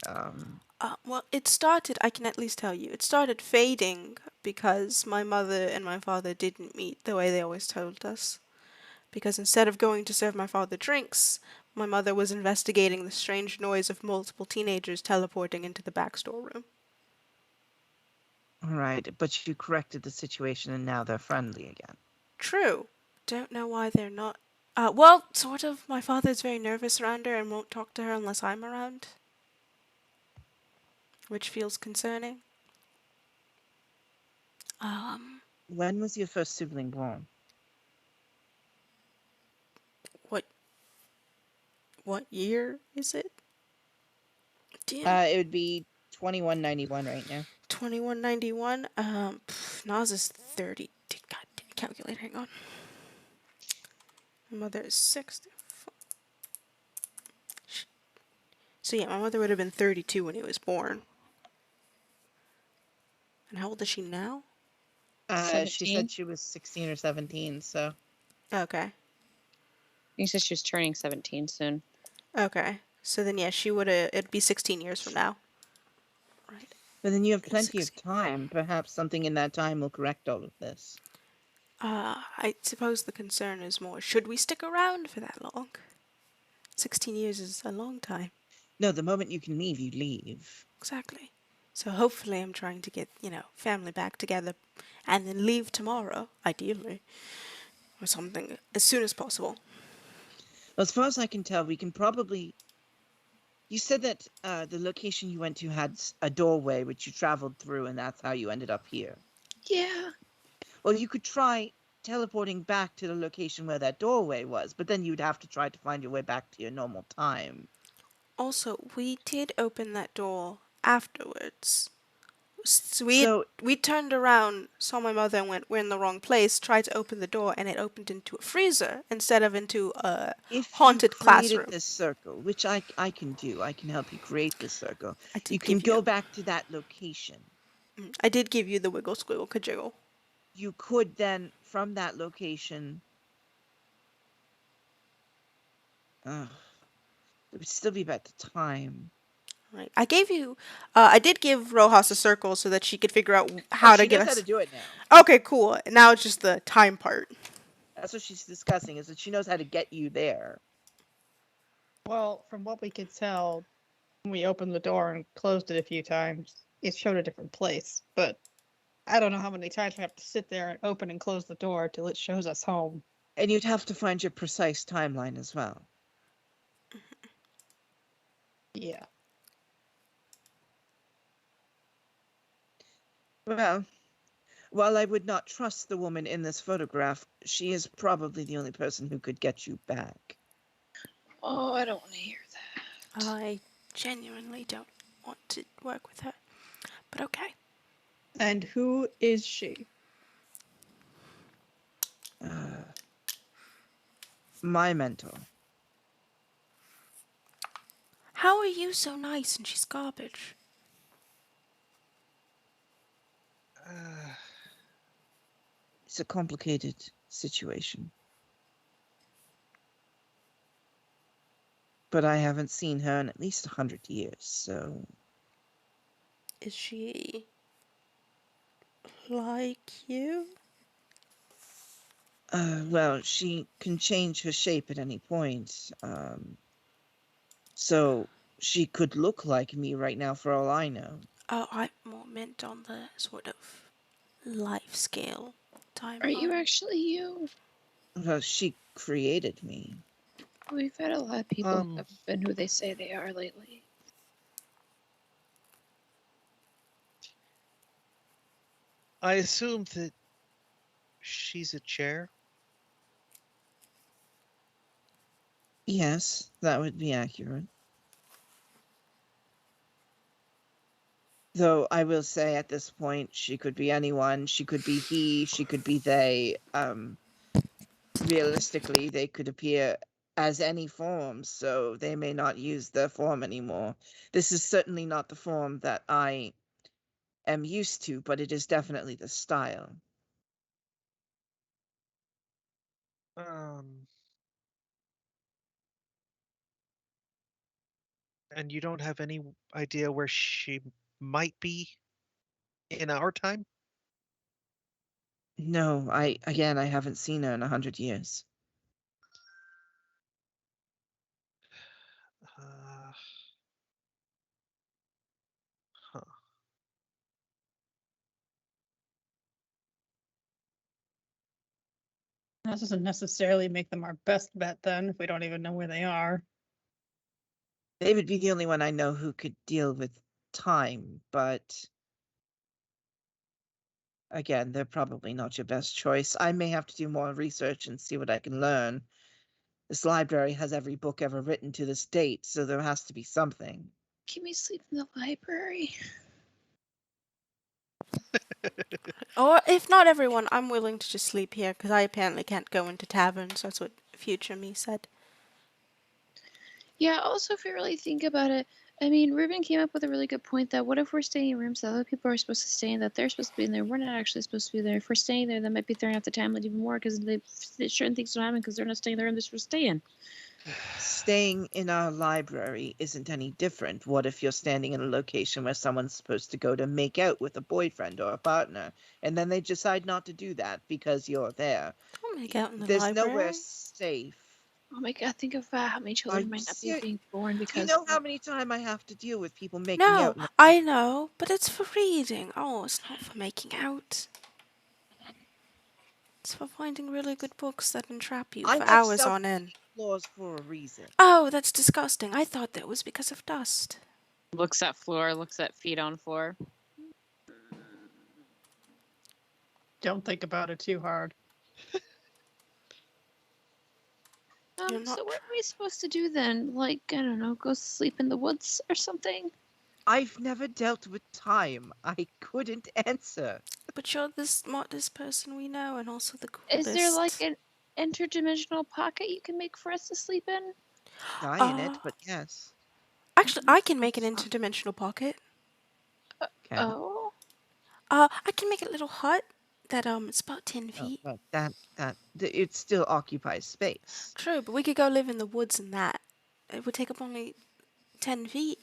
Well, it started, I can at least tell you, it started fading because my mother and my father didn't meet the way they always told us. Because instead of going to serve my father drinks, my mother was investigating the strange noise of multiple teenagers teleporting into the back storeroom. All right, but you corrected the situation and now they're friendly again. True. Don't know why they're not. Well, sort of. My father's very nervous around her and won't talk to her unless I'm around. Which feels concerning. When was your first sibling born? What year is it? Do you It would be 2191 right now. 2191? Nas is 30. God, calculate, hang on. My mother is 60. So yeah, my mother would have been 32 when he was born. And how old is she now? She 17? said she was 16 or 17, so. Okay. You said she was turning 17 soon. Okay. So then, yeah, it'd be 16 years from now. Right. But then you have It'll plenty of succeed. time. Perhaps something in that time will correct all of this. I suppose the concern is more, should we stick around for that long? 16 years is a long time. No, the moment you can leave, you leave. Exactly. So hopefully I'm trying to get, family back together and then leave tomorrow, ideally. Or something as soon as possible. As far as I can tell, we can probably... You said that the location you went to had a doorway which you traveled through, and that's how you ended up here. Yeah. Well, you could try teleporting back to the location where that doorway was, but then you'd have to try to find your way back to your normal time. Also, we did open that door afterwards. So So we turned around, saw my mother and went, we're in the wrong place, tried to open the door, and it opened into a freezer instead of into a if you haunted created classroom. this circle, which I can do, I can help you create this circle. I did You can give you go back to that location. I did give you the wiggle squiggle kajiggle. You could then, from that location... Ugh, it would still be about the time. Right. I gave you I did give Rojas a circle so that she could figure out Oh, how to she get knows how us. to do it now. Okay, cool. Now it's just the time part. That's what she's discussing, is that she knows how to get you there. Well, from what we could tell, when we opened the door and closed it a few times, it showed a different place. But I don't know how many times we have to sit there and open and close the door till it shows us home. And you'd have to find your precise timeline as well. Yeah. Well, while I would not trust the woman in this photograph, she is probably the only person who could get you back. Oh, I don't want to hear that. I genuinely don't want to work with her. But okay. And who is she? My mentor. How are you so nice and she's garbage? It's a complicated situation. But I haven't seen her in at least 100 years, so... Is she like you? Well, she can change her shape at any point. So she could look like me right now for all I know. Oh, I more meant on the sort of life scale timeline. Are you actually you? Well, she created me. We've had a lot of people who haven't been who they say they are lately. I assume that she's a chair. Yes, that would be accurate. Though I will say at this point, she could be anyone. She could be he, she could be they. Realistically, they could appear as any form, so they may not use their form anymore. This is certainly not the form that I am used to, but it is definitely the style. And you don't have any idea where she might be in our time? No, I haven't seen her in 100 years. Huh. That doesn't necessarily make them our best bet then, if we don't even know where they are. They would be the only one I know who could deal with time, but again, they're probably not your best choice. I may have to do more research and see what I can learn. This library has every book ever written to this date, so there has to be something. Can we sleep in the library? Or if not everyone, I'm willing to just sleep here because I apparently can't go into taverns. That's what future me said. Yeah, also, if you really think about it, I mean, Ruben came up with a really good point that what if we're staying in rooms that other people are supposed to stay in, that they're supposed to be in there, we're not actually supposed to be there. If we're staying there, that might be throwing off the timeline even more because certain things don't happen because they're not staying in the room they're supposed to stay in. staying in our library isn't any different. What if you're standing in a location where someone's supposed to go to make out with a boyfriend or a partner, and then they decide not to do that because you're there? I'll make out in the There's nowhere library. safe. Oh my god, think of how many Are children you might not be serious? being born You because know how many times I have to deal with people making No, out? I know, but it's for reading. Oh, it's not for making out. It's for finding really good books that entrap you I for have hours on end. floors for a reason. Oh, that's disgusting. I thought that was because of dust. Looks at floor, looks at feet on floor. Don't think about it too hard. You're not so what are we supposed to do then? Like, I don't know, go sleep in the woods or something? I've never dealt with time. I couldn't answer. But you're the smartest person we know, and also the coolest. Is there like an interdimensional pocket you can make for us to sleep in? Die in it, but yes. Actually, I can make an interdimensional pocket. Okay. Oh. I can make a little hut that it's about 10 feet. But it still occupies space. True, but we could go live in the woods in that. It would take up only 10 feet,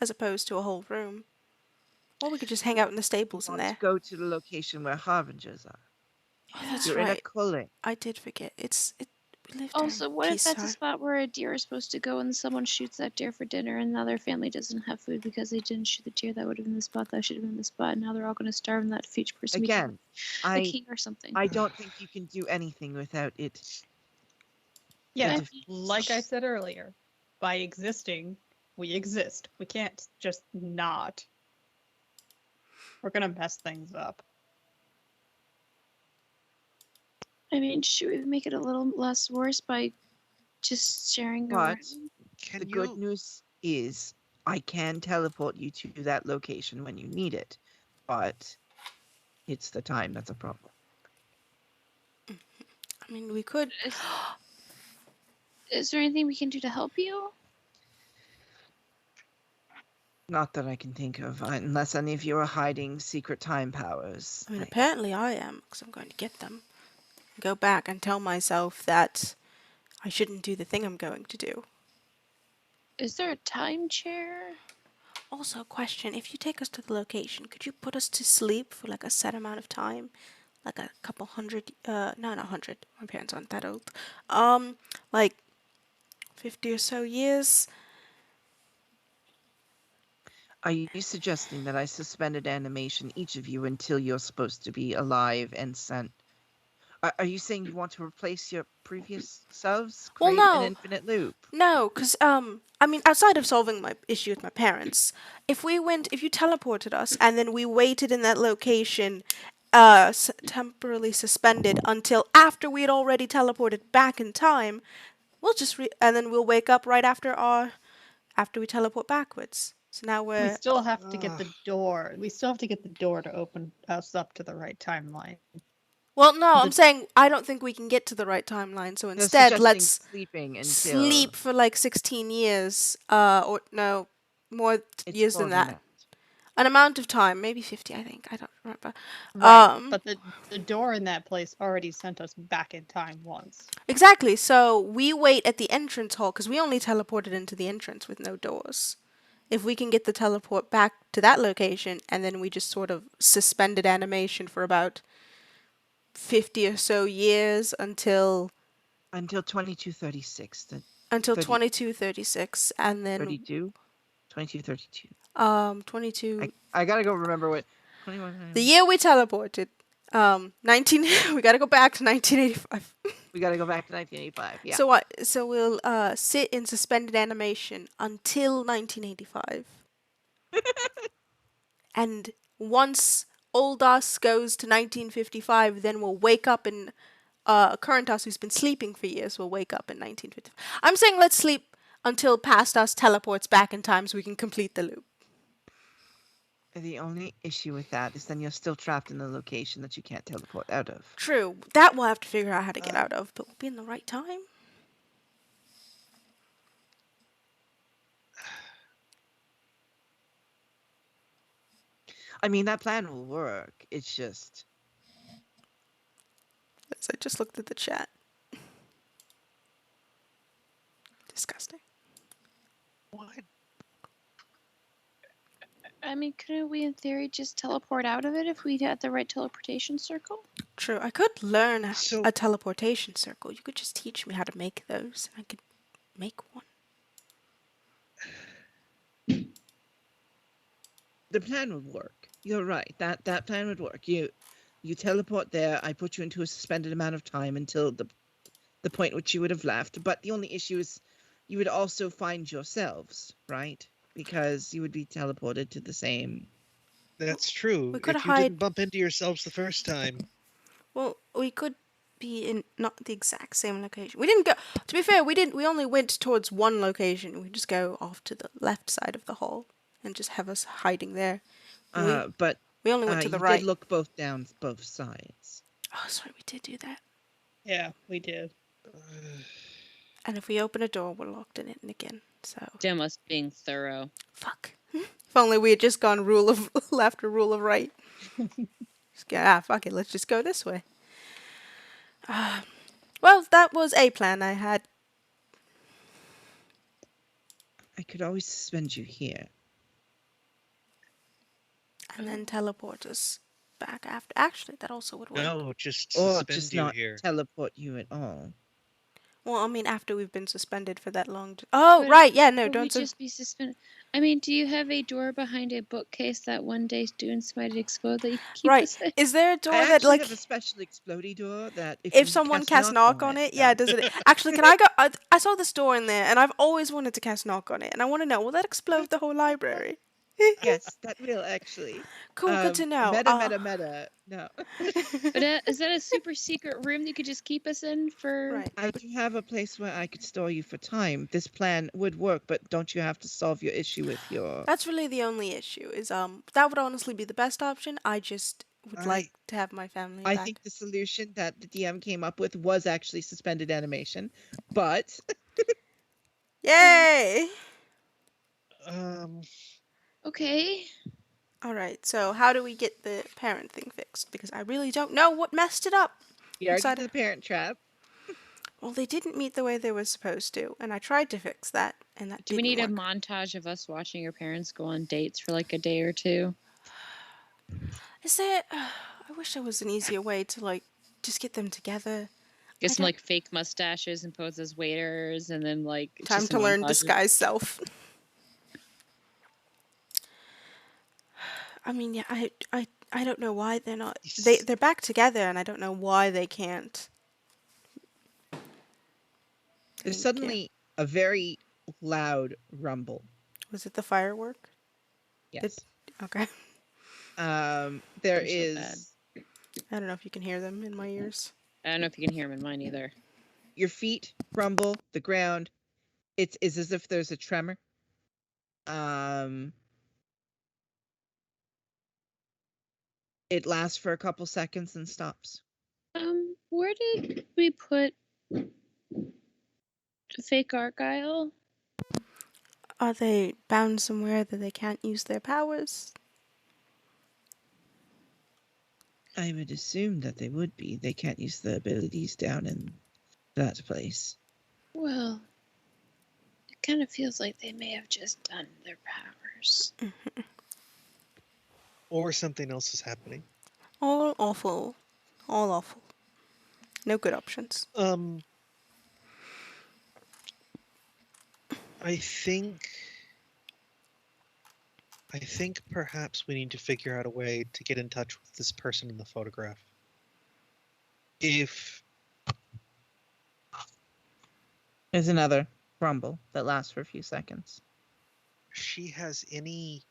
as opposed to a whole room. Or we could just hang out in the stables in Want there. to go to the location where harbingers are. Oh, that's You're in a right. culling. I did forget. We lived Also, during what if that's a peacetime. spot where a deer is supposed to go and someone shoots that deer for dinner and now their family doesn't have food because they didn't shoot the deer that would have been the spot that should have been the spot and now they're all going to starve and that future person Again, becomes a I king or something. I don't think you can do anything without it. Yeah, It like I said earlier, by existing, we exist. We can't just not. We're gonna mess things up. I mean, should we make it a little less worse by just sharing But around? Can the you good news is I can teleport you to that location when you need it. But it's the time that's a problem. I mean, we could. Is there anything we can do to help you? Not that I can think of, unless any of you are hiding secret time powers. I mean, apparently I am, because I'm going to get them. Go back and tell myself that I shouldn't do the thing I'm going to do. Is there a time chair? Also, question, if you take us to the location, could you put us to sleep for like a set amount of time? Like a couple hundred, no, not 100, my parents aren't that old. Like 50 or so years. Are you suggesting that I suspended animation each of you until you're supposed to be alive and sent? Are you saying you want to replace your previous selves? Well, Create an no. infinite loop? No, because, I mean, outside of solving my issue with my parents, if you teleported us and then we waited in that location, temporarily suspended until after we had already teleported back in time, we'll just and then we'll wake up right after we teleport backwards. So now We we're still have to get the door. We still have to get the door to open us up to the right timeline. well, no, I'm saying I don't think we can get to the right timeline. So They're instead, suggesting let's sleeping until sleep for like 16 years, or no, more it's years more than than that. An amount of time, maybe 50, I think. I don't remember. Right, but the door in that place already sent us back in time once. Exactly. So we wait at the entrance hall because we only teleported into the entrance with no doors. If we can get the teleport back to that location and then we just sort of suspended animation for about 50 or so years until 2236. until 30 2236 and then 32? 2232. 22 I gotta go remember what 21. the year we teleported 19 we got to go back to 1985. We gotta go back to 1985. Yeah. So what? So we'll sit in suspended animation until 1985. And once old us goes to 1955, then we'll wake up in current us who's been sleeping for years will wake up in 1955. I'm saying let's sleep until past us teleports back in time so we can complete the loop. The only issue with that is then you're still trapped in the location that you can't teleport out of. True. That we'll have to figure out how to get out of, but we'll be in the right time. I mean, that plan will work. It's just As I just looked at the chat. Disgusting. What? I mean, couldn't we, in theory, just teleport out of it if we had the right teleportation circle? True. I could learn So a teleportation circle. You could just teach me how to make those, and I could make one. The plan would work. You're right. That plan would work. You teleport there. I put you into a suspended amount of time until the point which you would have left. But the only issue is you would also find yourselves, right? Because you would be teleported to the same. that's true. We could If you hide. didn't bump into yourselves the first time, Well, we could be in not the exact same location. We didn't go. To be fair, we didn't. We only went towards one location. We just go off to the left side of the hall and just have us hiding there. But We only went to the you right. did look down both sides. Oh, sorry, we did do that. Yeah, we did. And if we open a door, we're locked in it again. So Damn us being thorough. fuck. If only we had just gone rule of left or rule of right. Just go, fuck it. Let's just go this way. Well, that was a plan I had. I could always suspend you here. And then teleport us back after. Actually, that also would work. no, just Or suspend just you not here. teleport you at all. Well, I mean, after we've been suspended for that long. Oh, But- right. Yeah, no, Would we don't. just be suspended? I mean, do you have a door behind a bookcase that one day students might explode that you can keep Right. us in? Is there a door I that, actually like, have a special explodey door that if you someone casts knock on it, yeah, no. does it? Actually, can I go? I saw this door in there, and I've always wanted to cast knock on it, and I want to know, will that explode the whole library? Yes, that will actually. Cool, good to know. Meta. No. But is that a super secret room that you could just keep us in for? Right. I do have a place where I could store you for time. This plan would work, but don't you have to solve your issue with your... That's really the only issue. Is that would honestly be the best option. I just would like to have my family I back. think the solution that the DM came up with was actually suspended animation, but Yay! Okay. All right. So how do we get the parent thing fixed? Because I really don't know what messed it up. you are Inside- into the parent trap. Well, they didn't meet the way they were supposed to, and I tried to fix that, and that Do we didn't need a work. montage of us watching your parents go on dates for like a day or two? Is there? I wish there was an easier way to like just get them together. Get I some don't- like fake mustaches and pose as waiters, and then like Time just to learn montages. disguise self. I mean, yeah, I don't know why they're not. They're back together, and I don't know why they can't. There's Yeah. suddenly a very loud rumble. Was it the firework? Yes. Okay. There They're so is I don't know if you can hear them in my ears. I don't know if you can hear them in mine either. your feet rumble, the ground. It's as if there's a tremor. It lasts for a couple seconds and stops. Where did we put the fake Argyle? Are they bound somewhere that they can't use their powers? I would assume that they would be. They can't use the abilities down in that place. Well, it kind of feels like they may have just done their powers. Or something else is happening. All awful. All awful. No good options. I think perhaps we need to figure out a way to get in touch with this person in the photograph. If There's another rumble that lasts for a few seconds. she has any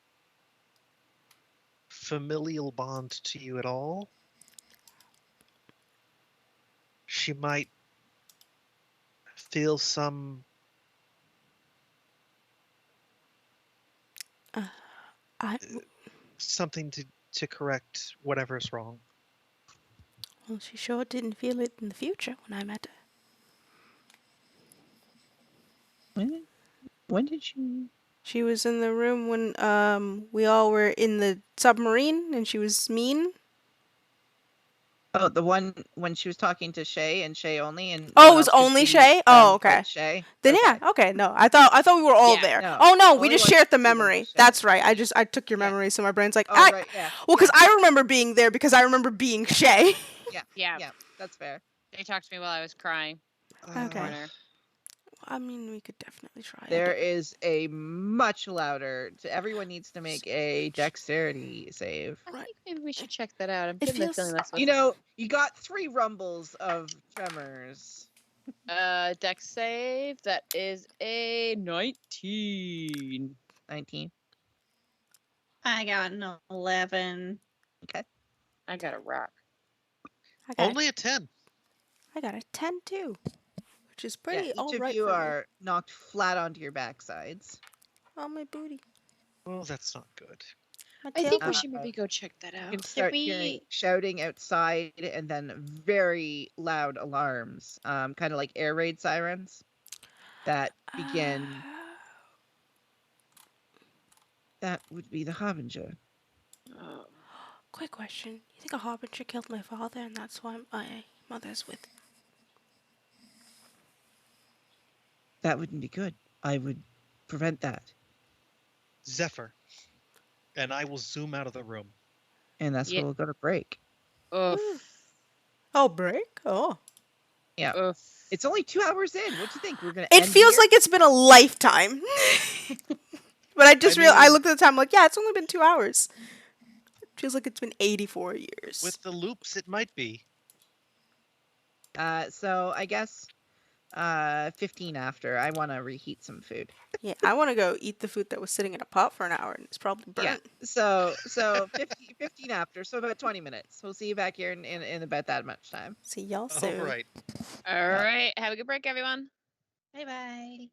familial bond to you at all, she might feel some something to correct whatever's wrong. Well, she sure didn't feel it in the future when I met her. When did you... She was in the room when we all were in the submarine and she was mean. Oh, the one when she was talking to Shay and Shay only, and Oh, no it one was else could only see, Shay? Oh, but okay. Shay. Then Okay. yeah, okay. No, I thought we were all Yeah, there. No, Oh no, we only just one shared the could see them was memory. Shay. That's right. I took your Yeah. memory, so my brain's like, Oh, right, yeah. well, because Yeah. I remember being there because I remember being Shay. Yeah. Yeah. Yeah. That's fair. They talked to me while I was crying. Okay. Corner. I mean, we could definitely try. There is a much louder. Everyone needs to make a dexterity save. I Right. think maybe we should check that out. I'm It getting the feels- feeling that's You know, you got 3 rumbles of tremors. deck save. That is a 19. 19. I got an 11. I got a rock. I got Only a 10. I got a 10 too, which is Yeah, pretty each all of right you for me. are knocked flat onto your backsides. On my booty. Well, that's not good. My I think tailbone. we should maybe go check that You out. can start hearing shouting outside and then very loud alarms, kind of like air raid sirens that begin. That would be the Harbinger. Oh. Quick question. You think a harbinger killed my father and that's why my mother's with That wouldn't be good. I would prevent that. Zephyr. And I will zoom out of the room. And that's Yeah. where we'll go to break. Oof. Oh, break? Oh. Yeah. Oof. It's only 2 hours in. What do you think? We're going to It end feels here? like it's been a lifetime. But I just I mean- looked at the time like, yeah, it's only been 2 hours. It feels like it's been 84 years. With the loops, it might be. So I guess 15 after. I want to reheat some food. Yeah, I want to go eat the food that was sitting in a pot for an hour and it's probably burnt. Yeah. So 15 after. So about 20 minutes. We'll see you back here in about that much time. See y'all All soon. right. All right. Have a good break, everyone. Bye bye.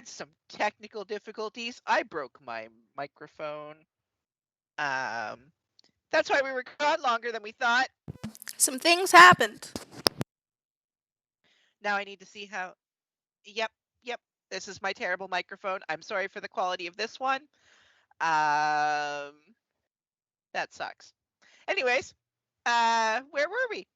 had some technical difficulties. I broke my microphone. That's why we were gone longer than we thought. Some things happened. Now I need to see how. Yep. This is my terrible microphone. I'm sorry for the quality of this one. That sucks. Anyways, where were we?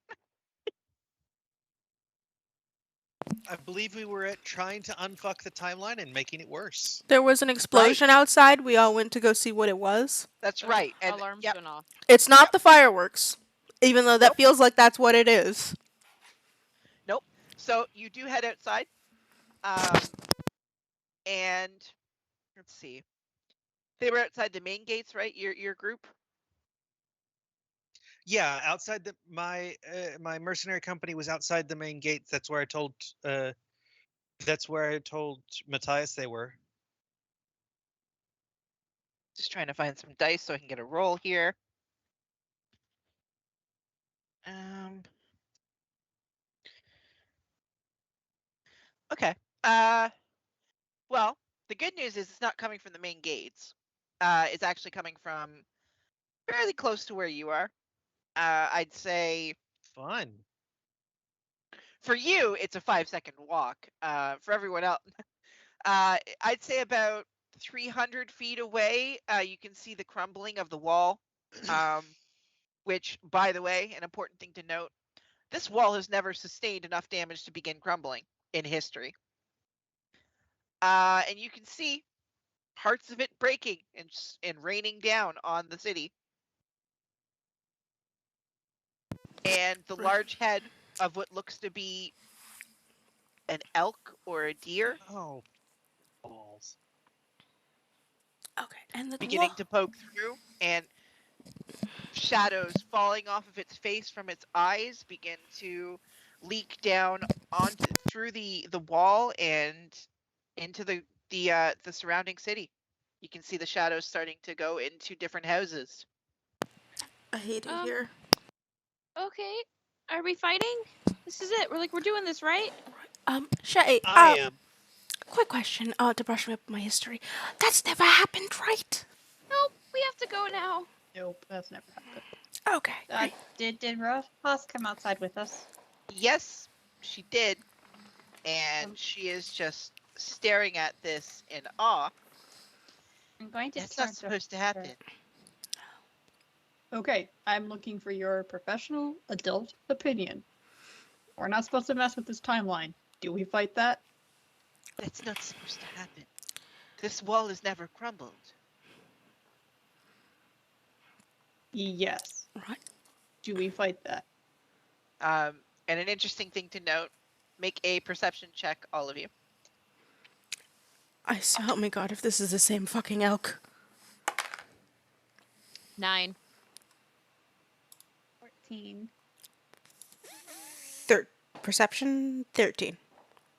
I believe we were at trying to unfuck the timeline and making it worse. There was an explosion outside. We all went to go see what it was. That's right. And Alarms yep, went off. It's not the fireworks, even though that Nope. feels like that's what it is. Nope. So you do head outside. And let's see. They were outside the main gates, right? Your group? Yeah, outside my mercenary company was outside the main gates. That's where I told Matthias they were. Just trying to find some dice so I can get a roll here. Okay. Well, the good news is it's not coming from the main gates. It's actually coming from fairly close to where you are. I'd say Fun. for you, it's a 5-second walk. For everyone else, I'd say about 300 feet away, you can see the crumbling of the wall. Which, by the way, an important thing to note, this wall has never sustained enough damage to begin crumbling in history. And you can see parts of it breaking and raining down on the city. And the large head of what looks to be an elk or a deer Oh, balls. Okay, and the beginning to poke through, and shadows falling off of its face from its eyes begin to leak down through the wall and into the surrounding city. You can see the shadows starting to go into different houses. I hate it here. Okay. Are we fighting? This is it. We're doing this, right? Shay, I am. quick question, to brush up my history. That's never happened, right? Nope. We have to go now. Nope, that's never happened. Okay, great. Did Ross come outside with us? Yes, she did. And she is just staring at this in awe. I'm going to That's turn not supposed to happen. Okay, I'm looking for your professional adult opinion. We're not supposed to mess with this timeline. Do we fight that? That's not supposed to happen. This wall has never crumbled. Yes. Right. Do we fight that? And an interesting thing to note, make a perception check, all of you. So help me God if this is the same fucking elk. 9. 14. Perception 13.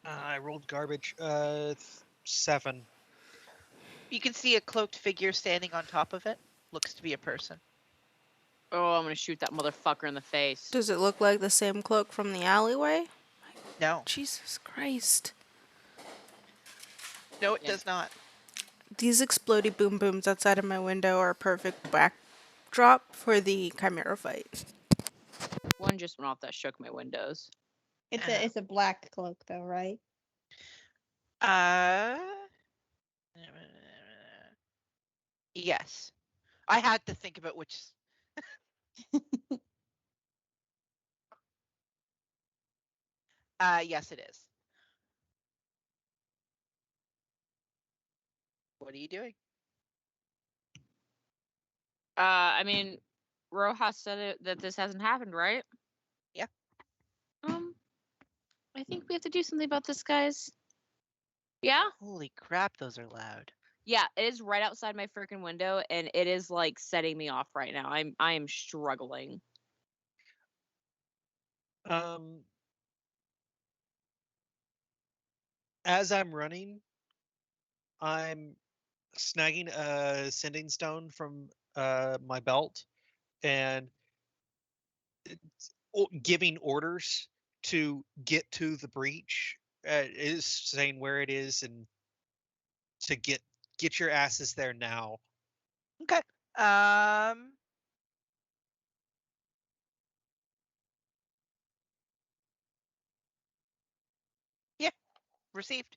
I rolled garbage. 7. You can see a cloaked figure standing on top of it. Looks to be a person. Oh, I'm gonna shoot that motherfucker in the face. Does it look like the same cloak from the alleyway? No. Jesus Christ. No, it does not. These explodey boom booms outside of my window are a perfect backdrop for the Chimera fight. One just went off that shook my windows. It's a black cloak though, right? Yes. I had to think about which. Yes, it is. What are you doing? I mean, Rojas said that this hasn't happened, right? Yeah. I think we have to do something about this, guys. Yeah? Holy crap, those are loud. Yeah, it is right outside my freaking window, and it is like setting me off right now. I am struggling. As I'm running, I'm snagging a sending stone from my belt and giving orders to get to the breach. It is saying where it is and to get your asses there now. Okay. Yeah, received.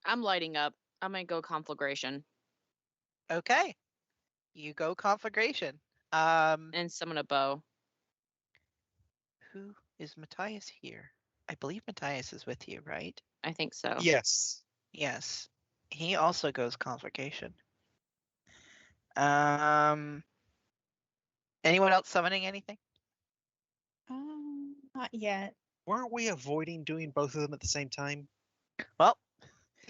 I'm lighting up. I'm gonna go conflagration Okay. You go conflagration. and summon a bow. Who is Matthias here? I believe Matthias is with you, right? I think so. Yes. Yes. He also goes conflagration. Anyone else summoning anything? Not yet. Weren't we avoiding doing both of them at the same time? Well,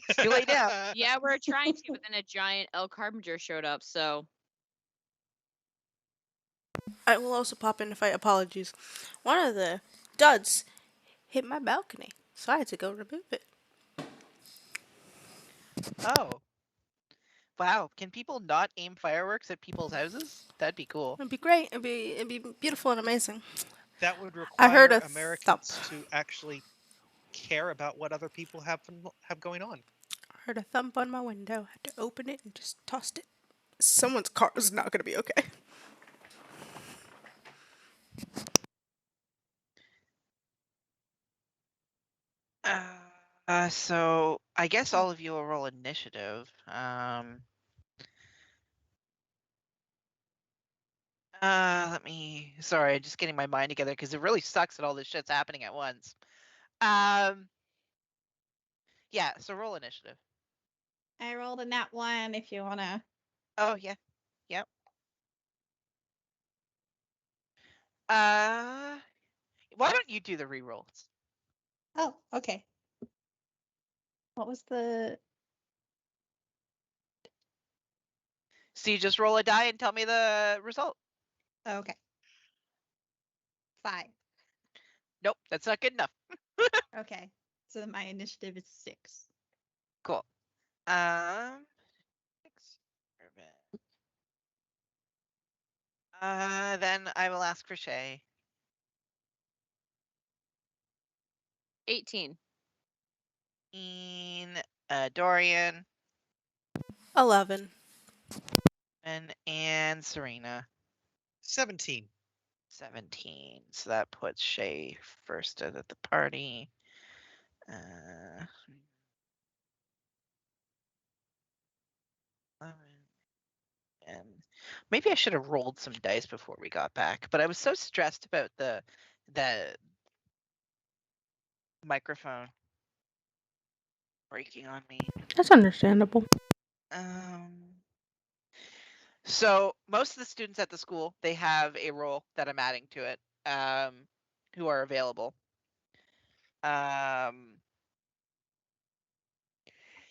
it's too late now. Yeah, we're trying to, but then a giant elk harbinger showed up, so I will also pop in to fight. Apologies. One of the duds hit my balcony, so I had to go remove it. Oh. Wow. Can people not aim fireworks at people's houses? That'd be cool. It'd be great. It'd be beautiful and amazing. That would I heard require a Americans thump. to actually care about what other people have going on. I heard a thump on my window. I had to open it and just tossed it. Someone's car is not going to be okay. So I guess all of you will roll initiative. Sorry, just getting my mind together because it really sucks that all this shit's happening at once. Yeah, so roll initiative. I rolled a nat 1 if you wanna. Oh yeah. Yep. Why don't you do the rerolls? Oh, okay. What was the So you just roll a die and tell me the result. okay. 5. Nope, that's not good enough. Okay. So my initiative is 6. Cool. Six. Then I will ask for Shay. 18. Dorian, 11. and Serena. 17. 17. So that puts Shay first out of the party. Uh, 11. And maybe I should have rolled some dice before we got back, but I was so stressed about the microphone breaking on me. That's understandable. So most of the students at the school, they have a role that I'm adding to it, who are available.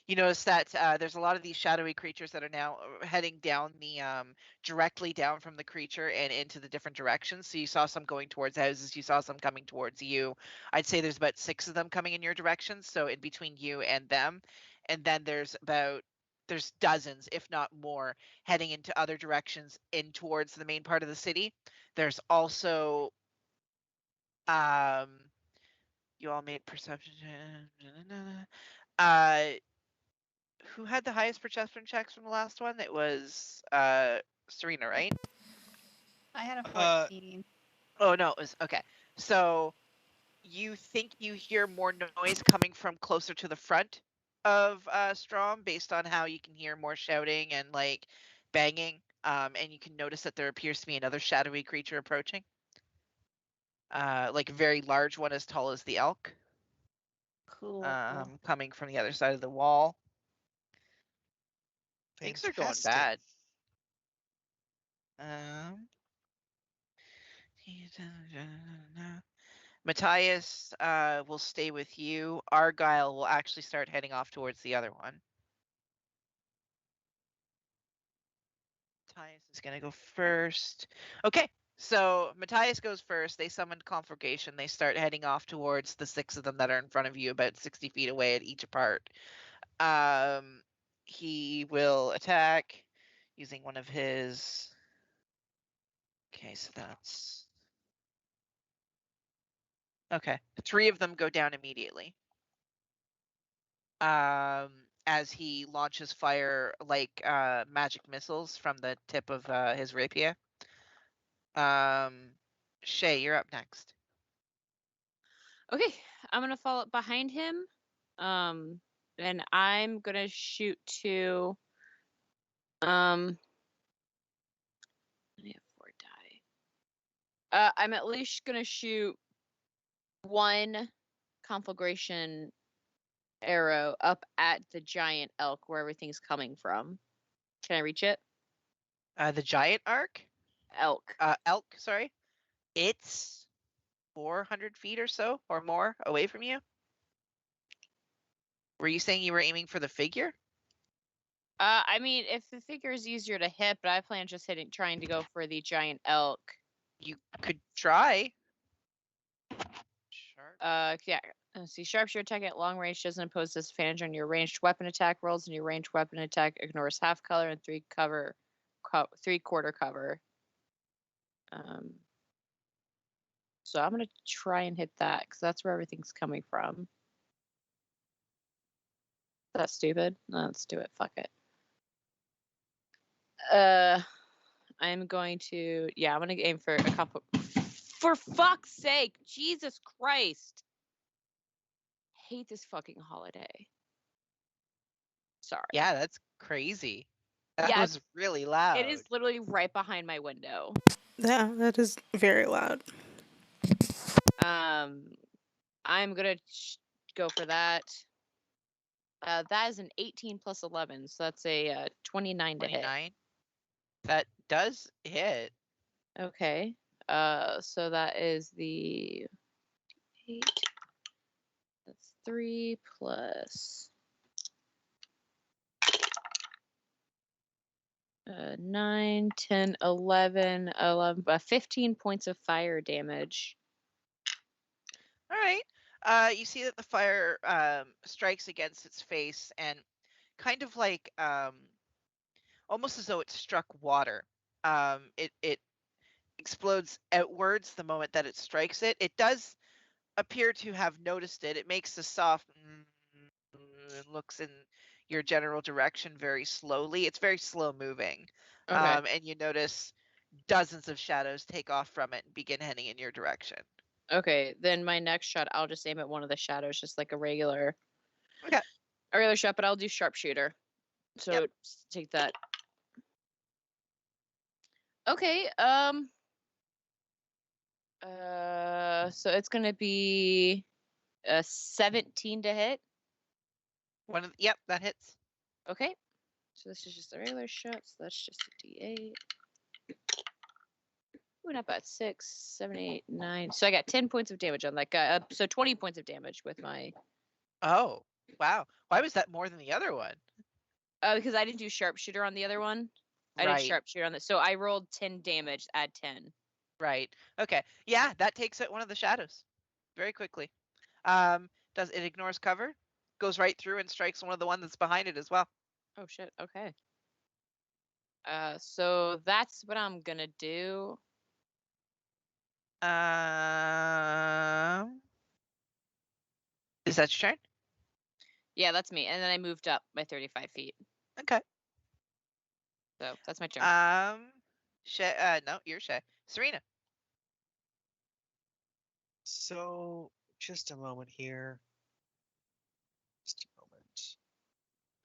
You notice that there's a lot of these shadowy creatures that are now heading down the directly down from the creature and into the different directions. So you saw some going towards houses, you saw some coming towards you. I'd say there's about 6 of them coming in your direction, so in between you and them. And then there's dozens, if not more, heading into other directions in towards the main part of the city. There's also you all made perception. Who had the highest perception checks from the last one? It was Serena, right? I had a Uh, 14. Oh no, it was okay. So you think you hear more noise coming from closer to the front of Strom based on how you can hear more shouting and like banging. And you can notice that there appears to be another shadowy creature approaching. Like a very large one as tall as the elk. Cool. Coming from the other side of the wall. Things are going fantastic. bad. Matthias will stay with you. Argyle will actually start heading off towards the other one. Matthias is going to go first. Okay, so Matthias goes first. They summoned conflagration. They start heading off towards the 6 of them that are in front of you, about 60 feet away at each apart. He will attack using one of his. Okay, so that's. Okay, 3 of them go down immediately. as he launches fire like magic missiles from the tip of his rapier. Shay, you're up next. Okay, I'm gonna follow up behind him. And I'm gonna shoot to. I have 4 die. I'm at least gonna shoot 1 conflagration arrow up at the giant elk where everything's coming from. Can I reach it? The giant arc? Elk. Elk, sorry. It's 400 feet or so or more away from you. Were you saying you were aiming for the figure? I mean, if the figure is easier to hit, but I plan just trying to go for the giant elk. You could try. Sharp. Yeah. See, sharpshooter attack at long range doesn't impose disadvantage on your ranged weapon attack rolls, and your ranged weapon attack ignores half color and 3/4 cover. So I'm gonna try and hit that because that's where everything's coming from. That's stupid. No, let's do it. Fuck it. I'm going to. Yeah, I'm gonna aim for a couple. For fuck's sake, Jesus Christ! Hate this fucking holiday. Sorry. Yeah, that's crazy. That Yeah, was really loud. It is literally right behind my window. Yeah, that is very loud. I'm gonna go for that. That is an 18 plus 11, so that's a 29 to hit. 29. That does hit. Okay. So that is the 8. That's 3 plus 9, 10, 11, 15 points of fire damage. All right. You see that the fire strikes against its face and kind of like almost as though it struck water. It explodes outwards the moment that it strikes it. It does appear to have noticed it. It makes a soft looks in your general direction very slowly. It's very slow moving. Okay. And you notice dozens of shadows take off from it and begin heading in your direction. Okay, then my next shot, I'll just aim at one of the shadows, just like a regular. Okay. A regular shot, but I'll do sharpshooter. So Yep. take that. Okay. So it's gonna be a 17 to hit. Yep, that hits. Okay. So this is just a regular shot. So that's just a D8. Ooh, not bad. 6, 7, 8, 9. So I got 10 points of damage on that guy. So 20 points of damage with my. Oh, wow. Why was that more than the other one? Because I didn't do sharpshooter on the other one. I Right. did sharpshooter on this. So I rolled 10 damage, add 10. Right. Okay. Yeah, that takes out one of the shadows very quickly. Does it ignores cover? Goes right through and strikes one of the one that's behind it as well. Oh shit. Okay. So that's what I'm gonna do. Is that your turn? Yeah, that's me. And then I moved up by 35 feet. Okay. So that's my turn. Shay, no, you're Shay. Serena. So, just a moment here. Just a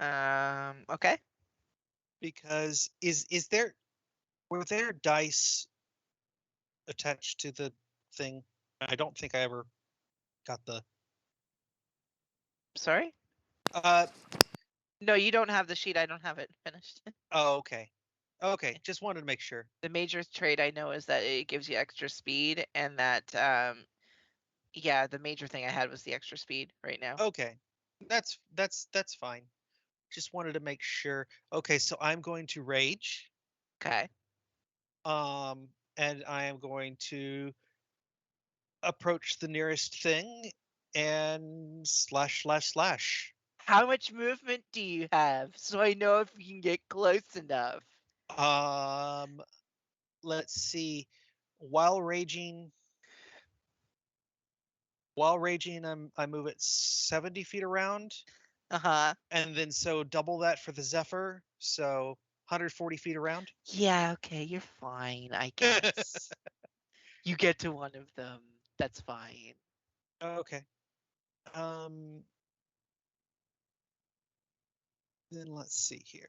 moment. Okay. Because were there dice attached to the thing? I don't think I ever got the. Sorry? No, you don't have the sheet. I don't have it finished. Oh, okay. Okay, just wanted to make sure. The major trait I know is that it gives you extra speed, and that yeah, the major thing I had was the extra speed right now. Okay, that's fine. Just wanted to make sure. Okay, so I'm going to rage. Okay. And I am going to approach the nearest thing and slash. How much movement do you have, so I know if you can get close enough? Let's see. While raging, I move at 70 feet around. And then so double that for the Zephyr, so 140 feet around. Yeah, okay, you're fine, I guess. You get to one of them. That's fine. Okay. Then let's see here.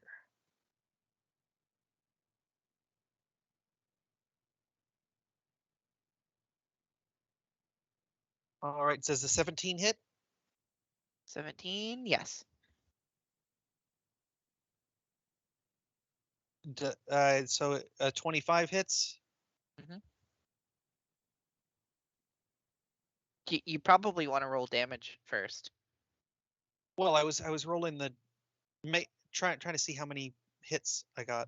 All right, does the 17 hit? 17, yes. So 25 hits. You probably want to roll damage first. Well, I was rolling the trying to see how many hits I got.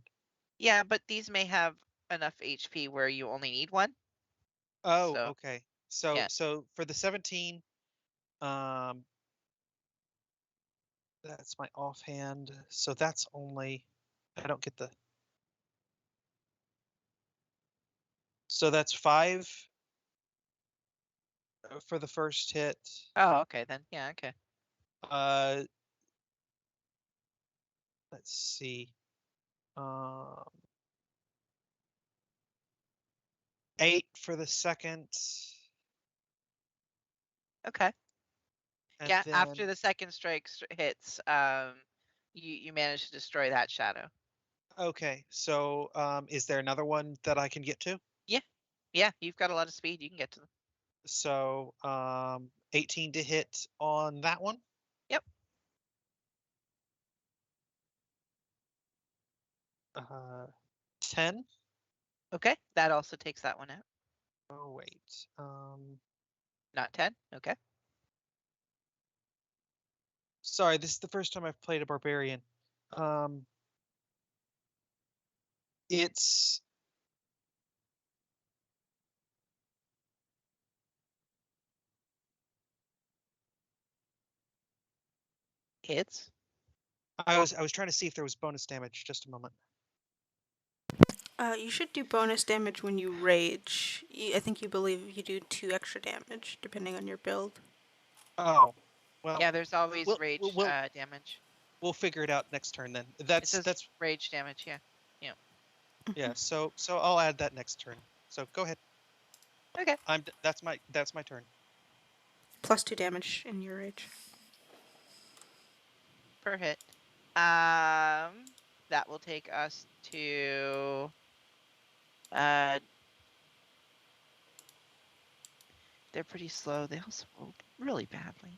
Yeah, but these may have enough HP where you only need one. Oh, So, okay. So yeah. so for the 17, that's my offhand. So that's only, I don't get the. So that's 5 for the first hit. Oh, okay then. Yeah, okay. Let's see. 8 for the second. Okay. And Yeah, then, after the second strike hits, you manage to destroy that shadow. okay, so is there another one that I can get to? Yeah, you've got a lot of speed. You can get to them. So 18 to hit on that one. Yep. 10. Okay, that also takes that one out. Oh wait. Not 10. Okay. Sorry, this is the first time I've played a barbarian. It's Hits. I was trying to see if there was bonus damage. Just a moment. You should do bonus damage when you rage. I think you believe you do 2 extra damage, depending on your build. Oh, well. Yeah, there's always we'll, rage we'll, damage. We'll figure it out next turn then. It That's says rage damage. Yeah. yeah. So I'll add that next turn. So go ahead. Okay. That's my turn. Plus 2 damage in your rage. Per hit. That will take us to they're pretty slow. They also rolled really badly.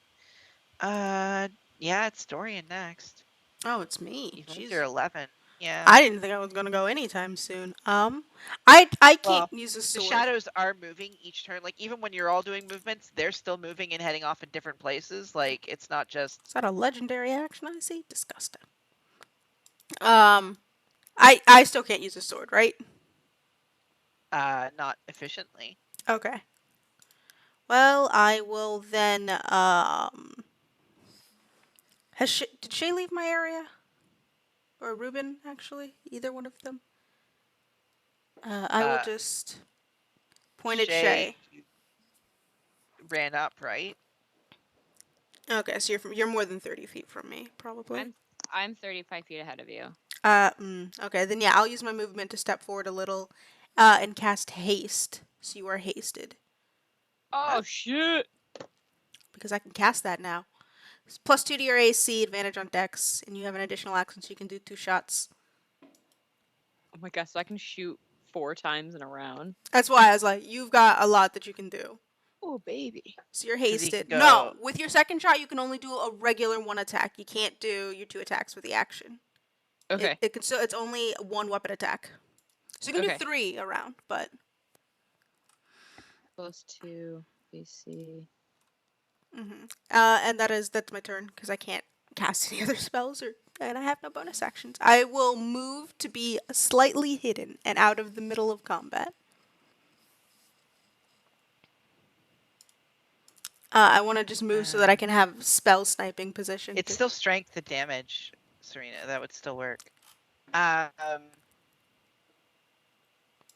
Yeah, it's Dorian next. Oh, it's me. Even Jeez. with your 11. Yeah. I didn't think I was gonna go anytime soon. I can't use a The sword. shadows are moving each turn. Like even when you're all doing movements, they're still moving and heading off in different places. Like it's not just. Is that a legendary action I see? Disgusting. I still can't use a sword, right? Not efficiently. Okay. Well, I will then, did Shay leave my area? Or Ruben, actually? Either one of them? I will just point at Shay. Ran up, right? Okay, so you're more than 30 feet from me, probably. I'm 35 feet ahead of you. Okay, then yeah, I'll use my movement to step forward a little, and cast haste. So you are hasted. Oh, shit! Because I can cast that now. It's plus 2 to your AC, advantage on dex, and you have an additional action so you can do 2 shots. Oh my gosh, so I can shoot 4 times in a round. That's why I was like, you've got a lot that you can do. Oh, baby. So you're 'Cause he hasted. can No, go- with your second shot, you can only do a regular 1 attack. You can't do your 2 attacks with the action. Okay. It can still, it's only 1 weapon attack. So you can Okay. do 3 around, but Plus 2 AC. and that's my turn because I can't cast any other spells and I have no bonus actions. I will move to be slightly hidden and out of the middle of combat. I want to just move so that I can have spell sniping position. It's still strength to damage, Serena. That would still work.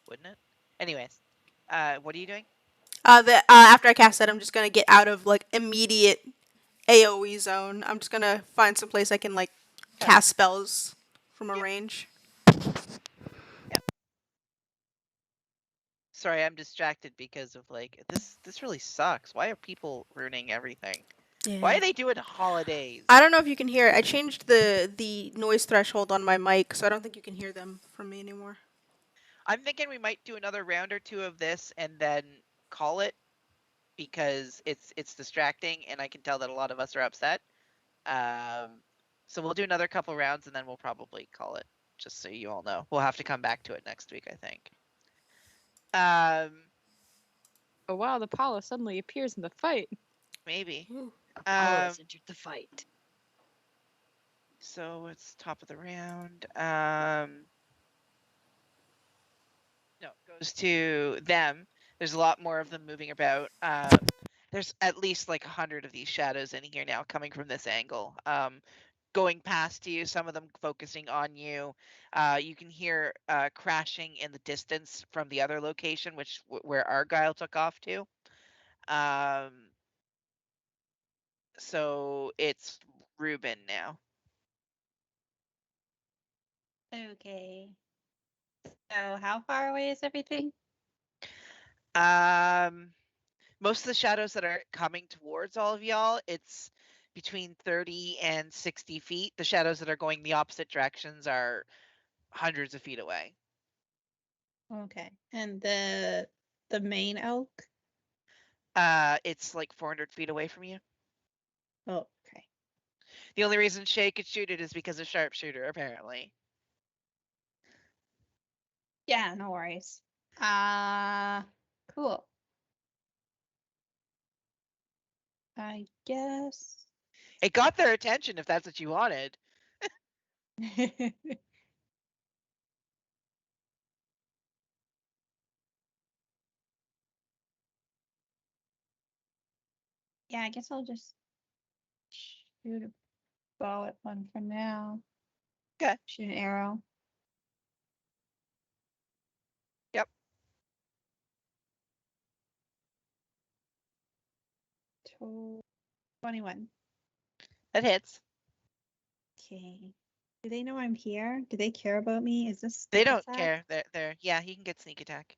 Wouldn't it? Anyways, what are you doing? After I cast that, I'm just gonna get out of like immediate AoE zone. I'm just gonna find some place I can like cast spells from a range. Sorry, I'm distracted because of like this really sucks. Why are people ruining everything? Why are they doing holidays? I don't know if you can hear it. I changed the noise threshold on my mic, so I don't think you can hear them from me anymore. I'm thinking we might do another round or two of this and then call it because it's distracting and I can tell that a lot of us are upset. So we'll do another couple rounds and then we'll probably call it, just so you all know. We'll have to come back to it next week, I think. Oh wow, the Paula suddenly appears in the fight. Maybe. Paula has entered the fight. So it's top of the round. No, it goes to them. There's a lot more of them moving about. There's at least like 100 of these shadows in here now coming from this angle. Going past you, some of them focusing on you. You can hear crashing in the distance from the other location, where Argyle took off to. So it's Ruben now. Okay. So how far away is everything? Most of the shadows that are coming towards all of y'all, it's between 30 and 60 feet. The shadows that are going the opposite directions are hundreds of feet away. Okay. And the main elk? It's like 400 feet away from you. Oh, okay. The only reason Shay could shoot it is because of sharpshooter, apparently. Yeah, no worries. Cool. I guess. It got their attention if that's what you wanted. Yeah, I guess I'll just shoot a bow at one for now. Okay. Shoot an arrow. Yep. 21. That hits. Okay. Do they know I'm here? Do they care about me? Is this They sneak don't attack? care. They're yeah, he can get sneak attack.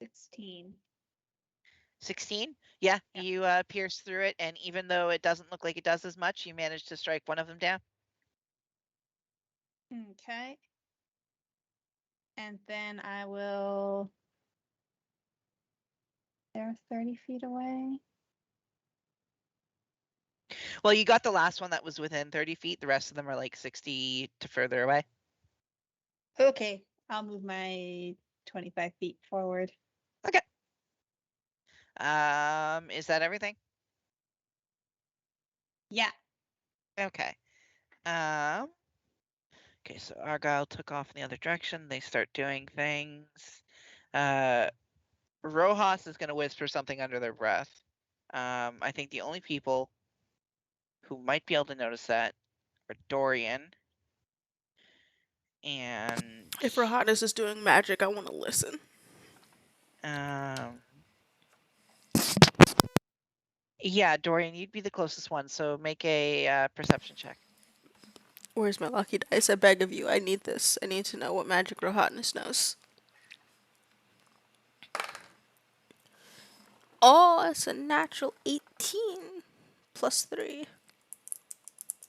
16. 16? Yeah, you pierce through it, and even though it doesn't look like it does as much, you manage to strike one of them down. Okay. And then I will. They're 30 feet away. Well, you got the last one that was within 30 feet. The rest of them are like 60 to further away. Okay. I'll move my 25 feet forward. Okay. Is that everything? Yeah. Okay. Okay, so Argyle took off in the other direction. They start doing things. Rojas is going to whisper something under their breath. I think the only people who might be able to notice that are Dorian and If Rohatis is doing magic, I want to listen. Yeah, Dorian, you'd be the closest one, so make a perception check. Where's my lucky dice? I beg of you. I need this. I need to know what magic Rohatnis knows. Oh, it's a natural 18 plus 3.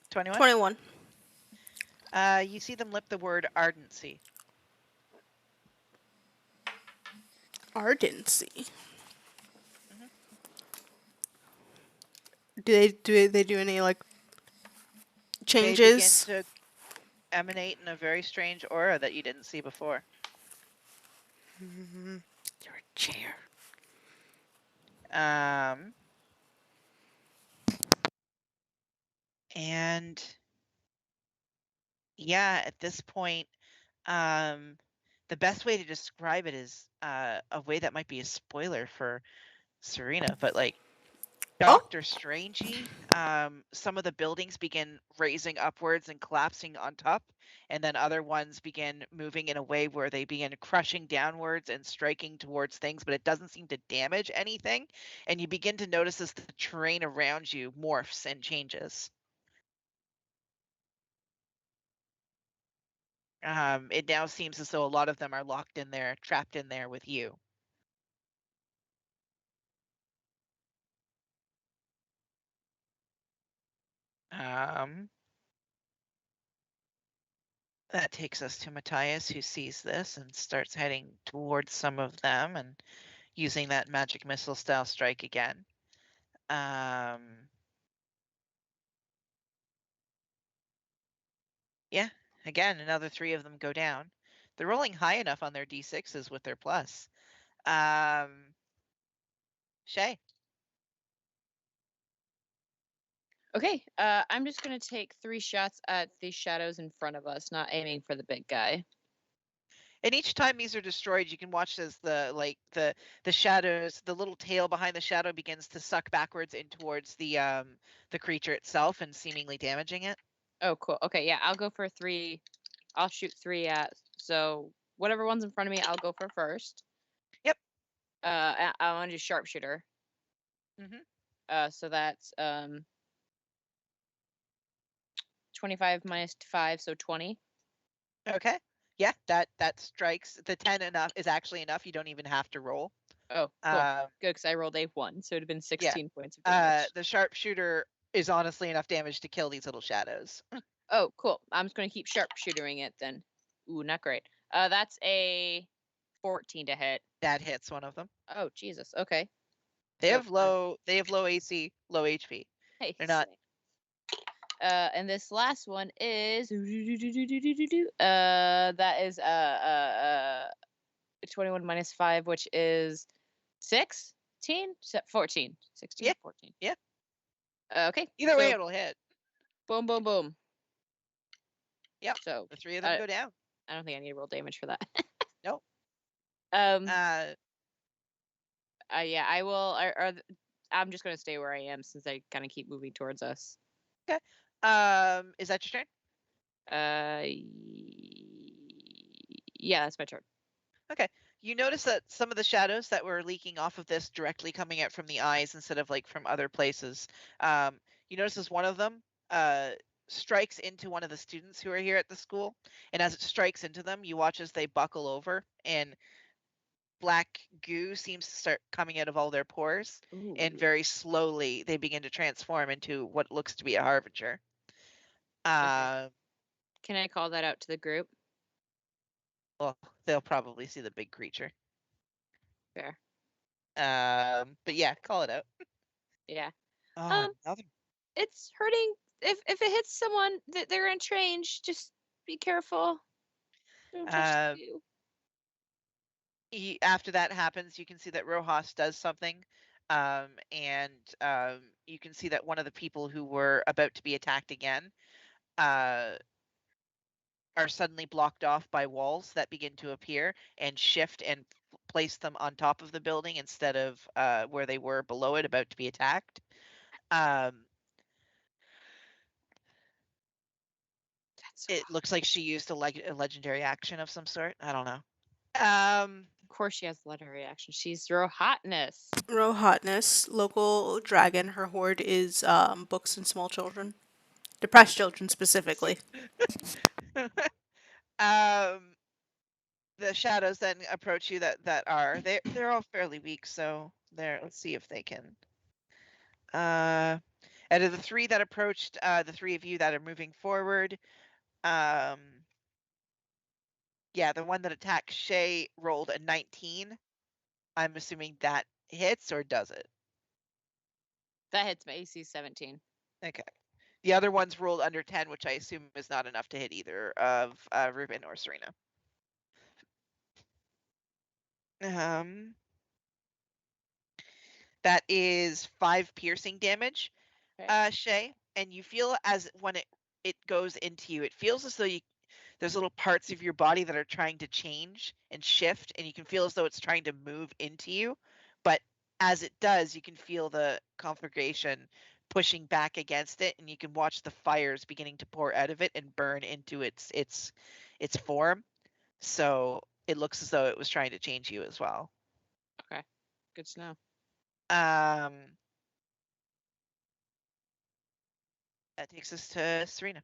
21? 21. You see them lip the word ardency. Ardency. Mhm. Do they do any like changes? They begin to emanate in a very strange aura that you didn't see before. You're a chair. And yeah, at this point, the best way to describe it is a way that might be a spoiler for Serena, but like Doctor Strangey. Some of the buildings begin raising upwards and collapsing on top, and then other ones begin moving in a way where they begin crushing downwards and striking towards things, but it doesn't seem to damage anything. And you begin to notice as the terrain around you morphs and changes. It now seems as though a lot of them are locked in there, trapped in there with you. That takes us to Matthias, who sees this and starts heading towards some of them and using that magic missile style strike again. Yeah, again, another 3 of them go down. They're rolling high enough on their d6s with their plus. Shay. Okay, I'm just gonna take 3 shots at the shadows in front of us, not aiming for the big guy. And each time these are destroyed, you can watch as the shadows, the little tail behind the shadow begins to suck backwards in towards the creature itself and seemingly damaging it. Oh, cool. Okay, yeah, I'll go for 3. I'll shoot 3 at. So whatever one's in front of me, I'll go for first. Yep. I want to do sharpshooter. So that's 25 minus 5, so 20. Okay. Yeah, that strikes. The 10 enough is actually enough. You don't even have to roll. Oh, cool. Good, because I rolled a 1, so it'd have been 16 points of damage. The sharpshooter is honestly enough damage to kill these little shadows. Oh, cool. I'm just going to keep sharpshootering it then. Ooh, not great. That's a 14 to hit. That hits one of them. Oh, Jesus. Okay. They have low AC, low HP. Hey, they're not. And this last one is that is 21 minus 5, which is 16, 14, 16, 14. Yeah. Okay. Either way, it'll hit. Boom, boom, boom. Yep. So the 3 of them go down. I don't think I need to roll damage for that. Nope. Yeah, I will. I'm just gonna stay where I am since I kind of keep moving towards us. Okay. Is that your turn? Yeah, that's my turn. Okay. You notice that some of the shadows that were leaking off of this directly coming out from the eyes instead of like from other places. You notice as one of them strikes into one of the students who are here at the school, and as it strikes into them, you watch as they buckle over and black goo seems to start coming out of all their pores. Ooh. And very slowly they begin to transform into what looks to be a harbinger. Okay. Can I call that out to the group? Well, they'll probably see the big creature. Fair. But yeah, call it out. Yeah. It's hurting. If it hits someone, they're gonna change. Just be careful. Don't touch you. After that happens, you can see that Rojas does something, and you can see that one of the people who were about to be attacked again are suddenly blocked off by walls that begin to appear and shift and place them on top of the building instead of where they were below it about to be attacked. It looks like she used a legendary action of some sort. I don't know. Of course she has legendary action. She's Rohatness. Rohatness, local dragon. Her horde is books and small children. Depressed children specifically. The shadows then approach you they're all fairly weak, so let's see if they can. Out of the 3 that approached, the 3 of you that are moving forward, yeah, the one that attacked Shay rolled a 19. I'm assuming that hits, or does it? That hits my AC 17. Okay. The other ones rolled under 10, which I assume is not enough to hit either of Ruben or Serena. That is 5 piercing damage, Okay. Shay, and you feel as when it goes into you, it feels as though there's little parts of your body that are trying to change and shift, and you can feel as though it's trying to move into you, but as it does, you can feel the conflagration pushing back against it, and you can watch the fires beginning to pour out of it and burn into its form. So it looks as though it was trying to change you as well. Okay, good to know. That takes us to Serena.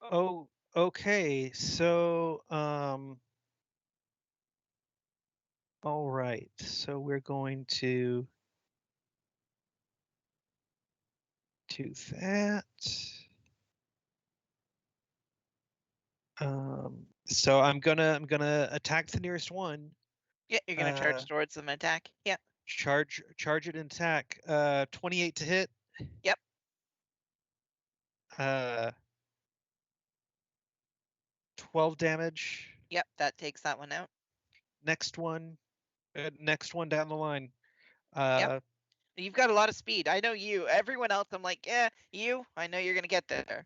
Oh, okay. So, all right. So we're going to do that. So I'm gonna attack the nearest one. Yeah, you're gonna charge towards them and attack. Yeah. Charge it and attack. 28 to hit. Yep. 12 damage. Yep, that takes that one out. Next one down the line. You've got a lot of speed. I know you. Everyone else, I'm like, yeah, you. I know you're gonna get there.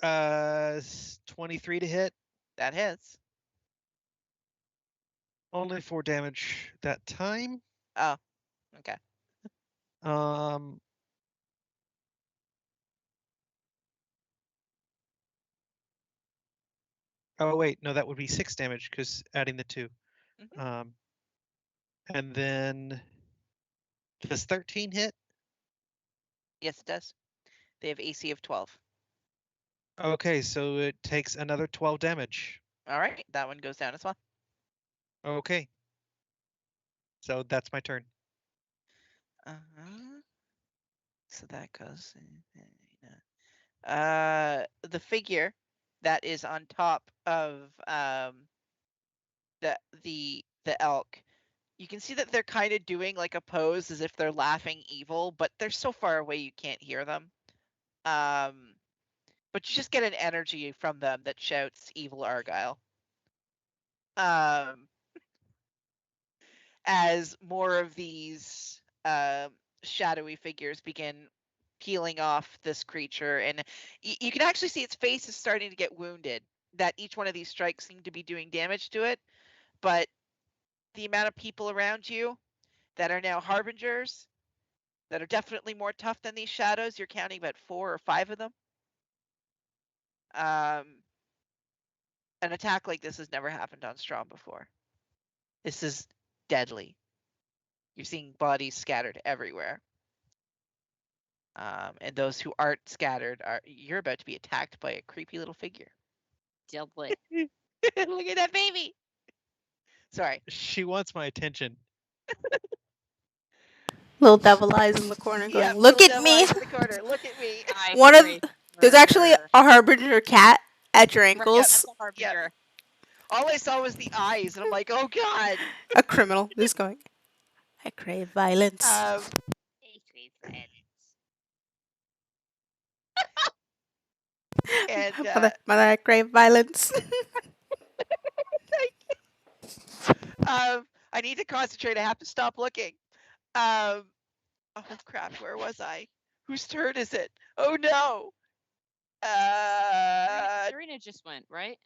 23 to hit. That hits. Only 4 damage that time. Oh, okay. Oh wait, no, that would be 6 damage because adding the 2. Mhm. And then does 13 hit? Yes, it does. They have AC of 12. Okay, so it takes another 12 damage. All right, that one goes down as well. Okay. So that's my turn. So that goes. The figure that is on top of the elk, you can see that they're kind of doing like a pose as if they're laughing evil, but they're so far away you can't hear them. But you just get an energy from them that shouts "Evil Argyle." As more of these shadowy figures begin peeling off this creature, and you can actually see its face is starting to get wounded. That each one of these strikes seem to be doing damage to it, but the amount of people around you that are now harbingers, that are definitely more tough than these shadows, you're counting about 4 or 5 of them. An attack like this has never happened on Strom before. This is deadly. You're seeing bodies scattered everywhere. And those who aren't scattered you're about to be attacked by a creepy little figure. Deadly. Look at that baby. Sorry. She wants my attention. Little devil eyes in the corner going, Yeah, look little at devil me. eyes in the corner. Look at me. One of there's actually a harbinger cat at your Yeah, ankles. that's a harbinger. All I saw was the eyes, and I'm like, oh god. A criminal just going, I crave violence. And mother, I crave violence. I need to concentrate. I have to stop looking. Oh crap, where was I? Whose turn is it? Oh no. Serena just went, right?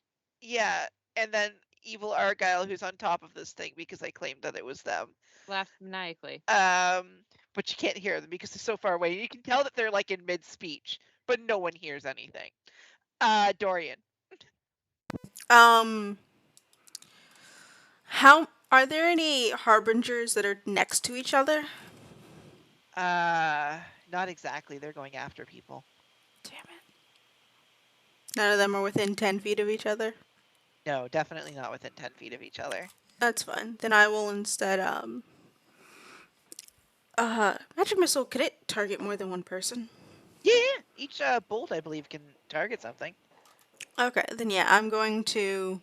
Yeah, and then Evil Argyle, who's on top of this thing because I claimed that it was them. Laughed maniacally. But you can't hear them because they're so far away. You can tell that they're like in mid-speech, but no one hears anything. Dorian. How are there any harbingers that are next to each other? Not exactly. They're going after people. Damn it. None of them are within 10 feet of each other? No, definitely not within 10 feet of each other. That's fine. Then I will instead, magic missile, could it target more than one person? Yeah, each bolt, I believe, can target something. Okay, then yeah, I'm going to...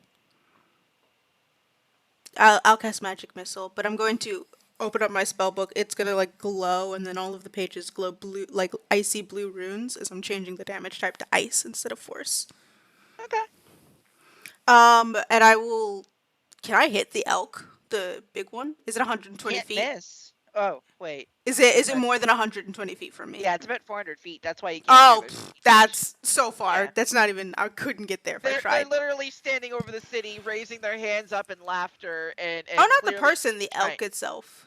I'll cast magic missile, but I'm going to open up my spell book. It's gonna like glow, and then all of the pages glow blue, like icy blue runes, as I'm changing the damage type to ice instead of force. Okay. And I will... Can I hit the elk? The big one? Is it 120 Can't feet? miss. Oh, wait. Is it But- more than 120 feet from me? Yeah, it's about 400 feet. That's why you can't hear Oh, their speech. that's so far. Yeah. That's not even. I couldn't get there if I They're tried. literally standing over the city, raising their hands up in laughter, and Oh, not the clearly person, the trying- elk itself.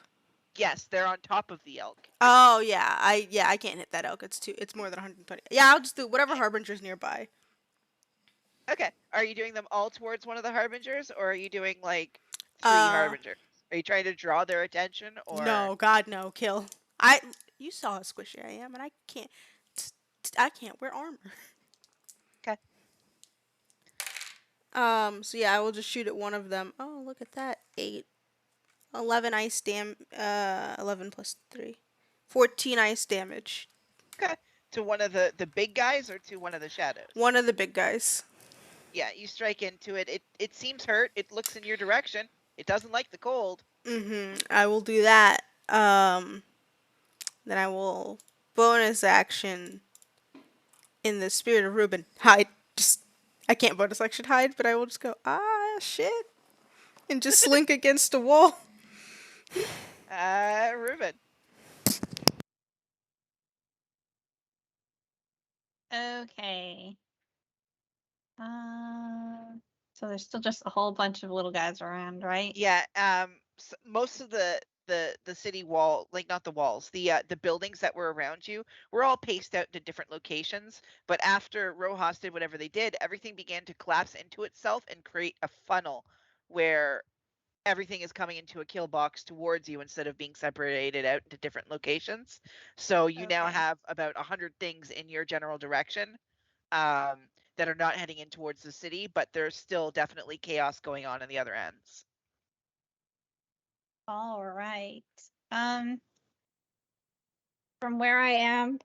Yes, they're on top of the elk. Oh yeah, I can't hit that elk. It's more than 120. Yeah, I'll just do whatever harbinger's nearby. Okay. Are you doing them all towards one of the harbingers, or are you doing like 3 Uh, harbingers? Are you trying to draw their attention, or No, God no, kill. You saw how squishy I am, and I can't. I can't wear armor. Okay. So yeah, I will just shoot at one of them. Oh, look at that. 8. 11 ice 11 plus 3. 14 ice damage. okay to one of the big guys or to one of the shadows? One of the big guys. Yeah, you strike into it. It seems hurt. It looks in your direction. It doesn't like the cold. I will do that. Then I will bonus action in the spirit of Reuben. Hide. I can't bonus action hide, but I will just go, shit. And just slink against a wall. Ruben. Okay. So there's still just a whole bunch of little guys around, right? Yeah. Most of the city wall, like not the walls, the buildings that were around you were all paced out to different locations. But after Rojas did whatever they did, everything began to collapse into itself and create a funnel where everything is coming into a kill box towards you instead of being separated out into different locations. So you now Okay. have about 100 things in your general direction that are not heading in towards the city, but there's still definitely chaos going on the other ends. All right. From where I am,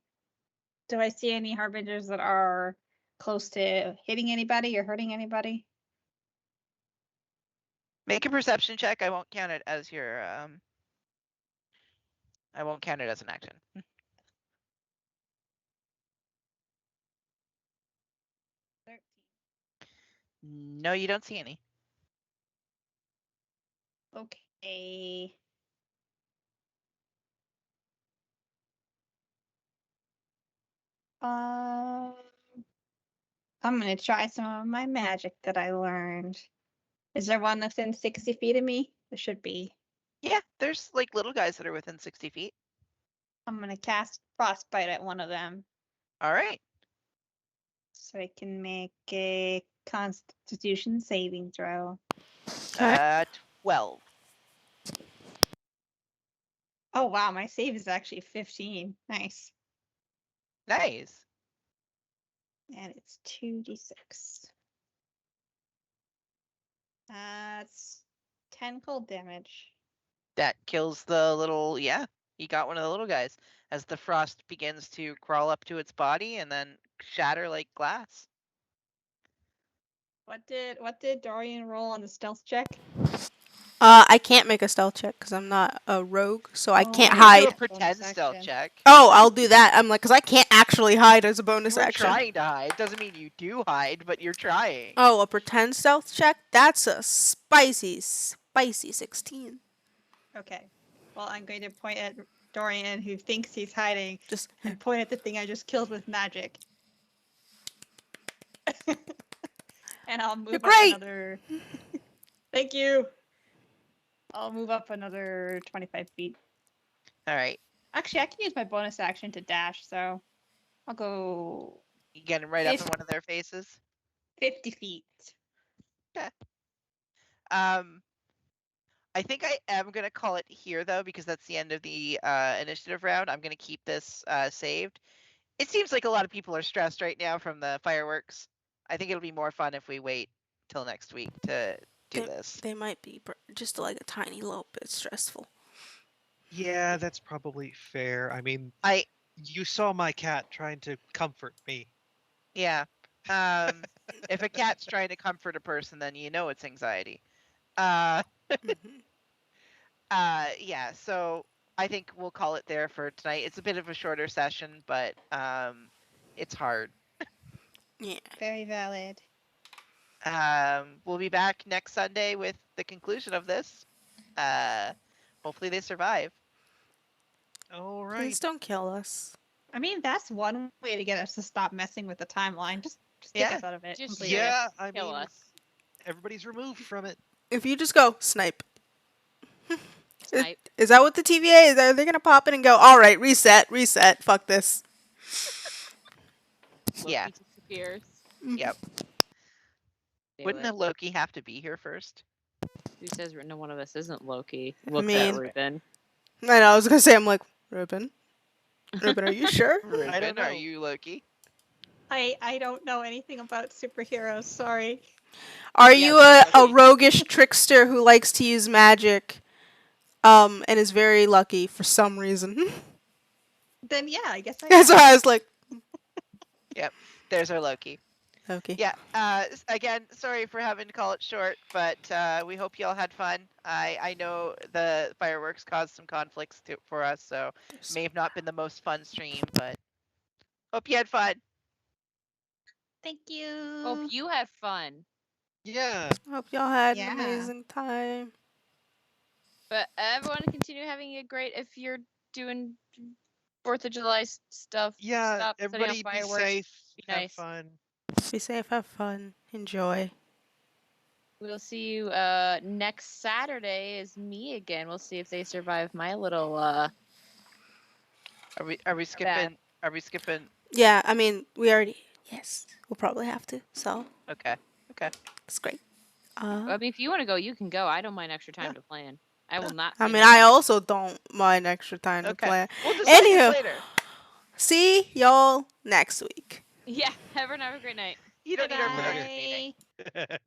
do I see any harbingers that are close to hitting anybody or hurting anybody? Make a perception check. I won't count it as your I won't count it as an action. 13. No, you don't see any. Okay. Um, I'm gonna try some of my magic that I learned. Is there one within 60 feet of me? There should be. Yeah, there's like little guys that are within 60 feet. I'm gonna cast frostbite at one of them All right. so I can make a Constitution saving throw. 12. Oh wow, my save is actually 15. Nice. Nice. And it's 2d6. That's 10 cold damage. That kills the little, yeah, you got one of the little guys as the frost begins to crawl up to its body and then shatter like glass. What did Dorian roll on the stealth check? I can't make a stealth check because I'm not a rogue, so I can't Oh, You hide. do a bonus pretend stealth action. check. Oh, I'll do that. I'm like, because I can't actually hide as a You bonus were action. trying to hide. Doesn't mean you do hide, but you're trying. Oh, a pretend stealth check? That's a spicy 16. Okay. Well, I'm going to point at Dorian, who thinks he's hiding, Just and point at the thing I just killed with magic. And I'll move up great! another. Thank you. I'll move up another 25 feet. All right. Actually, I can use my bonus action to dash, so I'll go You get him right up in one of their faces. 50 feet. I think I am going to call it here, though, because that's the end of the initiative round. I'm going to keep this saved. It seems like a lot of people are stressed right now from the fireworks. I think it'll be more fun if we wait till next week to do this. They might be just like a tiny little bit stressful. Yeah, that's probably fair. I mean, I you saw my cat trying to comfort me. Yeah. If a cat's trying to comfort a person, then you know it's anxiety. Yeah, so I think we'll call it there for tonight. It's a bit of a shorter session, but it's hard. Yeah. Very valid. We'll be back next Sunday with the conclusion of this. Hopefully they survive. All right. Please don't kill us. I mean, that's one way to get us to stop messing with the timeline. Just take Yeah. us out of it Just completely. Yeah, I kill mean, us. everybody's removed from it. If you just go snipe. Snipe. Is that what the TVA is? Are they gonna pop in and go, all right, reset, fuck this? Loki Yeah. disappears. Yep. Do Wouldn't it. a Loki have to be here first? Who says no one of us isn't Loki? I Looks mean- at Ruben. I know, I was gonna say, I'm like, Ruben, are you sure? Ruben, don't are know. you Loki? I don't know anything about superheroes. Sorry. Are Yes, you you're a Loki. roguish trickster who likes to use magic, and is very lucky for some reason? Then yeah, I guess I That's am. why I was like, There's our Loki. okay. Yeah. Again, sorry for having to call it short, but we hope you all had fun. I know the fireworks caused some conflicts for us, so may have not been the most fun stream, but hope you had fun. Thank you. Hope you had fun. Yeah. Hope y'all had Yeah. an amazing time. But everyone continue having a great. If you're doing 4th of July stuff, Yeah. stop setting off Everybody be fireworks. safe. Be Have nice. fun. Be safe, have fun, enjoy. We'll see you next Saturday is me again. We'll see if they survive my little Are we skipping? Are we skipping? Yeah, I mean, we already, yes, we'll probably have to, so Okay. it's great. I mean, if you want to go, you can go. I don't mind extra time Yeah. to plan. I will not. I say mean, no. I also don't mind extra time to Okay. plan. We'll decide this Anywho, later. see y'all next week. Yeah, everyone have a great night. You don't need our Bye-bye. production meeting.